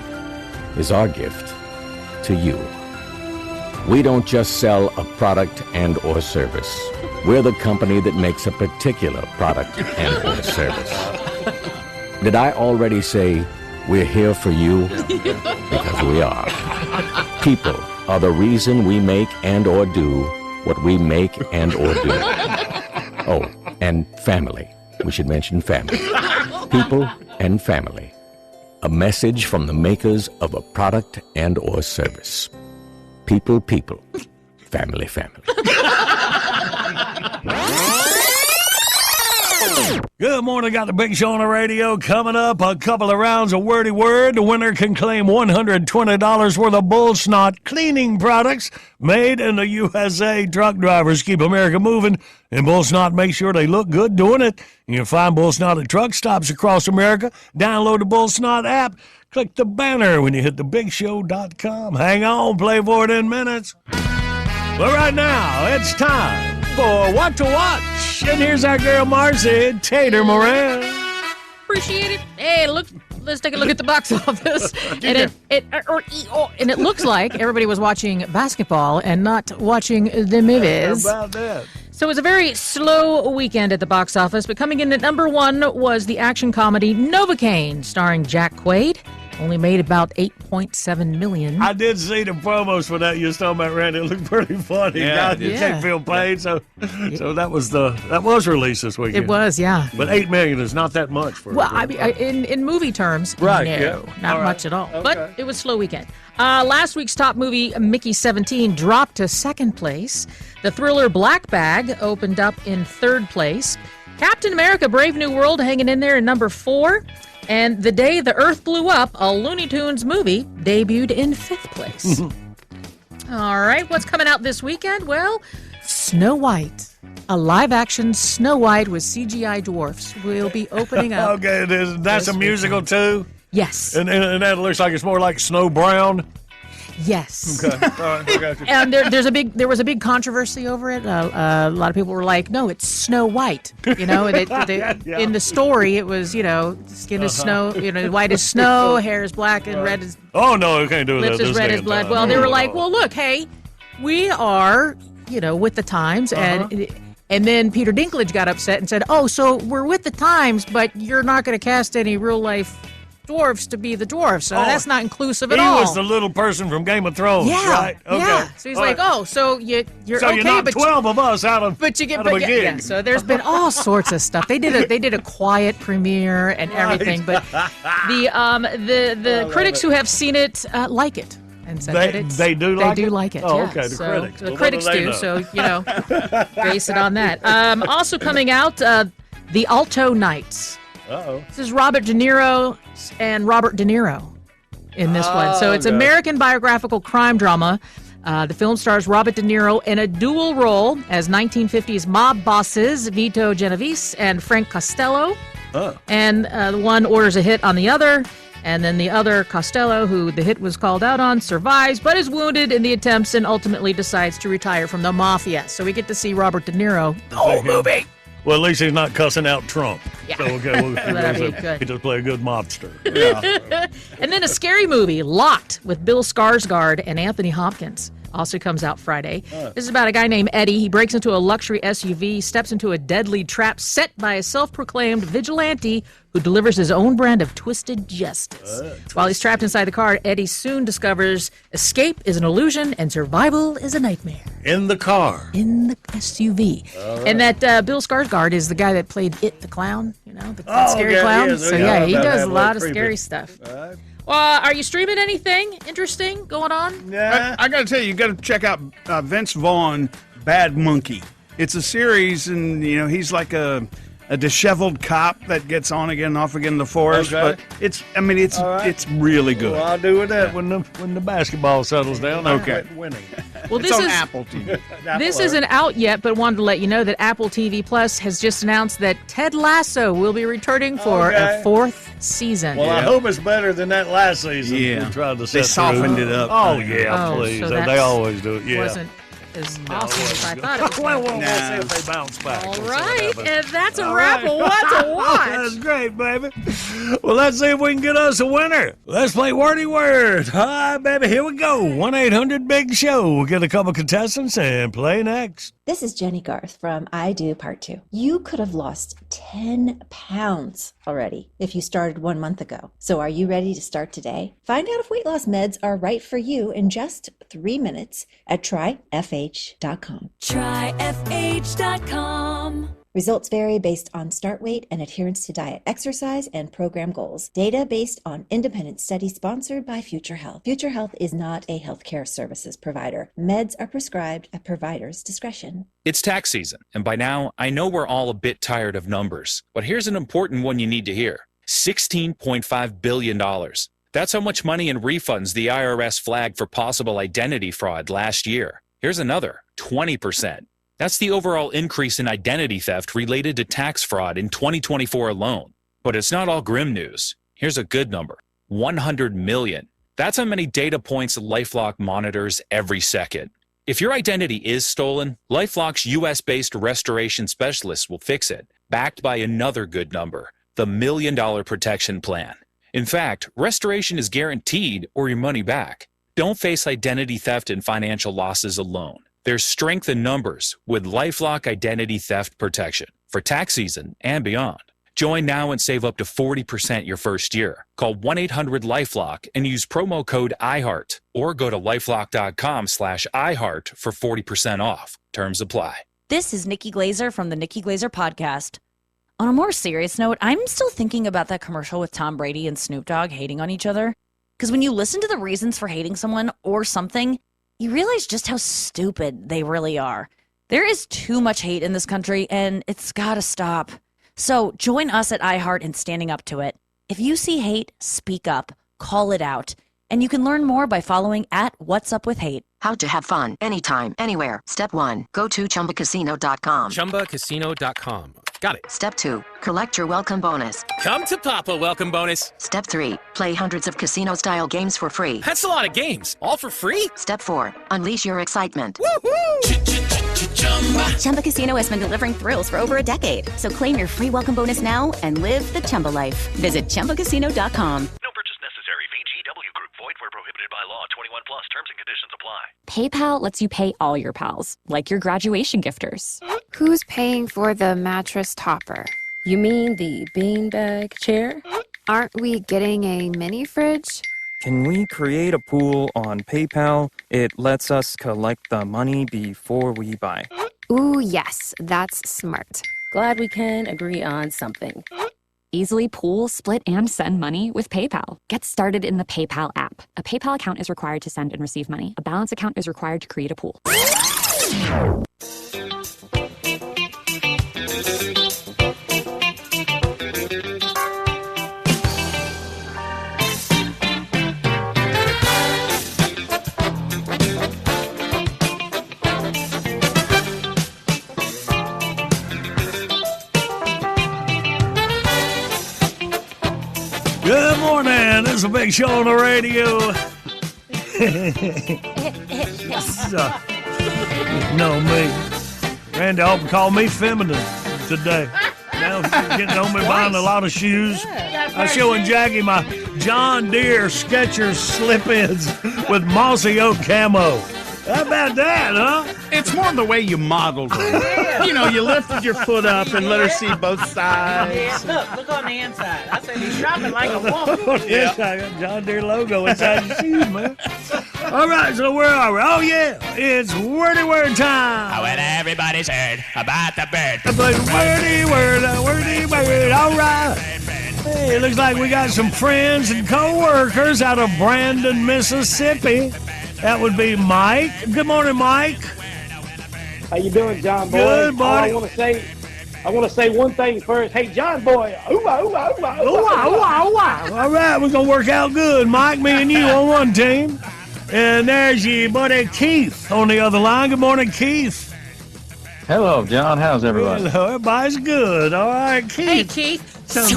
is our gift to you. We don't just sell a product and or service. We're the company that makes a particular product and or service. Did I already say we're here for you? Because we are. People are the reason we make and or do what we make and or do. Oh, and family. We should mention family. People and family. A message from the makers of a product and or service. People, people. Family, family. Good morning. Got the Big Show on the radio coming up. A couple of rounds of Wordy Word. The winner can claim $120 worth of Bull Snot cleaning products made in the USA. Truck drivers keep America moving, and Bull Snot makes sure they look good doing it. You can find Bull Snot at truck stops across America. Download the Bull Snot app. Click the banner when you hit thebigshow.com. Hang on, play for it in minutes. But right now, it's time for What to Watch. And here's our girl Marcy Tater Moran. appreciate it? Hey, look, let's take a look at the box office. And it looks like everybody was watching basketball and not watching the movies. How about that? So it was a very slow weekend at the box office, but coming in at number one was the action comedy Novocaine, starring Jack Quaid. Only made about $8.7 million. I did see the promos for that you was talking about, Randy. It looked pretty funny. Yeah. You can't feel pain, so that was released this weekend. It was, yeah. But $8 million is not that much for. Well, I mean, in movie terms, Right, no, yeah. not All right. much at all. Okay. But it was a slow weekend. Last week's top movie, Mickey 17, dropped to second place. The thriller Black Bag opened up in third place. Captain America: Brave New World hanging in there in number 4. And The Day the Earth Blew Up, a Looney Tunes movie, debuted in 5th place. All right, what's coming out this weekend? Well, Snow White. A live-action Snow White with CGI dwarfs will be opening up. Okay, that's a musical too? Yes. And that looks like it's more like Snow Brown? Yes. Okay, all right, I got you. And there was a big controversy over it. A lot of people were like, "No, it's Snow White." You know, in the story, it was skin is snow, white as snow, hair is black and red as. Oh, no, you can't do that. Lips as red as blood. Well, they were like, "Well, look, hey, we are, with the times," and then Peter Dinklage got upset and said, "Oh, so we're with the times, but you're not going to cast any real life dwarves to be the dwarves, so that's not inclusive at all." He was the little person from Game of Thrones, right? Okay. Yeah. So he's like, "Oh, so you're so okay, you're not but 12 of us out of but you get out of a gig." yeah. So there's been all sorts of stuff. They did a quiet premiere and everything, but the critics who have seen it like it. And said that they do like it. Oh, yeah. okay. The So critics. The Well, critics what do do. they know? So base it on that. Also coming out, The Alto Knights. Uh-oh. This is Robert De Niro and Robert De Niro in this one. So it's okay. American biographical crime drama. The film stars Robert De Niro in a dual role as 1950s mob bosses Vito Genovese and Frank Costello. And the one orders a hit on the other. And then the other, Costello, who the hit was called out on, survives but is wounded in the attempts and ultimately decides to retire from the mafia. So we get to see Robert De Niro the whole movie. Well, at least he's not cussing out Trump. Yeah. So, okay, That'd be good. he just play a good mobster. And then a scary movie, Locked, with Bill Skarsgård and Anthony Hopkins. Also comes out Friday. This is about a guy named Eddie. He breaks into a luxury SUV, steps into a deadly trap set by a self-proclaimed vigilante who delivers his own brand of twisted justice. While he's trapped inside the car, Eddie soon discovers escape is an illusion and survival is a nightmare. In the car. In the SUV. Right. And that Bill Skarsgård is the guy that played It the Clown, the scary clown. Yes, So yeah, he does a lot of creepy. scary stuff. Right. Well, are you streaming anything interesting going on? Yeah. I got to tell you got to check out Vince Vaughn, Bad Monkey. It's a series, and he's like a disheveled cop that gets on again and off again in the forest. Okay. But it's really good. Well, I'll do with that when the basketball settles down. Okay. Winning. Well, It's this on is Apple TV. this isn't out yet, but wanted to let you know that Apple TV Plus has just announced that Ted Lasso will be returning for a 4th season. Well, I hope it's better than that last season. Yeah. We tried to They set softened through. it up. Oh, yeah, Oh, please. so They that's- always do it. Yeah. wasn't as awesome as I thought it was. Well, gonna we'll be. see if they bounce back. All We'll see what right, happens. and that's a All wrap right. of What to Watch. That's great, baby. Well, let's see if we can get us a winner. Let's play Wordy Word. All right, baby, here we go. 1-800-BIG-SHOW. We'll get a couple contestants and play next. This is Jenny Garth from I Do Part 2. You could have lost 10 pounds already if you started 1 month ago. So are you ready to start today? Find out if weight loss meds are right for you in just 3 minutes at tryfh.com. Tryfh.com. Results vary based on start weight and adherence to diet, exercise, and program goals. Data based on independent study sponsored by Future Health. Future Health is not a healthcare services provider. Meds are prescribed at provider's discretion. It's tax season, and by now, I know we're all a bit tired of numbers. But here's an important one you need to hear. $16.5 billion. That's how much money in refunds the IRS flagged for possible identity fraud last year. Here's another, 20%. That's the overall increase in identity theft related to tax fraud in 2024 alone. But it's not all grim news. Here's a good number, 100 million. That's how many data points LifeLock monitors every second. If your identity is stolen, LifeLock's US-based restoration specialists will fix it, backed by another good number, the $1 Million Protection Plan. In fact, restoration is guaranteed or your money back. Don't face identity theft and financial losses alone. There's strength in numbers with LifeLock Identity Theft Protection for tax season and beyond. Join now and save up to 40% your first year. Call 1-800-LifeLock and use promo code IHEART or go to lifelock.com/iHeart for 40% off. Terms apply. This is Nikki Glazer from the Nikki Glazer Podcast. On a more serious note, I'm still thinking about that commercial with Tom Brady and Snoop Dogg hating on each other. Because when you listen to the reasons for hating someone or something, you realize just how stupid they really are. There is too much hate in this country, and it's gotta stop. So join us at iHeart in standing up to it. If you see hate, speak up, call it out. And you can learn more by following at What's Up With Hate. How to have fun anytime, anywhere. Step 1. Go to ChumbaCasino.com. ChumbaCasino.com. Got it. Step 2. Collect your welcome bonus. Come to Papa welcome bonus. Step 3. Play hundreds of casino-style games for free. That's a lot of games. All for free? Step 4. Unleash your excitement. Chumba Casino has been delivering thrills for over a decade. So claim your free welcome bonus now and live the Chumba life. Visit ChumbaCasino.com. No purchase necessary. VGW Group. Void where prohibited by law. 21 plus. Terms and conditions apply. PayPal lets you pay all your pals, like your graduation gifters. Who's paying for the mattress topper? You mean the beanbag chair? Aren't we getting a mini fridge? Can we create a pool on PayPal? It lets us collect the money before we buy. Ooh, yes, that's smart. Glad we can agree on something. Easily pool, split, and send money with PayPal. Get started in the PayPal app. A PayPal account is required to send and receive money. A balance account is required to create a pool. Good morning. This is a big show on the radio. No, me. Randy Alton called me feminine today. Now she's getting on me buying a lot of shoes. I'm showing Jackie my John Deere Skechers slip-ins with mossy oak camo. How about that, huh? It's more the way you modeled it. You know, you lifted your foot up and let her see both sides. Yeah, look on the inside. I said he's shopping like a woman. Yes, I got John Deere logo inside your shoes, man. All right, so where are we? Oh, yeah, it's wordy word time. Oh, well, everybody's heard about the bird. I played wordy word, all right. Hey, it looks like we got some friends and co-workers out of Brandon, Mississippi. That would be Mike. Good morning, Mike. How you doing, John Boy? Good, buddy. I want to say one thing first. Hey, John Boy. All right, we're going to work out good. Mike, me, and you on one team. And there's your buddy Keith on the other line. Good morning, Keith. Hello, John. How's everybody? Hello, everybody's good. All right, Keith. Hey, Keith. Sounds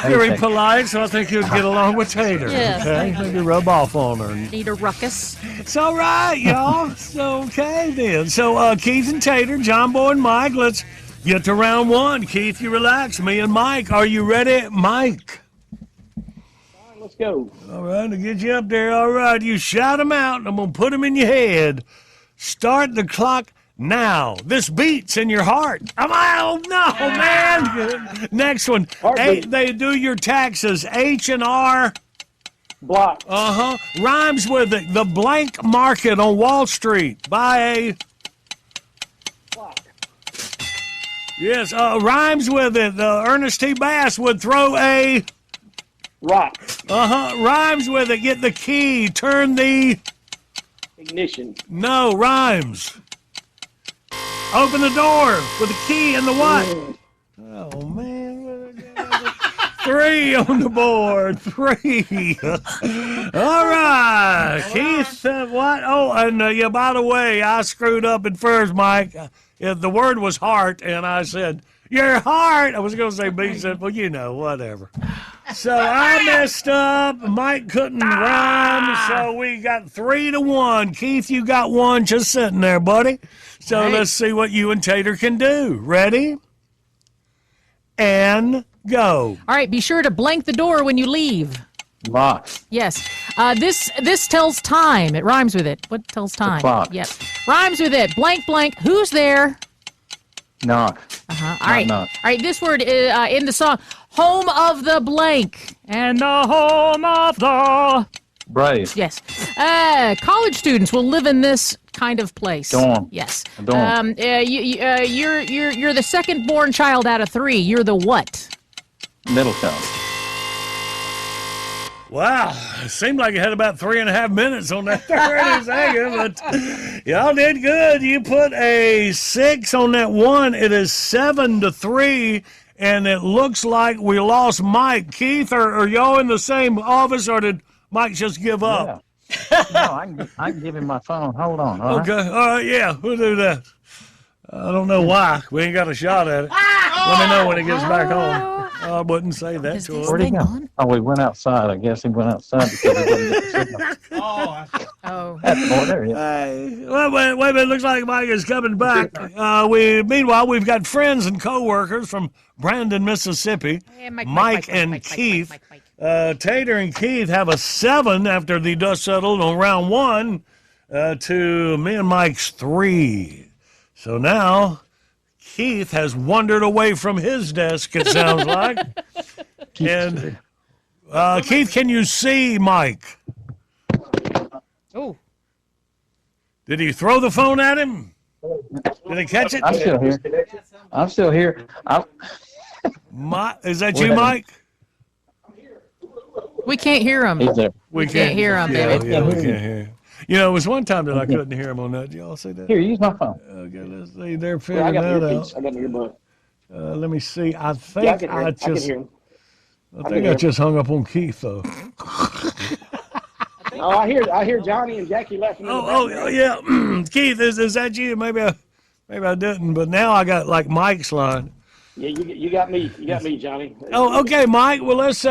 very polite, so I think you'd get along with Tater. Yeah. Okay, maybe rub off on her. Need a ruckus. It's all right, y'all. It's okay then. So, Keith and Tater, John Boy and Mike, let's get to round one. Keith, you relax. Me and Mike, are you ready, Mike? Let's go. All right, to get you up there. All right, you shout them out, and I'm going to put them in your head. Start the clock now. This beats in your heart. Oh, no, man. Next one. They do your taxes. H&R. Block. Rhymes with it. The blank market on Wall Street. Buy a... Block. Yes, rhymes with it. Ernest T. Bass would throw a... Rock. Rhymes with it. Get the key. Turn the... Ignition. No, rhymes. Open the door with the key and the what? Oh, man. 3 on the board. 3. All right. Keith, what? Oh, and yeah, by the way, I screwed up at first, Mike. The word was heart, and I said, your heart. I was going to say B, said, well, you know, whatever. So I messed up. Mike couldn't rhyme, so we got 3-1. Keith, you got 1 just sitting there, buddy. So let's see what you and Tater can do. Ready? And Go. All right, be sure to blank the door when you leave. Lock. Yes. This tells time. It rhymes with it. What tells time? clock. Yes. Rhymes with it. Blank, blank. Who's there? Knock. All right. knock. All right, this word in the song, home of the blank. And the home of the... Brave. Yes. College students will live in this kind of place. Dorm. Yes. A dorm. You're the second born child out of 3. You're the what? Middle child. Wow, it seemed like you had about 3.5 minutes on that 30 second, but y'all did good. You put a 6 on that one. It is 7-3, and it looks like we lost Mike. Keith, are y'all in the same office, or did Mike just give up? Yeah. No, I can give him my phone. Hold on. All right? Okay, all right, yeah, we'll do that. I don't know why. We ain't got a shot at it. Let me know when he gets back home. I wouldn't say that to him. Where'd he go? Oh, we went outside. I guess he went outside because he didn't get the signal. Oh. There he is. Well, wait a minute. Looks like Mike is coming back. Meanwhile, we've got friends and co-workers from Brandon, Mississippi. Hey, Mike and Keith. Tater and Keith have a 7 after the dust settled on round 1 to me and Mike's 3. So now Keith has wandered away from his desk, it sounds like. And Keith, can you see Mike? Oh. Did he throw the phone at him? Did he catch it? I'm still here. I'm still here. Is that you, Mike? We can't hear him. He's there. We can't hear him, baby. Yeah, we can't hear him. You know, it was one time that I couldn't hear him on that. Did y'all see that? Here, use my phone. Okay, let's see. They're figuring that out. I got the earbud. Let me see. I think I I just hung up on Keith, though. Oh, I hear Johnny and Jackie laughing. Oh, yeah. Keith, is that you? Maybe I didn't, but now I got like Mike's line. Yeah, you got me. You got me, Johnny. Oh, okay, Mike. Well, let's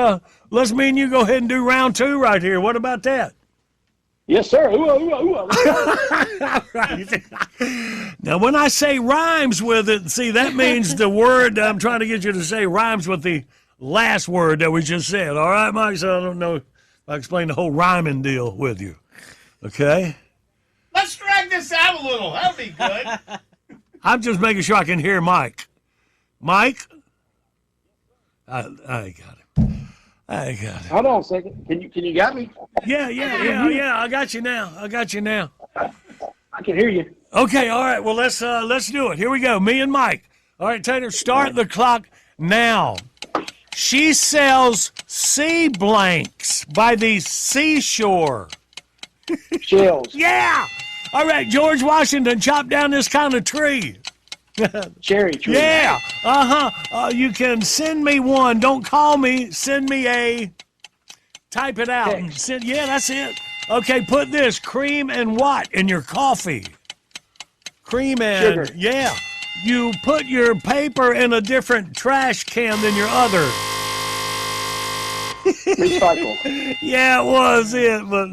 me and you go ahead and do round 2 right here. What about that? Yes, sir. Ooh. Right. Now, when I say rhymes with it, see, that means the word I'm trying to get you to say rhymes with the last word that we just said. All right, Mike? So I don't know if I explained the whole rhyming deal with you. Okay? Let's drag this out a little. That'll be good. I'm just making sure I can hear Mike. Mike? I got it. I got it. Hold on a second. Can you got me? Yeah. I got you now. I can hear you. Okay, all right. Well, let's do it. Here we go. Me and Mike. All right, Tater, start the clock now. She sells sea blanks by the seashore. Shells. Yeah. All right, George Washington chopped down this kind of tree. Cherry tree. Yeah. You can send me one. Don't call me. Send me a. Type it out. And send, yeah, that's it. Okay, put this cream and what in your coffee? Cream and sugar. Yeah. You put your paper in a different trash can than your other. Recycle. Yeah, it was it, but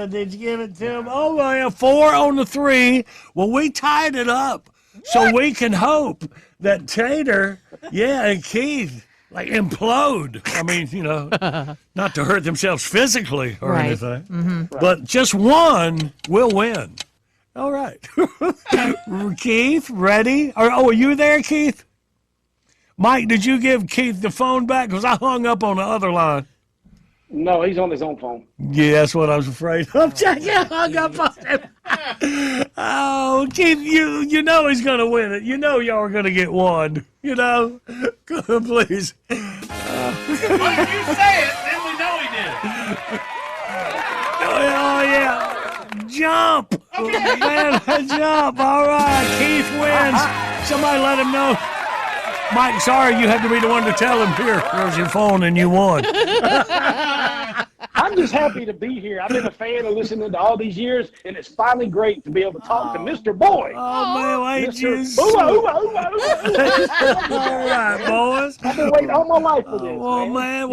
did you give it to him? Oh, well, yeah, 4 on the 3. Well, we tied it up so we can hope that Tater, and Keith, like, implode. I mean, not to hurt themselves physically or anything, but just one will win. All right. Keith, ready? Are you there, Keith? Mike, did you give Keith the phone back? Because I hung up on the other line. No, he's on his own phone. Yeah, that's what I was afraid of. I hung up on him. Oh, Keith, you know he's going to win it. You know y'all are going to get one. Please. Well, if you say it, then we know he did it. Oh, yeah. Jump. Okay. Man, jump. All right. Keith wins. Somebody let him know. Mike, sorry, you had to be the one to tell him, here's your phone, and you won. I'm just happy to be here. I've been a fan of listening to all these years, and it's finally great to be able to talk to Mr. Boy. Oh, man, ain't you? All right, boys. I've been waiting all my life for this. Oh, man.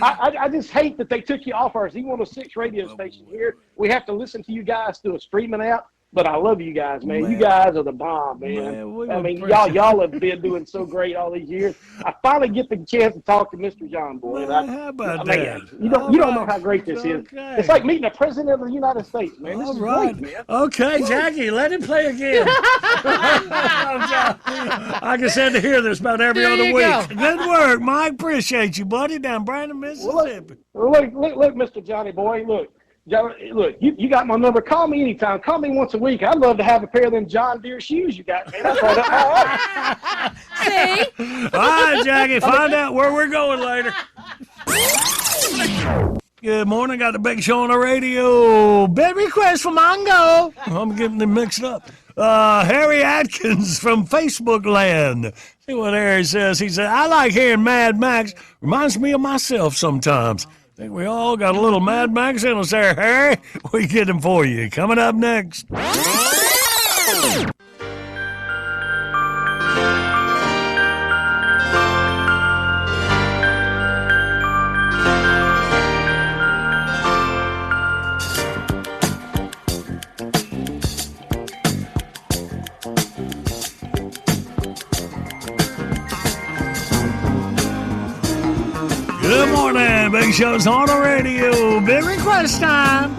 I just hate that they took you off our Z106 radio station here. We have to listen to you guys through a streaming app. But I love you guys, man. You guys are the bomb, man. I mean, y'all have been doing so great all these years. I finally get the chance to talk to Mr. John Boy. How about that? You don't know how great this is. It's like meeting the President of the United States, man. This is great, man. Okay, Jackie, let him play again. I can stand to hear this about every other week. Good work, Mike. Appreciate you, buddy, down Brandon, Mississippi. Look, Mr. Johnny Boy, look. Look, you got my number. Call me anytime. Call me once a week. I'd love to have a pair of them John Deere shoes you got, man. That's right up my alley. See? All right, Jackie, find out where we're going later. Good morning. Got the Big Show on the radio. Big request from Mongo. I'm getting them mixed up. Harry Atkins from Facebook land. See what Harry says. He said, I like hearing Mad Max. Reminds me of myself sometimes. I think we all got a little Mad Max in us there, Harry. We get him for you. Coming up next. Good morning, Big Show's on the radio. Big request time.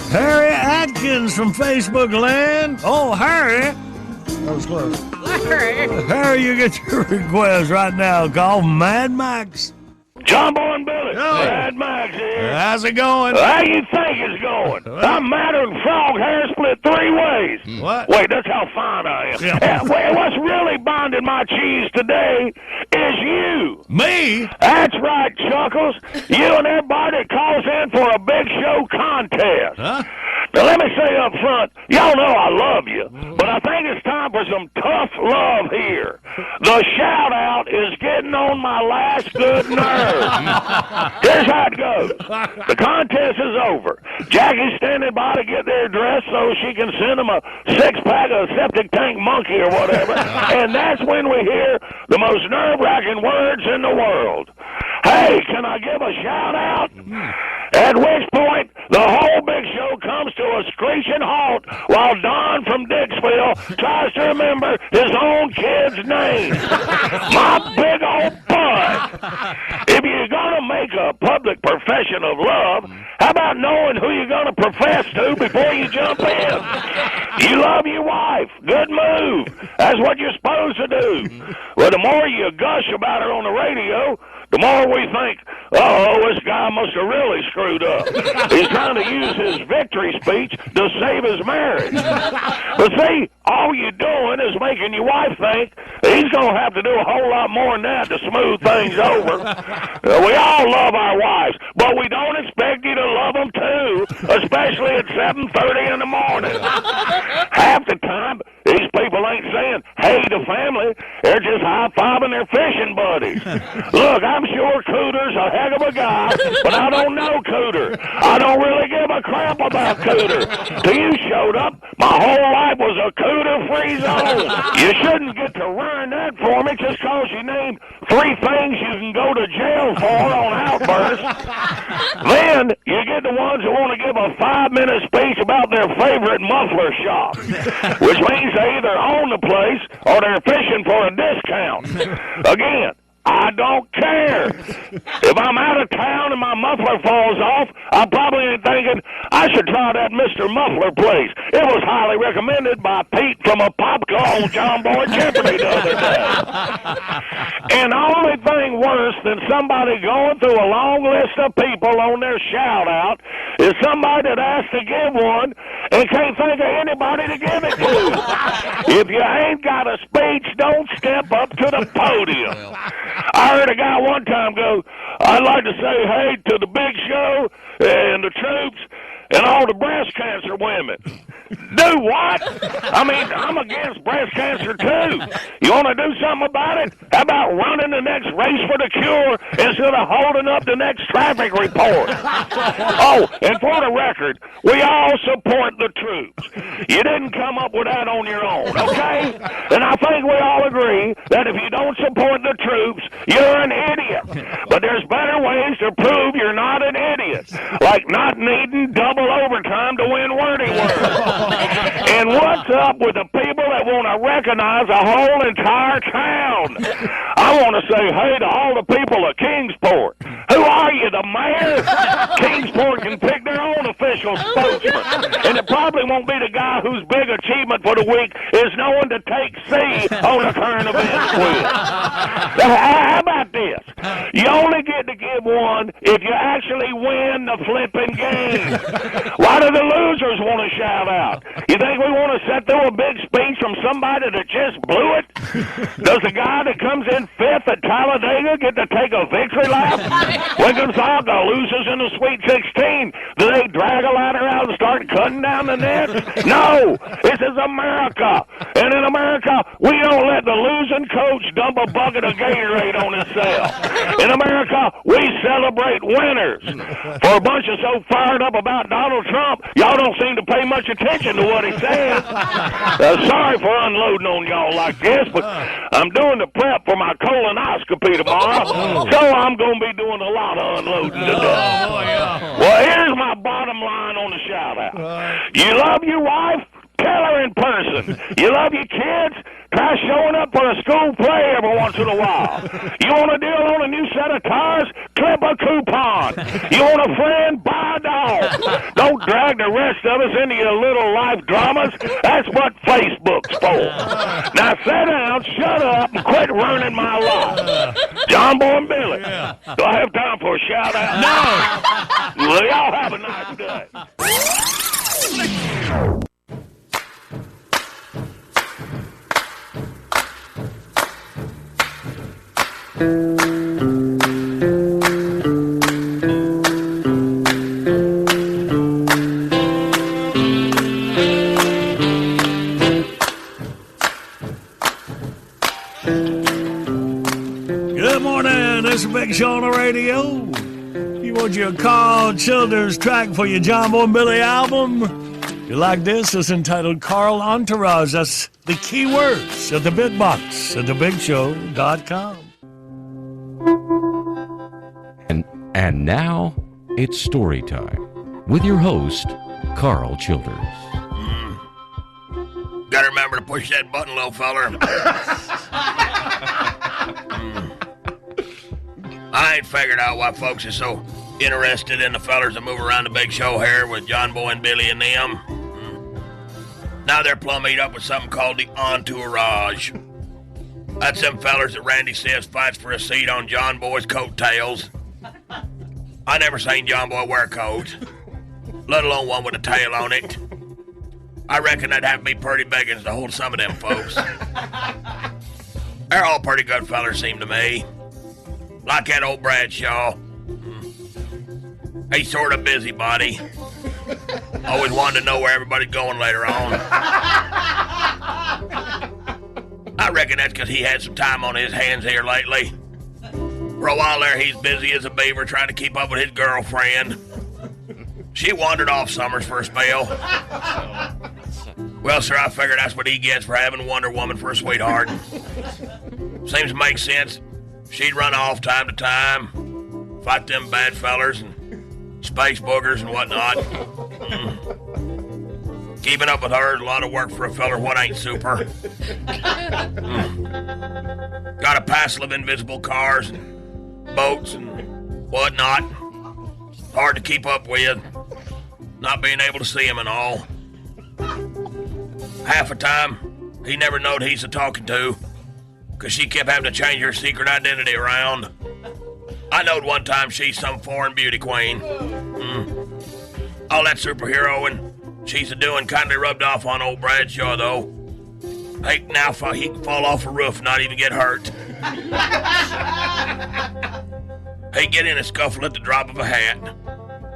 Harry Atkins from Facebook land. Oh, Harry. That was close. Harry, you get your request right now. Call Mad Max. John Boy and Billy. Mad Max here. How's it going? How you think it's going? I'm madder than frog hair split 3 ways. What? Wait, that's how fine I am. Yeah. What's really binding my cheese today is you. Me? That's right, Chuckles. You and everybody that calls in for a Big Show contest. Huh? Now, let me say up front, y'all know I love you, but I think it's time for some tough love here. The shout-out is getting on my last good nerve. Here's how it goes. The contest is over. Jackie's standing by to get their address so she can send them a 6-pack of septic tank monkey or whatever, and that's when we hear the most nerve-wracking words in the world. Hey, can I give a shout-out? At which point, the whole Big Show comes to a screeching halt while Don from Dixville tries to remember his own kid's name. My big old butt. If you're going to make a public profession of love, how about knowing who you're going to profess to before you jump in? You love your wife. Good move. That's what you're supposed to do. Well, the more you gush about her on the radio, the more we think, this guy must have really screwed up. He's trying to use his victory speech to save his marriage. But see, all you're doing is making your wife think he's going to have to do a whole lot more than that to smooth things over. We all love our wives, but we don't expect you to love them too, especially at 7:30 in the morning. Half the time, these people ain't saying, hey to family. They're just high-fiving their fishing buddies. Look, I'm sure Cooter's a heck of a guy, but I don't know Cooter. I don't really give a crap about Cooter. Till you showed up, my whole life was a Cooter-free zone. You shouldn't get to ruin that for me just because you named 3 things you can go to jail for on Outburst. Then you get the ones who want to give a 5-minute speech about their favorite muffler shop, which means they either own the place or they're fishing for a discount. Again, I don't care. If I'm out of town and my muffler falls off, I probably ain't thinking I should try that Mr. Muffler place. It was highly recommended by Pete from a Popco on John Boy Jeopardy the other day. And the only thing worse than somebody going through a long list of people on their shout-out is somebody that has to give one and can't think of anybody to give it to. If you ain't got a speech, don't step up to the podium. I heard a guy one time go, I'd like to say hey to the Big Show and the troops and all the breast cancer women. Do what? I mean, I'm against breast cancer too. You want to do something about it? How about running the next race for the cure instead of holding up the next traffic report? Oh, and for the record, we all support the troops. You didn't come up with that on your own, okay? And I think we all agree that if you don't support the troops, you're an idiot. But there's better ways to prove you're not an idiot, like not needing double overtime to win wordy world. And what's up with the people that want to recognize a whole entire town? I want to say hey to all the people of Kingsport. Who are you, the mayor? Kingsport can pick their own official spokesman. And it probably won't be the guy whose big achievement for the week is knowing to take C on the current events quiz. How about this? You only get to give one if you actually win the flipping game. Why do the losers want to shout out? You think we want to sit through a big speech from somebody that just blew it? Does the guy that comes in fifth at Talladega get to take a victory lap? When Gonzaga loses in the Sweet 16, do they drag a ladder out and start cutting down the nets? No! This is America! And in America, we don't let the losing coach dump a bucket of Gatorade on himself. In America, we celebrate winners. For a bunch of so fired up about Donald Trump, y'all don't seem to pay much attention to what he says. Sorry for unloading on y'all like this, but I'm doing the prep for my colonoscopy tomorrow, so I'm going to be doing a lot of unloading today. Well, here's my bottom line on the shout-out. You love your wife? Tell her in person. You love your kids? Try showing up for a school play every once in a while. You want a deal on a new set of tires? Clip a coupon. You want a friend? Buy a dog. Don't drag the rest of us into your little life dramas. That's what Facebook's for. Now sit down, shut up, and quit ruining my life. John Boy and Billy. Do I have time for a shout out? No. Well, y'all have a nice day. Good morning, this is Big Show on the radio. You want your Carl Childers track for your John Boy and Billy album? You like this? It's entitled Carl Entourage. That's the key words at the Bitbox at thebigshow.com. And now it's story time with your host, Carl Childers. Gotta remember to push that button, little feller. I ain't figured out why folks are so interested in the fellers that move around the Big Show here with John Boy and Billy and them. Now they're plumb eat up with something called the Entourage. That's them fellers that Randy says fights for a seat on John Boy's coattails. I never seen John Boy wear a coat, let alone one with a tail on it. I reckon that'd have to be pretty beggins to hold some of them folks. They're all pretty good fellers, seem to me. Like that old Bradshaw. He's sort of busybody. Always wanted to know where everybody's going later on. I reckon that's because he had some time on his hands here lately. For a while there, he's busy as a beaver trying to keep up with his girlfriend. She wandered off Summers for a spell. Well, sir, I figure that's what he gets for having Wonder Woman for a sweetheart. Seems to make sense. She'd run off time to time, fight them bad fellers and space boogers and whatnot. Keeping up with her is a lot of work for a feller what ain't super. Got a passel of invisible cars and boats and whatnot. Hard to keep up with, not being able to see him and all. Half the time, he never knowed he's a talking to, because she kept having to change her secret identity around. I knowed one time she's some foreign beauty queen. All that superheroing she's a-doing kindly rubbed off on old Bradshaw, though. Hey, now he can fall off a roof and not even get hurt. He'd get in a scuffle at the drop of a hat,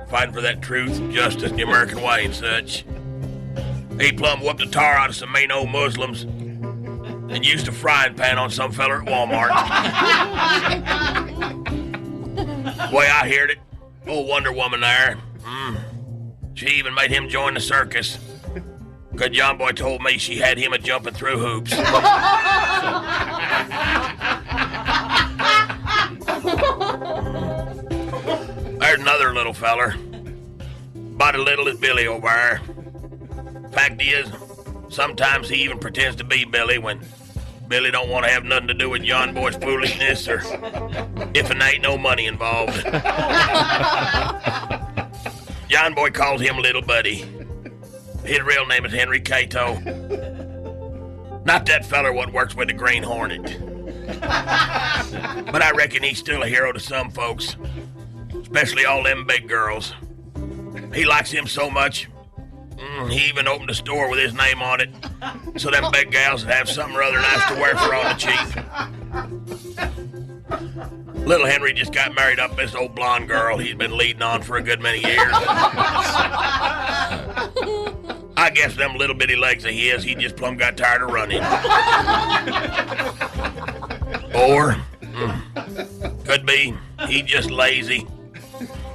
fighting for that truth and justice the American way and such. He plumb whooped the tar out of some mean old Muslims and used a frying pan on some feller at Walmart. Way I heard it, old Wonder Woman there. She even made him join the circus. Good John Boy told me she had him a-jumping through hoops. There's another little feller. About as little as Billy over there. Fact is, sometimes he even pretends to be Billy when Billy don't want to have nothing to do with John Boy's foolishness or if there ain't no money involved. John Boy calls him Little Buddy. His real name is Henry Cato. Not that feller what works with the Green Hornet. But I reckon he's still a hero to some folks, especially all them big girls. He likes him so much, he even opened a store with his name on it, so them big gals would have something rather nice to wear for on the cheap. Little Henry just got married up this old blonde girl he's been leading on for a good many years. I guess them little bitty legs of his, he just plumb got tired of running. Or, could be, he just lazy.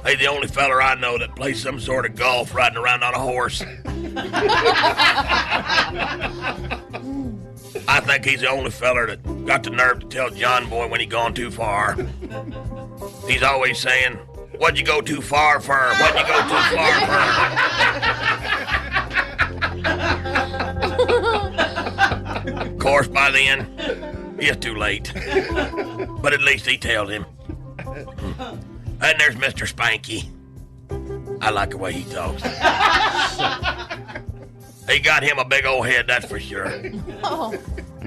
He's the only feller I know that plays some sort of golf riding around on a horse. I think he's the only feller that got the nerve to tell John Boy when he gone too far. He's always saying, "What'd you go too far for? What'd you go too far for?" Of course, by then, it's too late. But at least he tells him. And there's Mr. Spanky. I like the way he talks. He got him a big old head, that's for sure. Oh.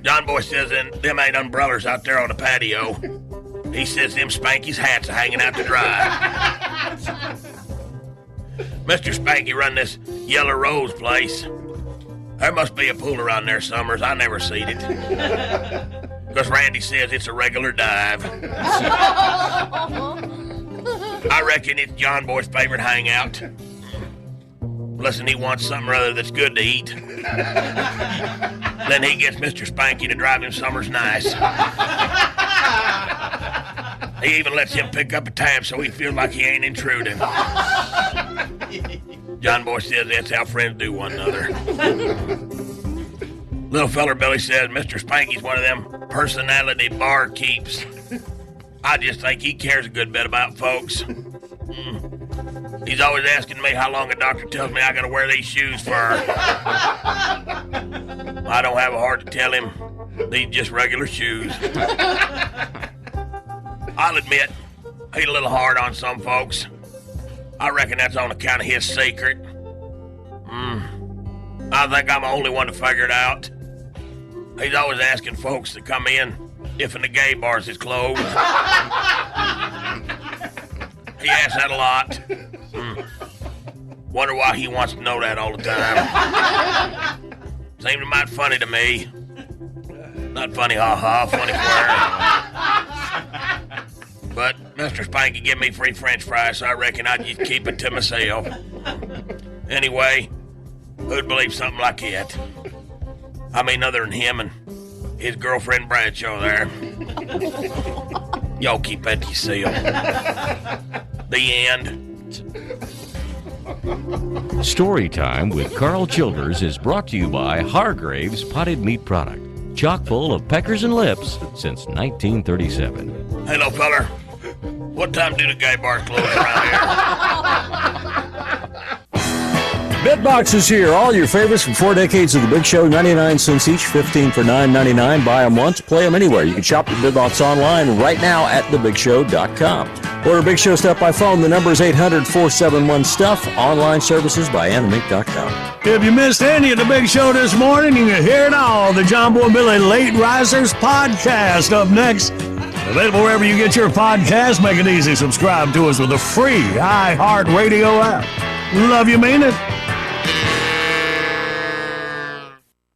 John Boy says them ain't umbrellas out there on the patio. He says them Spanky's hats are hanging out to dry. Mr. Spanky run this Yellow Rose place. There must be a pool around there summers. I never seen it. Because Randy says it's a regular dive. I reckon it's John Boy's favorite hangout. Listen, he wants something or other that's good to eat. Then he gets Mr. Spanky to drive him summers nice. He even lets him pick up a tab so he feels like he ain't intruding. John Boy says that's how friends do one another. Little feller Billy says Mr. Spanky's one of them personality bar keeps. I just think he cares a good bit about folks. He's always asking me how long a doctor tells me I gotta wear these shoes for. I don't have a heart to tell him. These just regular shoes. I'll admit, he's a little hard on some folks. I reckon that's on account of his secret. I think I'm the only one to figure it out. He's always asking folks to come in if the gay bars is closed. He asks that a lot. Wonder why he wants to know that all the time. Seems mighty funny to me. Not funny, ha-ha, funny where. But Mr. Spanky give me free French fries, so I reckon I'd just keep it to myself. Anyway, who'd believe something like that? I mean, other than him and his girlfriend Bradshaw there. Y'all keep that to yourself. The end. Storytime with Carl Childers is brought to you by Hargrave's Potted Meat Product, chock full of peckers and lips since 1937. Hello, feller. What time do the gay bars close around here? BitBox is here. All your favorites from 4 decades of The Big Show, 99 cents each, 15 for $9.99. Buy them once, play them anywhere. You can shop the BitBox online right now at thebigshow.com. Order Big Show stuff by phone. The number is 800-471-STUFF. Online services by animate.com. If you missed any of the Big Show this morning, you can hear it all. The John Boy Billy Late Risers podcast up next. Available wherever you get your podcast. Make it easy. Subscribe to us with a free iHeartRadio app. Love you, mean it.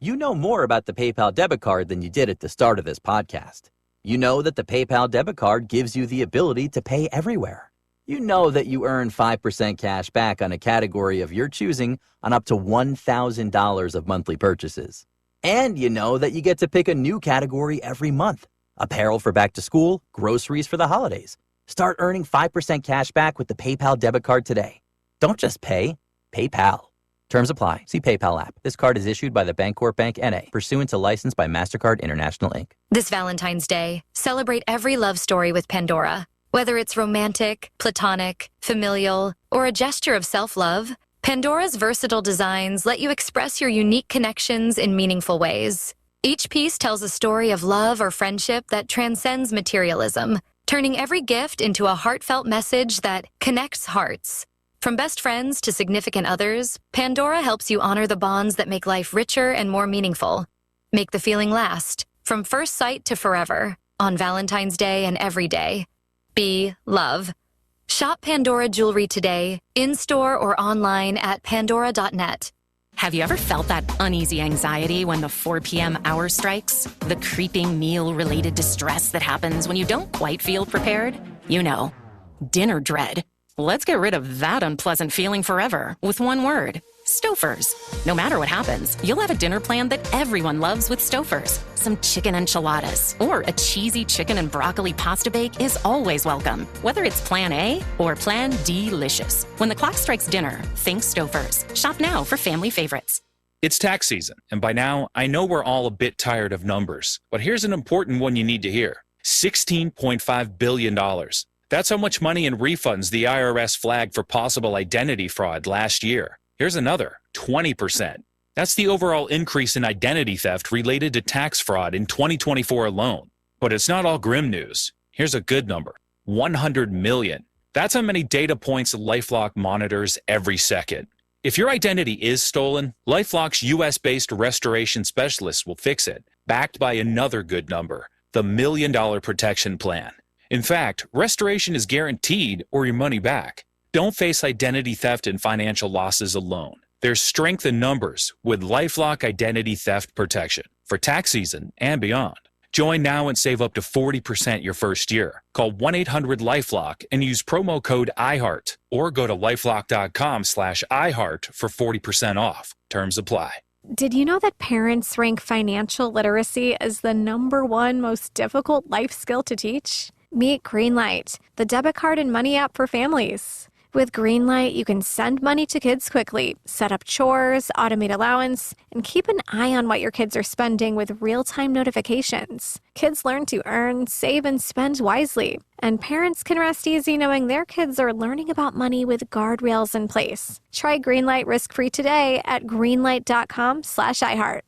You know more about the PayPal debit card than you did at the start of this podcast. You know that the PayPal debit card gives you the ability to pay everywhere. You know that you earn 5% cash back on a category of your choosing on up to $1,000 of monthly purchases. And you know that you get to pick a new category every month. Apparel for back to school, groceries for the holidays. Start earning 5% cash back with the PayPal debit card today. Don't just pay, PayPal. Terms apply. See PayPal app. This card is issued by the Bancorp Bank N.A., pursuant to license by MasterCard International, Inc. This Valentine's Day, celebrate every love story with Pandora. Whether it's romantic, platonic, familial, or a gesture of self-love, Pandora's versatile designs let you express your unique connections in meaningful ways. Each piece tells a story of love or friendship that transcends materialism, turning every gift into a heartfelt message that connects hearts. From best friends to significant others, Pandora helps you honor the bonds that make life richer and more meaningful. Make the feeling last, from first sight to forever, on Valentine's Day and every day. Be love. Shop Pandora jewelry today, in-store or online at pandora.net. Have you ever felt that uneasy anxiety when the 4 p.m. hour strikes? The creeping meal-related distress that happens when you don't quite feel prepared? You know, dinner dread. Let's get rid of that unpleasant feeling forever with one word. Stouffer's. No matter what happens, you'll have a dinner plan that everyone loves with Stouffer's. Some chicken enchiladas or a cheesy chicken and broccoli pasta bake is always welcome, whether it's Plan A or Plan D-licious. When the clock strikes dinner, think Stouffer's. Shop now for family favorites. It's tax season, and by now, I know we're all a bit tired of numbers. But here's an important one you need to hear. $16.5 billion. That's how much money in refunds the IRS flagged for possible identity fraud last year. Here's another, 20%. That's the overall increase in identity theft related to tax fraud in 2024 alone. But it's not all grim news. Here's a good number, 100 million. That's how many data points LifeLock monitors every second. If your identity is stolen, LifeLock's US-based restoration specialists will fix it, backed by another good number, the $1 Million Protection Plan. In fact, restoration is guaranteed or your money back. Don't face identity theft and financial losses alone. There's strength in numbers with LifeLock Identity Theft Protection for tax season and beyond. Join now and save up to 40% your first year. Call 1-800-LifeLock and use promo code IHEART or go to lifelock.com/iHeart for 40% off. Terms apply. Did you know that parents rank financial literacy as the #1 most difficult life skill to teach? Meet Greenlight, the debit card and money app for families. With Greenlight, you can send money to kids quickly, set up chores, automate allowance, and keep an eye on what your kids are spending with real-time notifications. Kids learn to earn, save, and spend wisely. And parents can rest easy knowing their kids are learning about money with guardrails in place. Try Greenlight risk-free today at greenlight.com/iHeart.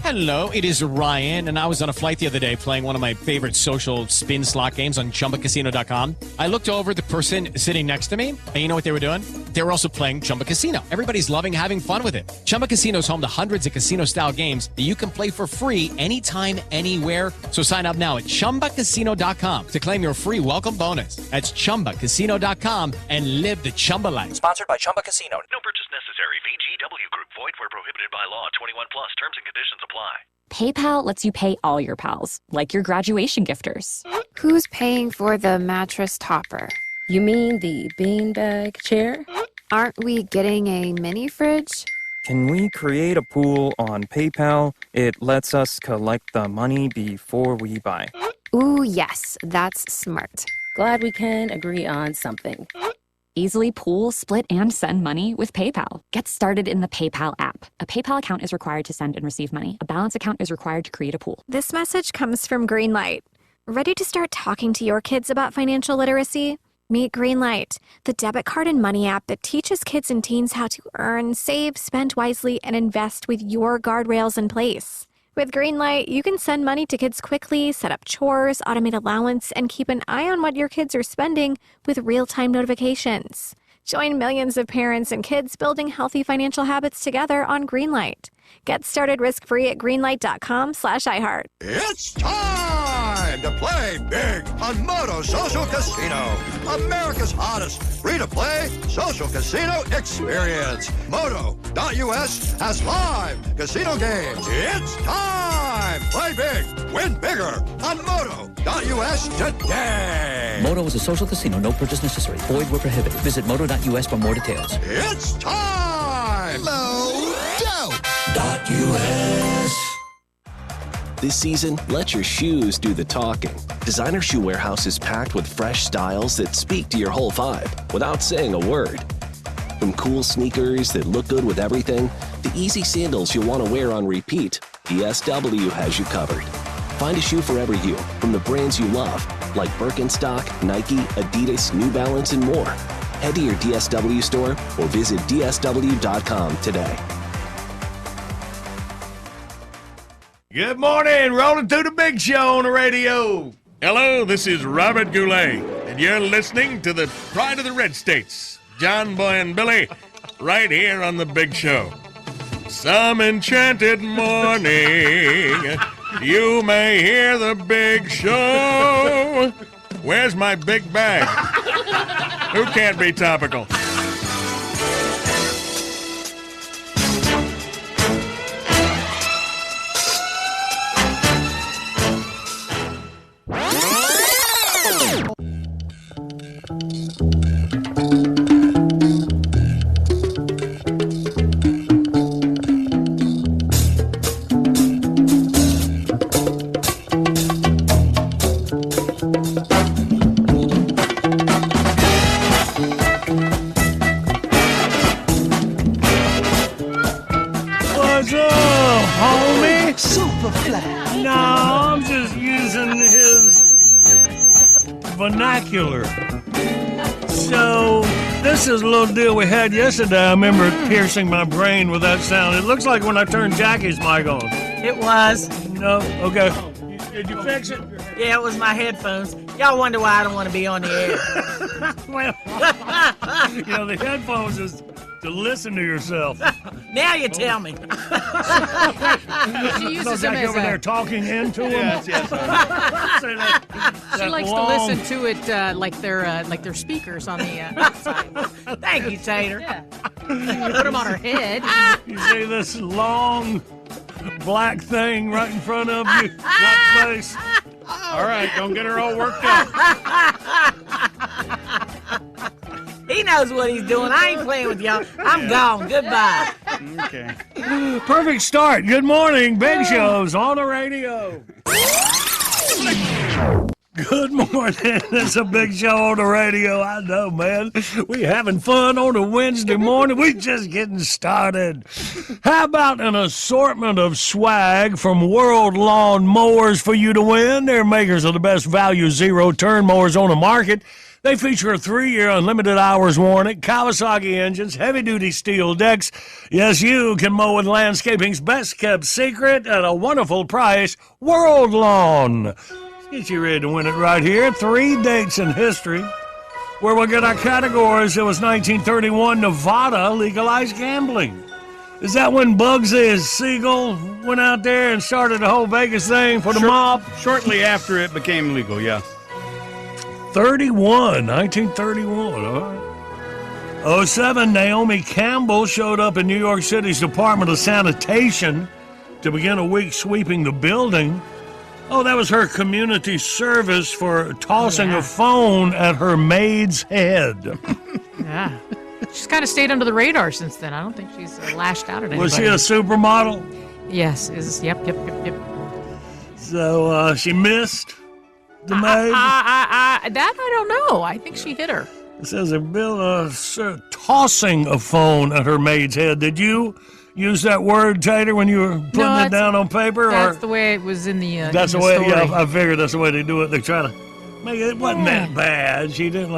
Hello, it is Ryan, and I was on a flight the other day playing one of my favorite social spin slot games on ChumbaCasino.com. I looked over the person sitting next to me, and you know what they were doing? They were also playing Chumba Casino. Everybody's loving having fun with it. Chumba Casino is home to hundreds of casino-style games that you can play for free anytime, anywhere. So sign up now at ChumbaCasino.com to claim your free welcome bonus. That's ChumbaCasino.com and live the Chumba life. Sponsored by Chumba Casino. No purchase necessary. VGW Group. Void where prohibited by law. 21 plus. Terms and conditions apply. PayPal lets you pay all your pals, like your graduation gifters. Who's paying for the mattress topper? You mean the beanbag chair? Aren't we getting a mini fridge? Can we create a pool on PayPal? It lets us collect the money before we buy. Ooh, yes, that's smart. Glad we can agree on something. Easily pool, split, and send money with PayPal. Get started in the PayPal app. A PayPal account is required to send and receive money. A balance account is required to create a pool. This message comes from Greenlight. Ready to start talking to your kids about financial literacy? Meet Greenlight, the debit card and money app that teaches kids and teens how to earn, save, spend wisely, and invest with your guardrails in place. With Greenlight, you can send money to kids quickly, set up chores, automate allowance, and keep an eye on what your kids are spending with real-time notifications. Join millions of parents and kids building healthy financial habits together on Greenlight. Get started risk-free at greenlight.com/iHeart. It's time to play big on Moto Social Casino, America's hottest free-to-play social casino experience. Moto.us has live casino games. It's time! Play big, win bigger on Moto.us today. Moto is a social casino. No purchase necessary. Void where prohibited. Visit Moto.us for more details. It's time! Moto.us. This season, let your shoes do the talking. Designer Shoe Warehouse is packed with fresh styles that speak to your whole vibe without saying a word. From cool sneakers that look good with everything, to easy sandals you'll want to wear on repeat, DSW has you covered. Find a shoe for every you from the brands you love, like Birkenstock, Nike, Adidas, New Balance, and more. Head to your DSW store or visit DSW.com today. Good morning, rolling through the big show on the radio. Hello, this is Robert Goulet, and you're listening to the Pride of the Red States, John Boy and Billy, right here on the big show. Some enchanted morning, you may hear the big show. Where's my big bag? Who can't be topical? What's up, homie? Superfly. No, I'm just using his vernacular. So, this is a little deal we had yesterday. I remember piercing my brain with that sound. It looks like when I turned Jackie's mic on. It was. No? Okay. Did you fix it? Yeah, it was my headphones. Y'all wonder why I don't want to be on the air. Well, you know, the headphones is to listen to yourself. Now you tell me. She uses so them Jackie as over there talking into them. Yes. She likes to listen to it like they're speakers on the outside. Thank you, Tater. Yeah. Put them on her head. You see this long black thing right in front of you? That face. All right, don't get her all worked up. He knows what he's doing. I ain't playing with y'all. I'm gone. Goodbye. Okay. Perfect start. Good morning. Big Show's on the radio. Good morning. It's a Big Show on the radio. I know, man. We having fun on a Wednesday morning. We just getting started. How about an assortment of swag from World Lawn Mowers for you to win? They're makers of the best value zero-turn mowers on the market. They feature a 3-year unlimited hours warranty, Kawasaki engines, heavy-duty steel decks. Yes, you can mow with landscaping's best-kept secret at a wonderful price, World Lawn. Get you ready to win it right here. 3 dates in history where we'll get our categories. It was 1931, Nevada legalized gambling. Is that when Bugsy Siegel went out there and started the whole Vegas thing for the mob? Shortly after it became legal, yeah. 1931, all right. 07, Naomi Campbell showed up in New York City's Department of Sanitation to begin a week sweeping the building. Oh, that was her community service for tossing a phone at her maid's head. Yeah. She's kind of stayed under the radar since then. I don't think she's lashed out at anybody. Was she a supermodel? Yes. Yep. So she missed the maid? That I don't know. I think she hit her. It says tossing a phone at her maid's head. Did you use that word, Tater, when you were putting it down on paper? That's the way it was in the That's in the way, story. yeah, I figured that's the way they do it. They try to make it. It wasn't that bad. She didn't,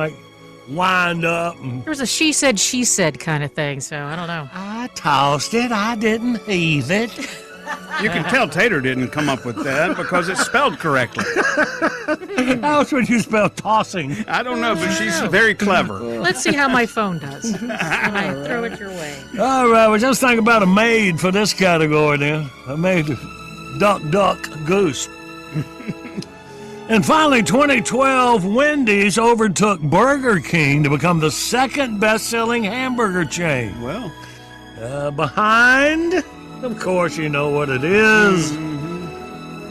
wind up. There was a she said kind of thing, so I don't know. I tossed it. I didn't heave it. You can tell Tater didn't come up with that because it's spelled correctly. How else would you spell tossing? I don't know, but she's very clever. Let's see how my phone does when I throw it your way. All right, well, just think about a maid for this category then. A maid, duck, goose. And finally, 2012, Wendy's overtook Burger King to become the second best-selling hamburger chain. Well, behind, of course, you know what it is.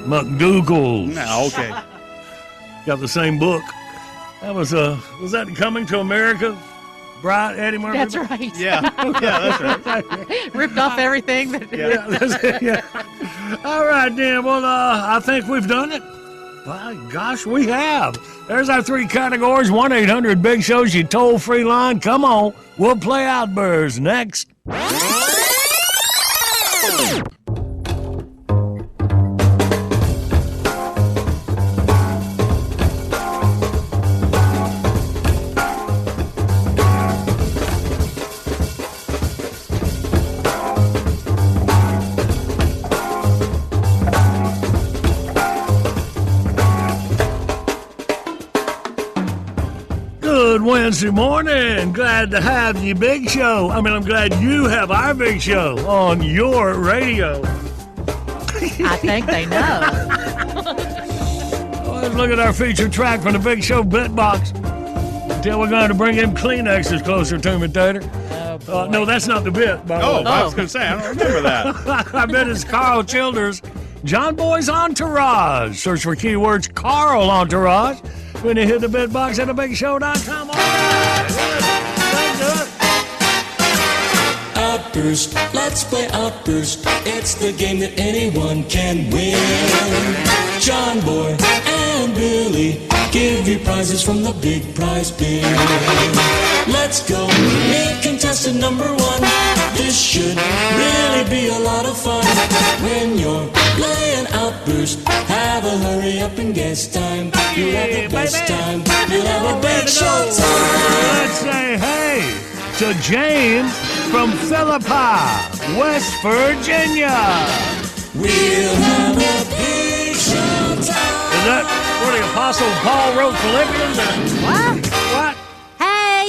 McDougal's. No, okay. Got the same book. That was that Coming to America? Eddie Murphy? That's right. Yeah, that's right. Ripped off everything. Yeah. All right, then. Well, I think we've done it. My gosh, we have. There's our 3 categories. 1-800-BIG-SHOW's your toll-free line. Come on. We'll play Outburst next. Wednesday morning. Glad to have you, Big Show. I'm glad you have our Big Show on your radio. I think they know. Let's look at our featured track from the Big Show BitBox. Until we're going to bring him Kleenexes closer to me, Tater. No, that's not the bit, by the way. I was going to say, I don't remember that. I bet it's Carl Childers. John Boy's Entourage. Search for keywords Carl Entourage when you hit the BitBox at thebigshow.com. All right. Outburst, let's play Outburst. It's the game that anyone can win. John Boy and Billy give you prizes from the big prize bin. Let's go meet contestant number 1. This should really be a lot of fun. When you're playing Outburst, have a hurry up and guess time. You'll have the best time. You'll have a big show time. Let's say hey to James from Philippi, West Virginia. We'll have a big show time. Is that where the Apostle Paul wrote Philippians? What?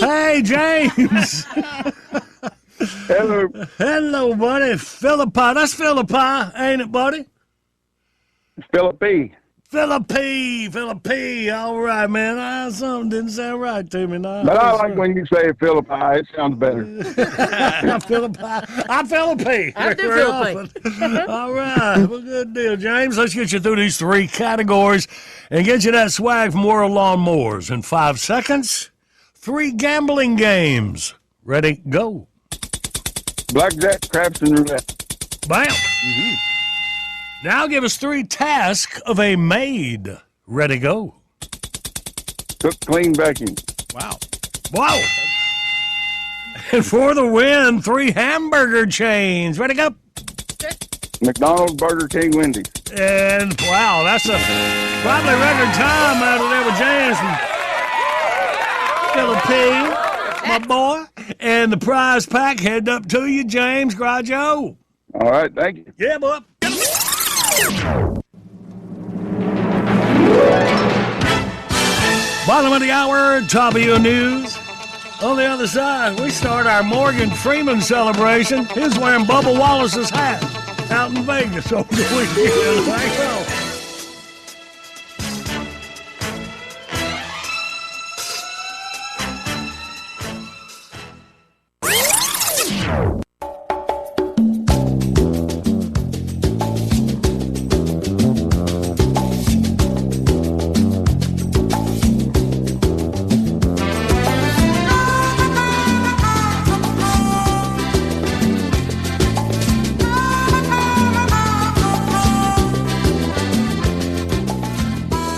Hey, James. Hello. Hello, buddy. Philippi. That's Philippi, ain't it, buddy? Philippi. Philippi. All right, man. Something didn't sound right to me. No. But I like when you say Philippi. It sounds better. I'm Philippi. I do Philippi. All right. Well, good deal, James. Let's get you through these 3 categories and get you that swag from World Lawnmowers in 5 seconds. 3 gambling games. Ready, go. Blackjack, craps, and roulette. Bam. Mm-hmm. Now give us 3 tasks of a maid. Ready, go. Cook, clean, vacuum. Wow. And for the win, 3 hamburger chains. Ready, go. McDonald's, Burger King, Wendy's. And wow, that's a probably record time out of there with James from Philippines, my boy. And the prize pack headed up to you, James Grajo. All right, thank you. Yeah, boy. Bottom of the hour, top of your news. On the other side, we start our Morgan Freeman celebration. He's wearing Bubba Wallace's hat out in Vegas over the weekend. Hang on.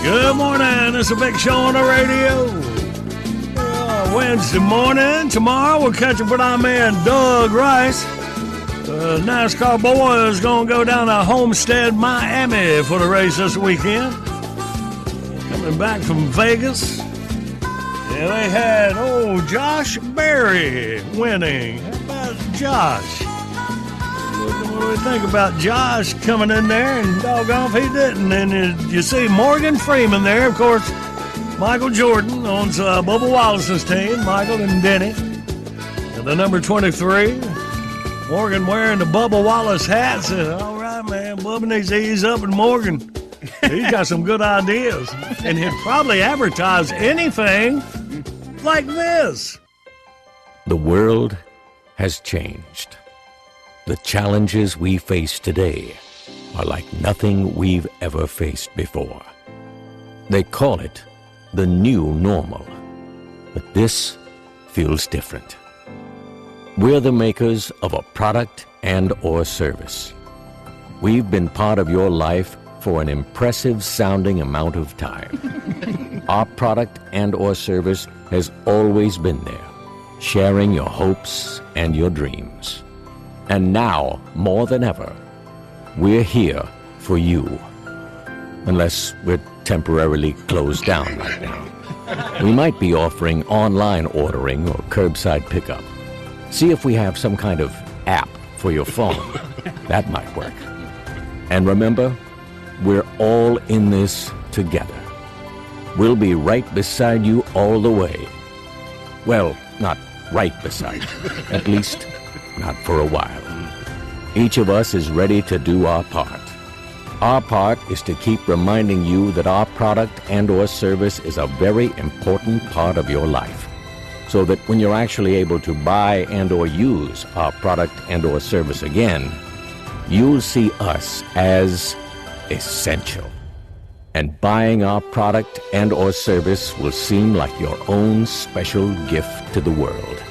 Good morning. It's a Big Show on the radio. Wednesday morning. Tomorrow we'll catch up with our man Doug Rice. NASCAR boy is going to go down to Homestead, Miami for the race this weekend. Coming back from Vegas. And they had, Josh Berry winning. How about Josh? What do we think about Josh coming in there and doggone if he didn't? And you see Morgan Freeman there, of course. Michael Jordan owns Bubba Wallace's team, Michael and Denny. And the number 23, Morgan wearing the Bubba Wallace hat. Said, all right, man, Bubba needs to ease up, and Morgan, he's got some good ideas. And he'd probably advertise anything like this. The world has changed. The challenges we face today are like nothing we've ever faced before. They call it the new normal, but this feels different. We're the makers of a product and or service. We've been part of your life for an impressive sounding amount of time. Our product and or service has always been there, sharing your hopes and your dreams. And now, more than ever, we're here for you. Unless we're temporarily closed down right now. We might be offering online ordering or curbside pickup. See if we have some kind of app for your phone. That might work. And remember, we're all in this together. We'll be right beside you all the way. Well, not right beside you. At least, not for a while. Each of us is ready to do our part. Our part is to keep reminding you that our product and or service is a very important part of your life, so that when you're actually able to buy and or use our product and or service again, you'll see us as essential. And buying our product and or service will seem like your own special gift to the world.